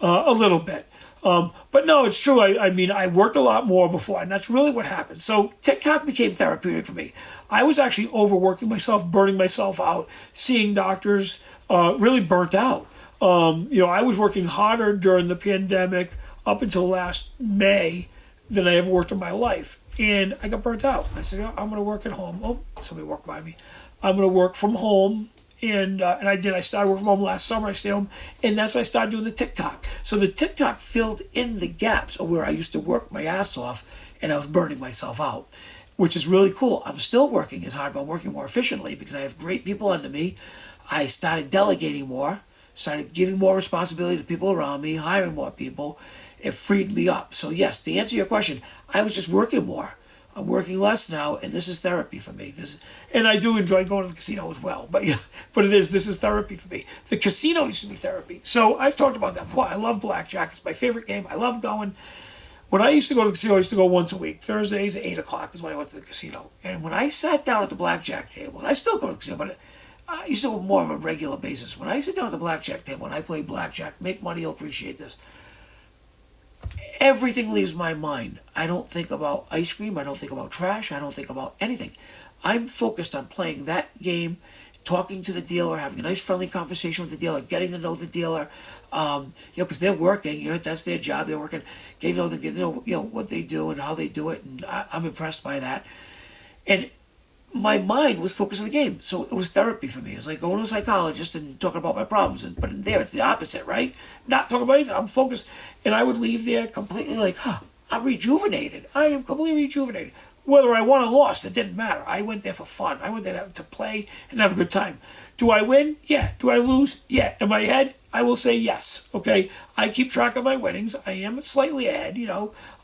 A little bit. But no, it's true. I mean, I worked a lot more before, and that's really what happened. So TikTok became therapeutic for me. I was actually overworking myself, burning myself out, seeing doctors, really burnt out. I was working harder during the pandemic up until last May than I ever worked in my life. And I got burnt out. I said, I'm going to work at home. Oh, somebody walked by me. I'm going to work from home. And I did. I started working from home last summer. I stayed home. And that's when I started doing the TikTok. So the TikTok filled in the gaps of where I used to work my ass off and I was burning myself out, which is really cool. I'm still working as hard, but I'm working more efficiently because I have great people under me. I started delegating more, started giving more responsibility to people around me, hiring more people. It freed me up. So yes, to answer your question, I was just working more. I'm working less now, and this is therapy for me. And I do enjoy going to the casino as well. But yeah, this is therapy for me. The casino used to be therapy. So I've talked about that before. I love blackjack. It's my favorite game. I love going. When I used to go to the casino, I used to go once a week. Thursdays at 8 o'clock is when I went to the casino. And when I sat down at the blackjack table, and I still go to the casino, but I used to go more of a regular basis. When I sit down at the blackjack table and I play blackjack, make money, you'll appreciate this. Everything leaves my mind. I don't think about ice cream. I don't think about trash. I don't think about anything. I'm focused on playing that game, talking to the dealer, having a nice friendly conversation with the dealer, getting to know the dealer, because they're working. That's their job. They're working, getting to know what they do and how they do it, and I'm impressed by that. And my mind was focused on the game, so it was therapy for me. It's like going to a psychologist and talking about my problems, but in there it's the opposite, right? Not talking about anything. I'm focused, and I would leave there completely like, I'm rejuvenated. I am completely rejuvenated. Whether I won or lost, it didn't matter. I went there for fun. I went there to play and have a good time. Do I win? Yeah. Do I lose? Yeah. In my head, I will say yes. Okay. I keep track of my winnings. I am slightly ahead.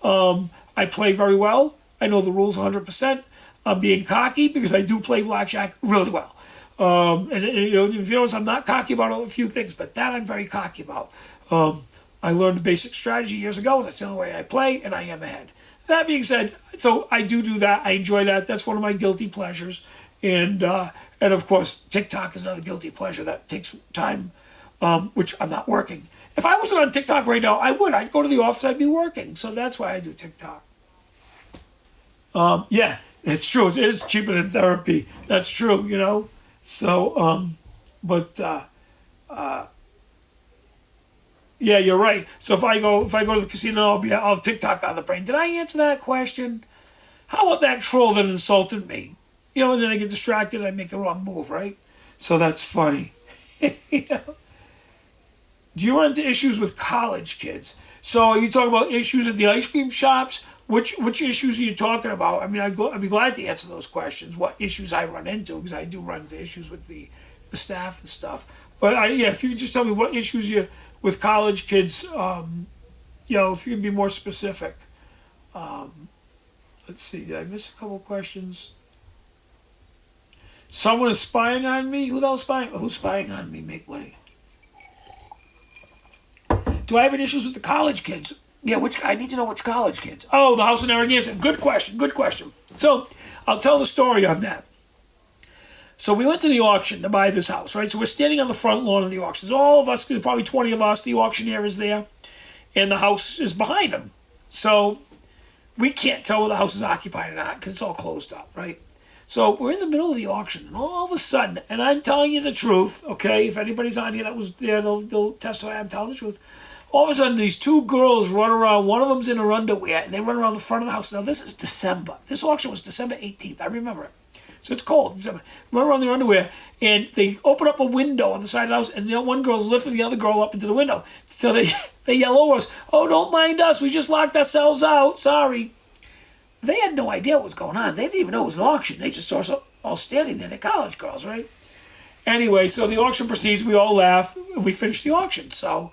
I play very well. I know the rules 100%. I'm being cocky because I do play blackjack really well. If you notice, I'm not cocky about a few things, but that I'm very cocky about. I learned the basic strategy years ago, and that's the only way I play, and I am ahead. That being said, so I do that. I enjoy that. That's one of my guilty pleasures. And of course, TikTok is another guilty pleasure that takes time, which I'm not working. If I wasn't on TikTok right now, I would. I'd go to the office. I'd be working. So that's why I do TikTok. Yeah. It's true. It is cheaper than therapy. That's true, So, yeah, you're right. So if I go to the casino, I'll have TikTok on the brain. Did I answer that question? How about that troll that insulted me? And then I get distracted and I make the wrong move, right? So that's funny. Do you run into issues with college kids? So are you talking about issues at the ice cream shops? Which issues are you talking about? I mean, I'd be glad to answer those questions, what issues I run into, because I do run into issues with the staff and stuff. But if you could just tell me what issues you with college kids, if you can be more specific. Let's see, did I miss a couple questions? Someone is spying on me? Who's spying on me? Make money. Do I have any issues with the college kids? Yeah, I need to know which college kids. Oh, the house in Narragansett. Good question. So, I'll tell the story on that. So, we went to the auction to buy this house, right? So, we're standing on the front lawn of the auction. So all of us, there's probably 20 of us, the auctioneer is there, and the house is behind him. So, we can't tell whether the house is occupied or not because it's all closed up, right? So, we're in the middle of the auction, and all of a sudden, and I'm telling you the truth, okay? If anybody's on here that was there, they'll testify I'm telling the truth. All of a sudden, these two girls run around. One of them's in her underwear, and they run around the front of the house. Now, this is December. This auction was December 18th. I remember it. So it's cold. December. Run around their underwear, and they open up a window on the side of the house, and one girl's lifting the other girl up into the window. So they yell over us, "Oh, don't mind us. We just locked ourselves out. Sorry." They had no idea what was going on. They didn't even know it was an auction. They just saw us all standing there. They're college girls, right? Anyway, so the auction proceeds. We all laugh, and we finish the auction. So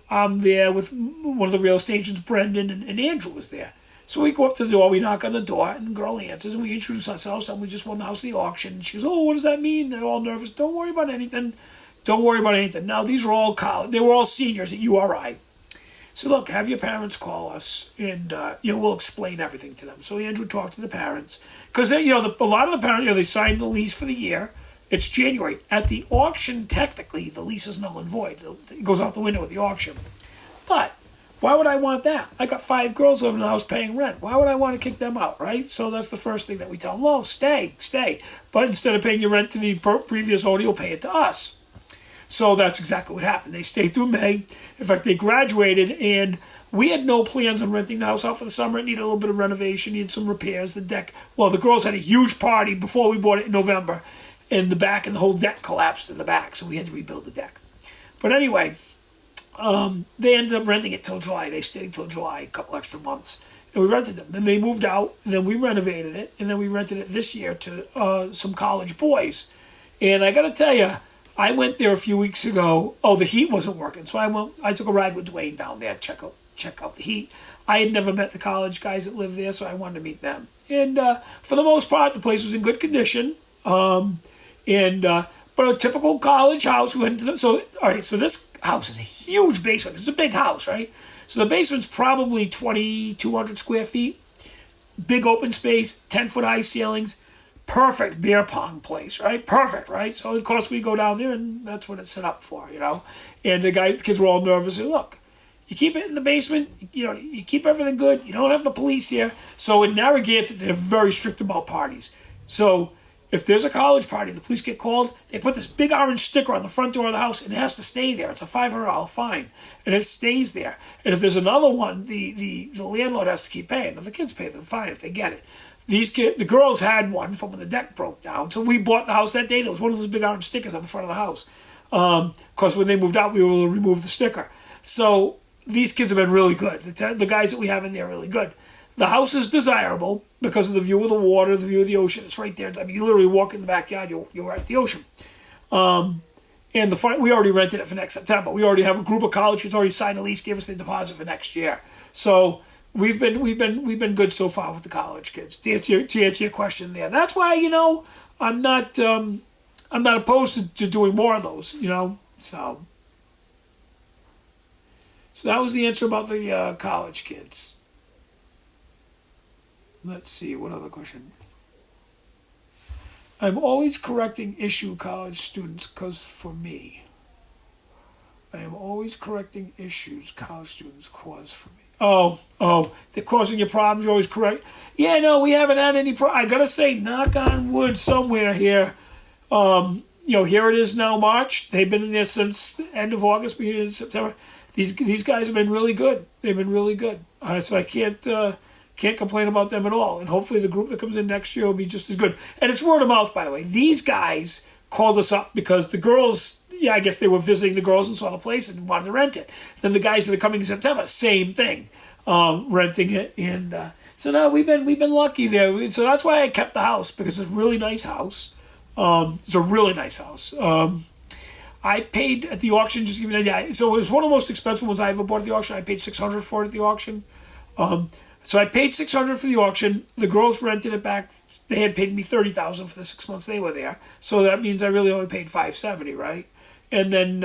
I'm there with one of the real estate agents, Brendan, and Andrew was there. So we go up to the door, we knock on the door, and the girl answers, and we introduce ourselves, and we just won the house of the auction. And she goes, oh, what does that mean? They're all nervous. Don't worry about anything. Don't worry about anything. Now, these are all college. They were all seniors at URI. So, look, have your parents call us, and, we'll explain everything to them. So Andrew talked to the parents. Because, a lot of the parents, they signed the lease for the year. It's January. At the auction, technically, the lease is null and void. It goes out the window at the auction. But why would I want that? I got 5 girls living in the house paying rent. Why would I want to kick them out, right? So that's the first thing that we tell them. No, stay. But instead of paying your rent to the previous owner, you'll pay it to us. So that's exactly what happened. They stayed through May. In fact, they graduated, and we had no plans on renting the house out for the summer. It needed a little bit of renovation, needed some repairs. The deck, the girls had a huge party before we bought it in November, and the whole deck collapsed in the back, so we had to rebuild the deck. But anyway, they ended up renting it till July. They stayed till July, a couple extra months. And we rented them. Then they moved out, and then we renovated it, and then we rented it this year to some college boys. And I got to tell you, I went there a few weeks ago. Oh, the heat wasn't working, so I took a ride with Dwayne down there, check out the heat. I had never met the college guys that live there, so I wanted to meet them. And for the most part, the place was in good condition. But a typical college house. We went into so this house is a huge basement. It's a big house, right? So the basement's probably 2,200 square feet. Big open space, 10-foot high ceilings. Perfect beer pong place, right? Perfect, right? So of course we go down there, and that's what it's set up for, And the kids were all nervous. Say, look, you keep it in the basement. You keep everything good. You don't have the police here. So in Narragansett, they're very strict about parties. So if there's a college party, the police get called. They put this big orange sticker on the front door of the house, and it has to stay there. It's a $500 fine, and it stays there. And if there's another one, the landlord has to keep paying. If the kids pay the fine if they get it. The girls had one from when the deck broke down. So we bought the house that day. There was one of those big orange stickers on the front of the house. Because when they moved out, we were able to remove the sticker. So these kids have been really good. The guys that we have in there are really good. The house is desirable because of the view of the water, the view of the ocean. It's right there. I mean, you literally walk in the backyard, you're at the ocean. And we already rented it for next September. We already have a group of college kids already signed a lease, gave us the deposit for next year. So we've been good so far with the college kids. To answer your question there, that's why I'm not opposed to doing more of those. So that was the answer about the college kids. Let's see, what other question? I'm always correcting issue college students because for me. I am always correcting issues college students cause for me. Oh, they're causing you problems, you're always correct. Yeah, no, we haven't had any I gotta say, knock on wood somewhere here. Here it is now, March. They've been in there since the end of August, beginning of September. These guys have been really good. They've been really good. So I can't complain about them at all. And hopefully the group that comes in next year will be just as good. And it's word of mouth, by the way. These guys called us up because the girls, I guess they were visiting the girls and saw the place and wanted to rent it. Then the guys that are coming in September, same thing, renting it. And so now we've been lucky there. So that's why I kept the house, because it's a really nice house. It's a really nice house. I paid at the auction, just to give you an idea. So it was one of the most expensive ones I ever bought at the auction. I paid $600 for it at the auction. So I paid $600 for the auction. The girls rented it back. They had paid me $30,000 for the 6 months they were there. So that means I really only paid $570, right? And then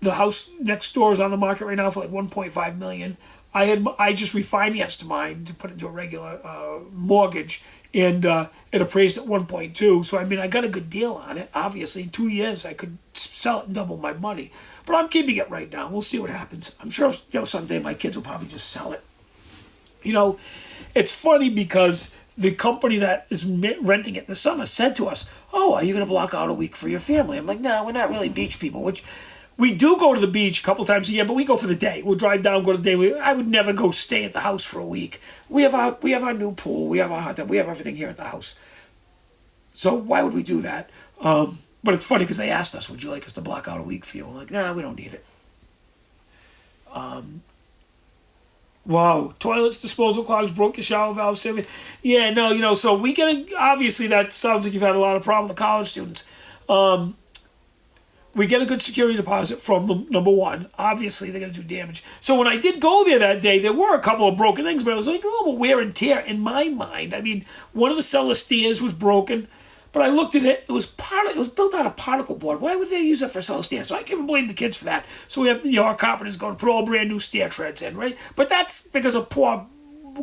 the house next door is on the market right now for like $1.5 million. I just refinanced mine to put it into a regular mortgage, and it appraised at 1.2. So I mean, I got a good deal on it. Obviously, in 2 years I could sell it and double my money. But I'm keeping it right now. We'll see what happens. I'm sure someday my kids will probably just sell it. It's funny because the company that is renting it this summer said to us, "Oh, are you going to block out a week for your family?" I'm like, "No, we're not really beach people." Which we do go to the beach a couple times a year, but we go for the day. We'll drive down, go to the day. I would never go stay at the house for a week. We have our new pool. We have our hot tub. We have everything here at the house. So why would we do that? But it's funny because they asked us, "Would you like us to block out a week for you?" We're like, "Nah, we don't need it." Wow, toilets, disposal clogs, broke your shower valve, saving. Yeah, no, so we can, obviously that sounds like you've had a lot of problem with college students. we get a good security deposit from them, number one. Obviously, they're going to do damage. So when I did go there that day, there were a couple of broken things, but I was like, oh, wear and tear in my mind. I mean, one of the cellar stairs was broken, but I looked at it. It was built out of particle board. Why would they use it for cellar stairs? So I can't even blame the kids for that. So we have our carpenters going to put all brand new stair treads in, right? But that's because of poor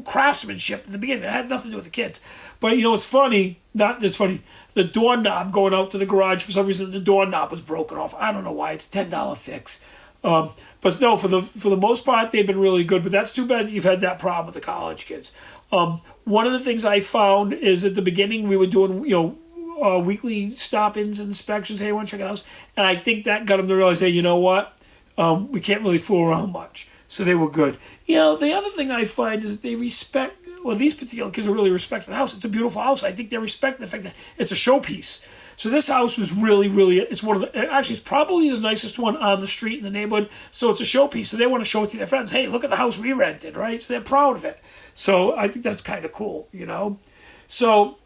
craftsmanship in the beginning. It had nothing to do with the kids. But it's funny. It's funny. The doorknob going out to the garage, for some reason, the doorknob was broken off. I don't know why. It's a $10 fix. But no, for the most part, they've been really good. But that's too bad that you've had that problem with the college kids. One of the things I found is at the beginning we were doing weekly stop-ins and inspections. Hey, I want to check it out. And I think that got them to realize, hey, you know what? We can't really fool around much. So they were good. The other thing I find is that they respect, these particular kids are really respecting the house. It's a beautiful house. I think they respect the fact that it's a showpiece. So this house was really, really, it's probably the nicest one on the street in the neighborhood. So it's a showpiece. So they want to show it to their friends. Hey, look at the house we rented, right? So they're proud of it. So I think that's kind of cool, So,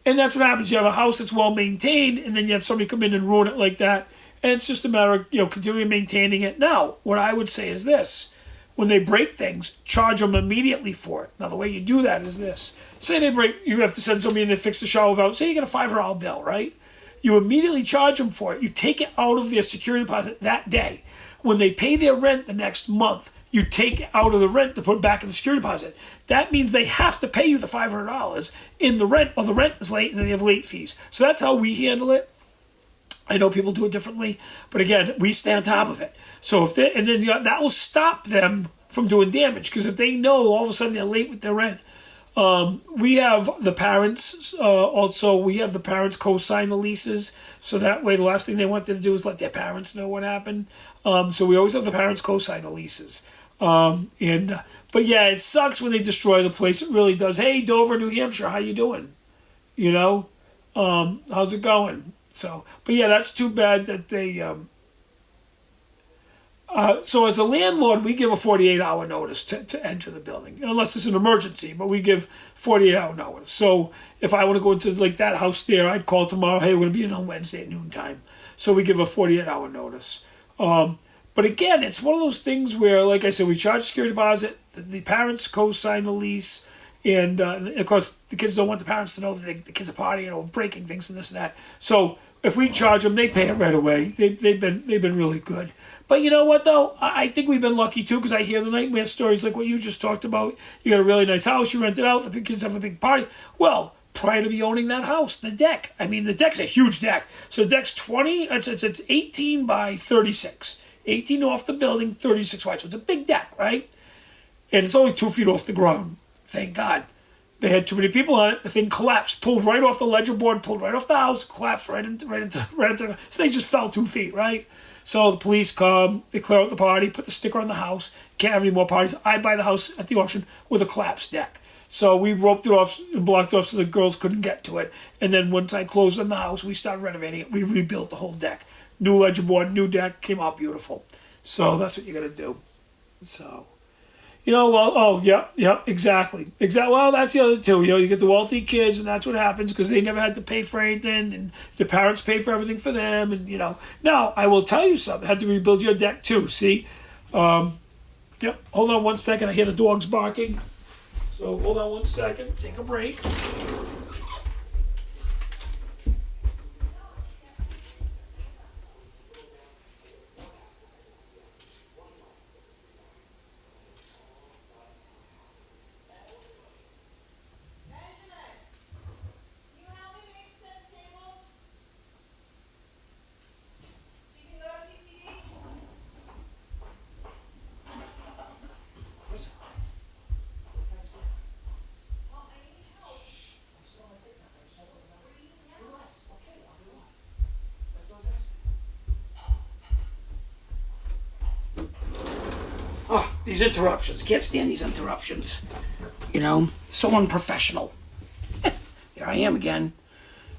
and that's what happens. You have a house that's well maintained, and then you have somebody come in and ruin it like that. And it's just a matter of, continuing maintaining it. Now, what I would say is this. When they break things, charge them immediately for it. Now, the way you do that is this. Say they break, you have to send somebody in to fix the shower valve. Say you get a $500 bill, right? You immediately charge them for it. You take it out of their security deposit that day. When they pay their rent the next month, you take it out of the rent to put back in the security deposit. That means they have to pay you the $500 in the rent, or the rent is late, and then they have late fees. So that's how we handle it. I know people do it differently, but again, we stay on top of it. So that will stop them from doing damage, because if they know all of a sudden they're late with their rent, we have the parents co-sign the leases, so that way the last thing they want them to do is let their parents know what happened. So we always have the parents co-sign the leases. But yeah, it sucks when they destroy the place. It really does. Hey, Dover, New Hampshire, how you doing? How's it going? So, but yeah, that's too bad that they. So as a landlord, we give a 48-hour notice to enter the building, unless it's an emergency. But we give 48-hour notice. So if I want to go into like that house there, I'd call tomorrow. Hey, we're going to be in on Wednesday at noontime. So we give a 48-hour notice. But again, it's one of those things where, like I said, we charge security deposit. The parents co-sign the lease. And of course, the kids don't want the parents to know that the kids are partying or breaking things and this and that. So if we charge them, they pay it right away. They've been really good. But you know what though? I think we've been lucky too, because I hear the nightmare stories like what you just talked about. You got a really nice house, you rent it out, the kids have a big party. Well, prior to me owning that house, the deck. I mean, the deck's a huge deck. So the deck's it's 18 by 36. 18 off the building, 36 wide. So it's a big deck, right? And it's only 2 feet off the ground. Thank God. They had too many people on it. The thing collapsed, pulled right off the ledger board, pulled right off the house, collapsed right into. So they just fell 2 feet, right? So the police come, they clear out the party, put the sticker on the house. Can't have any more parties. I buy the house at the auction with a collapsed deck. So we roped it off and blocked it off so the girls couldn't get to it. And then once I closed on the house, we started renovating it. We rebuilt the whole deck. New ledger board, new deck, came out beautiful. So that's what you got to do. So. Exactly. Well, that's the other two. You get the wealthy kids, and that's what happens because they never had to pay for anything, and the parents pay for everything for them, and Now, I will tell you something. I had to rebuild your deck too. See, Hold on 1 second. I hear the dogs barking. So hold on 1 second. Take a break. These interruptions. Can't stand these interruptions. So unprofessional. Here I am again.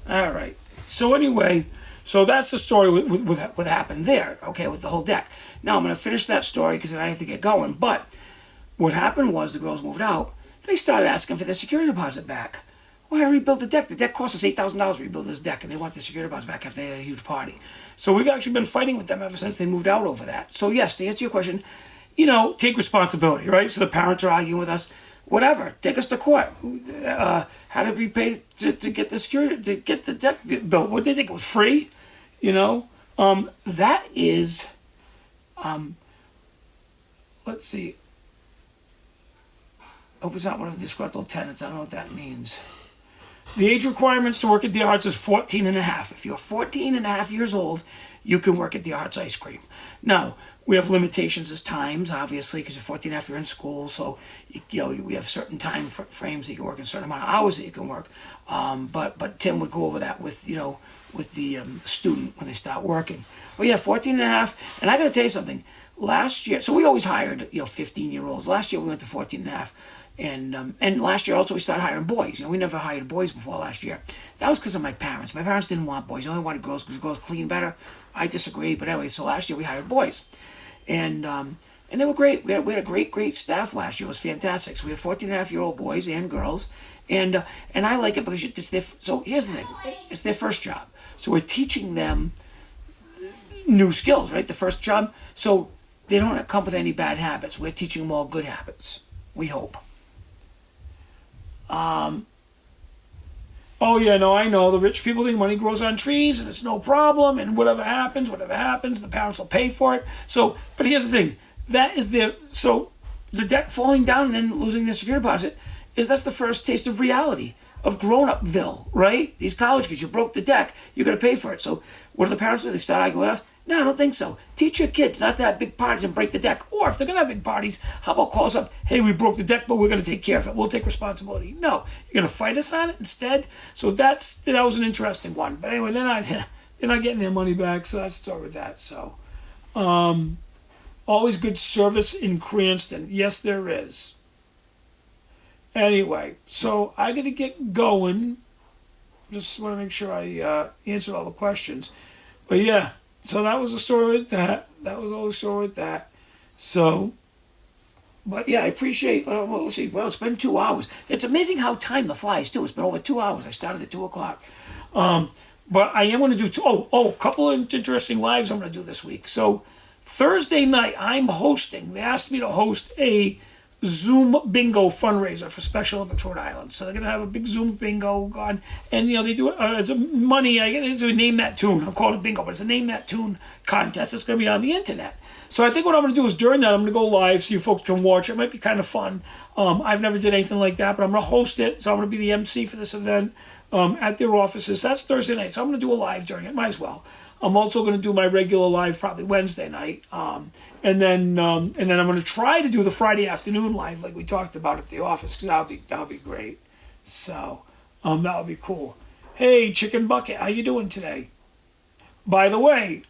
All right. So anyway, that's the story with what happened there, okay, with the whole deck. Now I'm going to finish that story because then I have to get going. But what happened was the girls moved out. They started asking for their security deposit back. Well, I had to rebuild the deck. The deck cost us $8,000 to rebuild this deck, and they want the security deposit back after they had a huge party. So we've actually been fighting with them ever since they moved out over that. So yes, to answer your question, take responsibility, right? So the parents are arguing with us. Whatever, take us to court. How did we pay to get the security, to get the deck built? What did they think it was free? That is, let's see. I hope it's not one of the disgruntled tenants. I don't know what that means. The age requirements to work at Dear Hearts is 14 and a half. If you're 14 and a half years old, you can work at Dear Hearts Ice Cream. Now, we have limitations as times, obviously, because you're 14 and a half, you're in school, so we have certain time frames that you can work and a certain amount of hours that you can work. But Tim would go over that with the student when they start working. But yeah, 14 and a half. And I got to tell you something. Last year, so we always hired 15-year-olds. Last year we went to 14 and a half. And last year also we started hiring boys. We never hired boys before last year. That was because of my parents. My parents didn't want boys. They only wanted girls because girls clean better. I disagreed, but anyway, so last year we hired boys. And they were great. We had a great staff last year. It was fantastic. So we had 14-and-a-half-year-old boys and girls. And I like it because so here's the thing. It's their first job. So we're teaching them new skills, right? The first job. So they don't come with any bad habits. We're teaching them all good habits. We hope. Oh yeah, no, I know. The rich people think money grows on trees and it's no problem, and whatever happens, the parents will pay for it. So, but here's the thing. So the debt falling down and then losing their security deposit that's the first taste of reality, of grown-upville, right? These college kids, you broke the deck, you got to pay for it. So what do the parents do? They start arguing with us? No, I don't think so. Teach your kids not to have big parties and break the deck. Or if they're going to have big parties, how about call us up, hey, we broke the deck, but we're going to take care of it. We'll take responsibility. No, you're going to fight us on it instead? So that was an interesting one. But anyway, they're not getting their money back, so that's the story with that. So, always good service in Cranston. Yes, there is. Anyway, so I got to get going. Just want to make sure I answered all the questions. But yeah. So that was the story with that. That was all the story with that. So, but yeah, I appreciate, let's see, it's been 2 hours. It's amazing how time flies too. It's been over 2 hours. I started at 2 o'clock. But I am going to do, a couple of interesting lives I'm going to do this week. So Thursday night, I'm hosting. They asked me to host a Zoom bingo fundraiser for Special Olympics Rhode Island. So they're going to have a big Zoom bingo going. And, they do it as a money. I get to name that tune. I'm calling it bingo, but it's a name that tune contest. It's going to be on the internet. So I think what I'm going to do is during that, I'm going to go live so you folks can watch. It might be kind of fun. I've never did anything like that, but I'm going to host it. So I'm going to be the MC for this event at their offices. That's Thursday night. So I'm going to do a live during it. Might as well. I'm also going to do my regular live probably Wednesday night. And then I'm going to try to do the Friday afternoon live like we talked about at the office, because that'll be great. So that'll be cool. Hey, Chicken Bucket, how you doing today? By the way,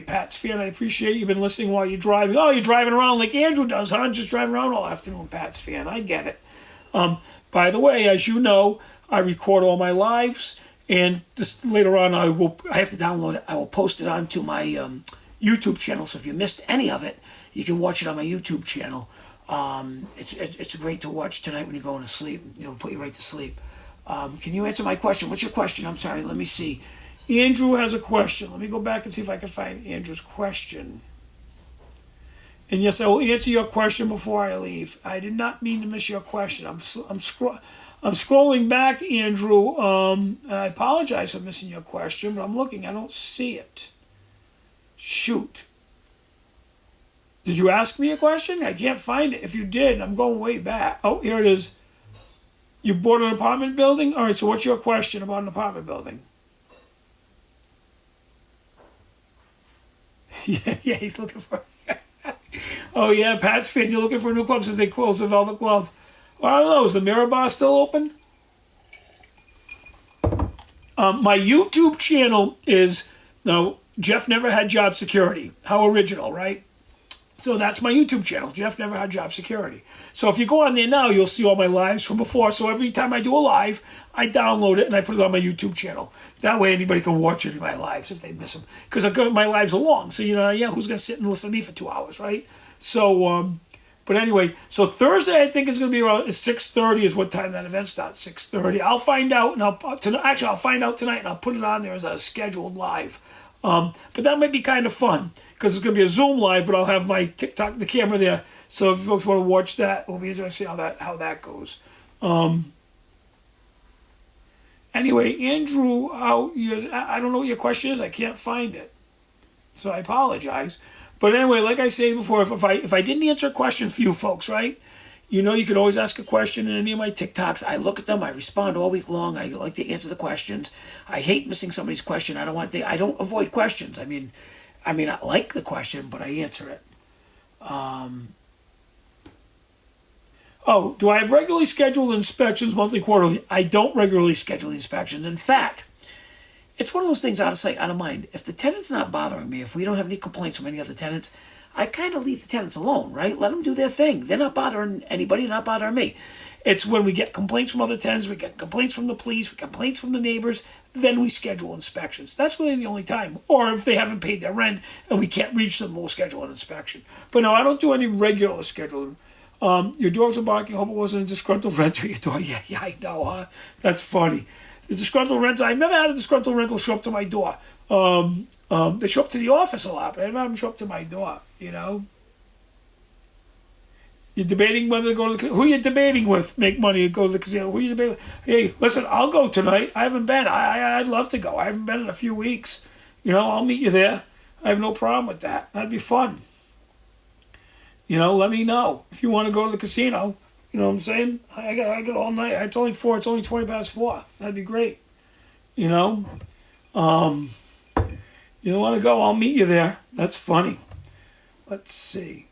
Pat's fan, I appreciate you've been listening while you're driving. Oh, you're driving around like Andrew does, huh? Just driving around all afternoon, Pat's fan. I get it. By the way, as you know, I record all my lives. And this, later on, I have to download it. I will post it onto my YouTube channel. So if you missed any of it, you can watch it on my YouTube channel. It's great to watch tonight when you're going to sleep. Put you right to sleep. Can you answer my question? What's your question? I'm sorry. Let me see. Andrew has a question. Let me go back and see if I can find Andrew's question. And yes, I will answer your question before I leave. I did not mean to miss your question. I'm scrolling back, Andrew, and I apologize for missing your question, but I'm looking. I don't see it. Shoot. Did you ask me a question? I can't find it. If you did, I'm going way back. Oh, here it is. You bought an apartment building? All right, so what's your question about an apartment building? Yeah, he's looking for... Oh, yeah, Pat's fan, you're looking for a new club since they closed the Velvet Glove. Well, I don't know. Is the Mirror Bar still open? My YouTube channel is, Jeff Never Had Job Security. How original, right? So that's my YouTube channel, Jeff Never Had Job Security. So if you go on there now, you'll see all my lives from before. So every time I do a live, I download it and I put it on my YouTube channel. That way anybody can watch any of my lives if they miss them. Because my lives are long. So, who's going to sit and listen to me for 2 hours, right? So, But anyway, so Thursday I think is going to be around 6:30 is what time that event starts. 6:30. I'll find out, and I'll find out tonight, and I'll put it on there as a scheduled live. But that might be kind of fun because it's going to be a Zoom live, but I'll have my TikTok, the camera there. So if you folks want to watch that, it'll be interesting to see how that goes. Anyway, Andrew, I don't know what your question is. I can't find it, so I apologize. But anyway, like I said before, if I didn't answer a question for you folks, right? You know, you can always ask a question in any of my TikToks. I look at them. I respond all week long. I like to answer the questions. I hate missing somebody's question. I don't avoid questions. I mean, I like the question, but I answer it. Do I have regularly scheduled inspections, monthly, quarterly? I don't regularly schedule inspections. In fact, it's one of those things out of sight, out of mind. If the tenant's not bothering me, if we don't have any complaints from any other tenants, I kind of leave the tenants alone, right? Let them do their thing. They're not bothering anybody, they're not bothering me. It's when we get complaints from other tenants, we get complaints from the police, we get complaints from the neighbors, then we schedule inspections. That's really the only time. Or if they haven't paid their rent and we can't reach them, we'll schedule an inspection. But no, I don't do any regular scheduling. Your dogs are barking. Hope it wasn't a disgruntled renter at your door. Yeah, I know, huh? That's funny. The disgruntled renter, I've never had a disgruntled rental show up to my door. They show up to the office a lot, but I never have them show up to my door, you know? You're debating whether to go to the casino. Who are you debating with? Make money and go to the casino. Who are you debating with? Hey, listen, I'll go tonight. I haven't been. I'd love to go. I haven't been in a few weeks. You know, I'll meet you there. I have no problem with that. That'd be fun. You know, let me know if you want to go to the casino. You know what I'm saying? I got all night. It's only 4. It's only 20 past 4. That'd be great. You know? You want to go? I'll meet you there. That's funny. Let's see.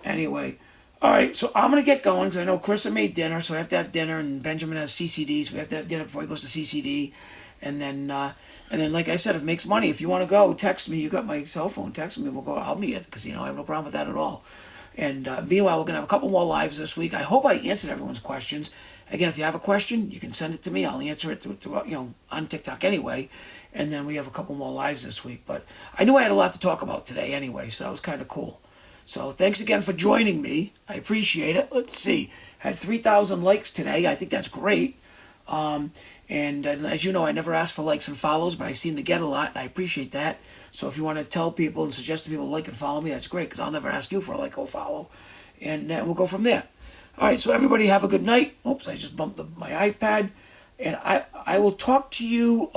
Anyway. All right, so I'm going to get going because I know Chris made dinner, so I have to have dinner, and Benjamin has CCD, so we have to have dinner before he goes to CCD. And then, like I said, if it makes money, if you want to go, text me. You got my cell phone. Text me. We'll go. I'll meet you at the casino. I have no problem with that at all. And meanwhile, we're going to have a couple more lives this week. I hope I answered everyone's questions. Again, if you have a question, you can send it to me. I'll answer it through on TikTok anyway. And then we have a couple more lives this week. But I knew I had a lot to talk about today anyway, so that was kind of cool. So thanks again for joining me. I appreciate it. Let's see. Had 3,000 likes today. I think that's great. And as you know, I never ask for likes and follows, but I seem to get a lot, and I appreciate that. So if you want to tell people and suggest to people to like and follow me, that's great, because I'll never ask you for a like or follow. And we'll go from there. All right, so everybody have a good night. Oops, I just bumped my iPad. And I will talk to you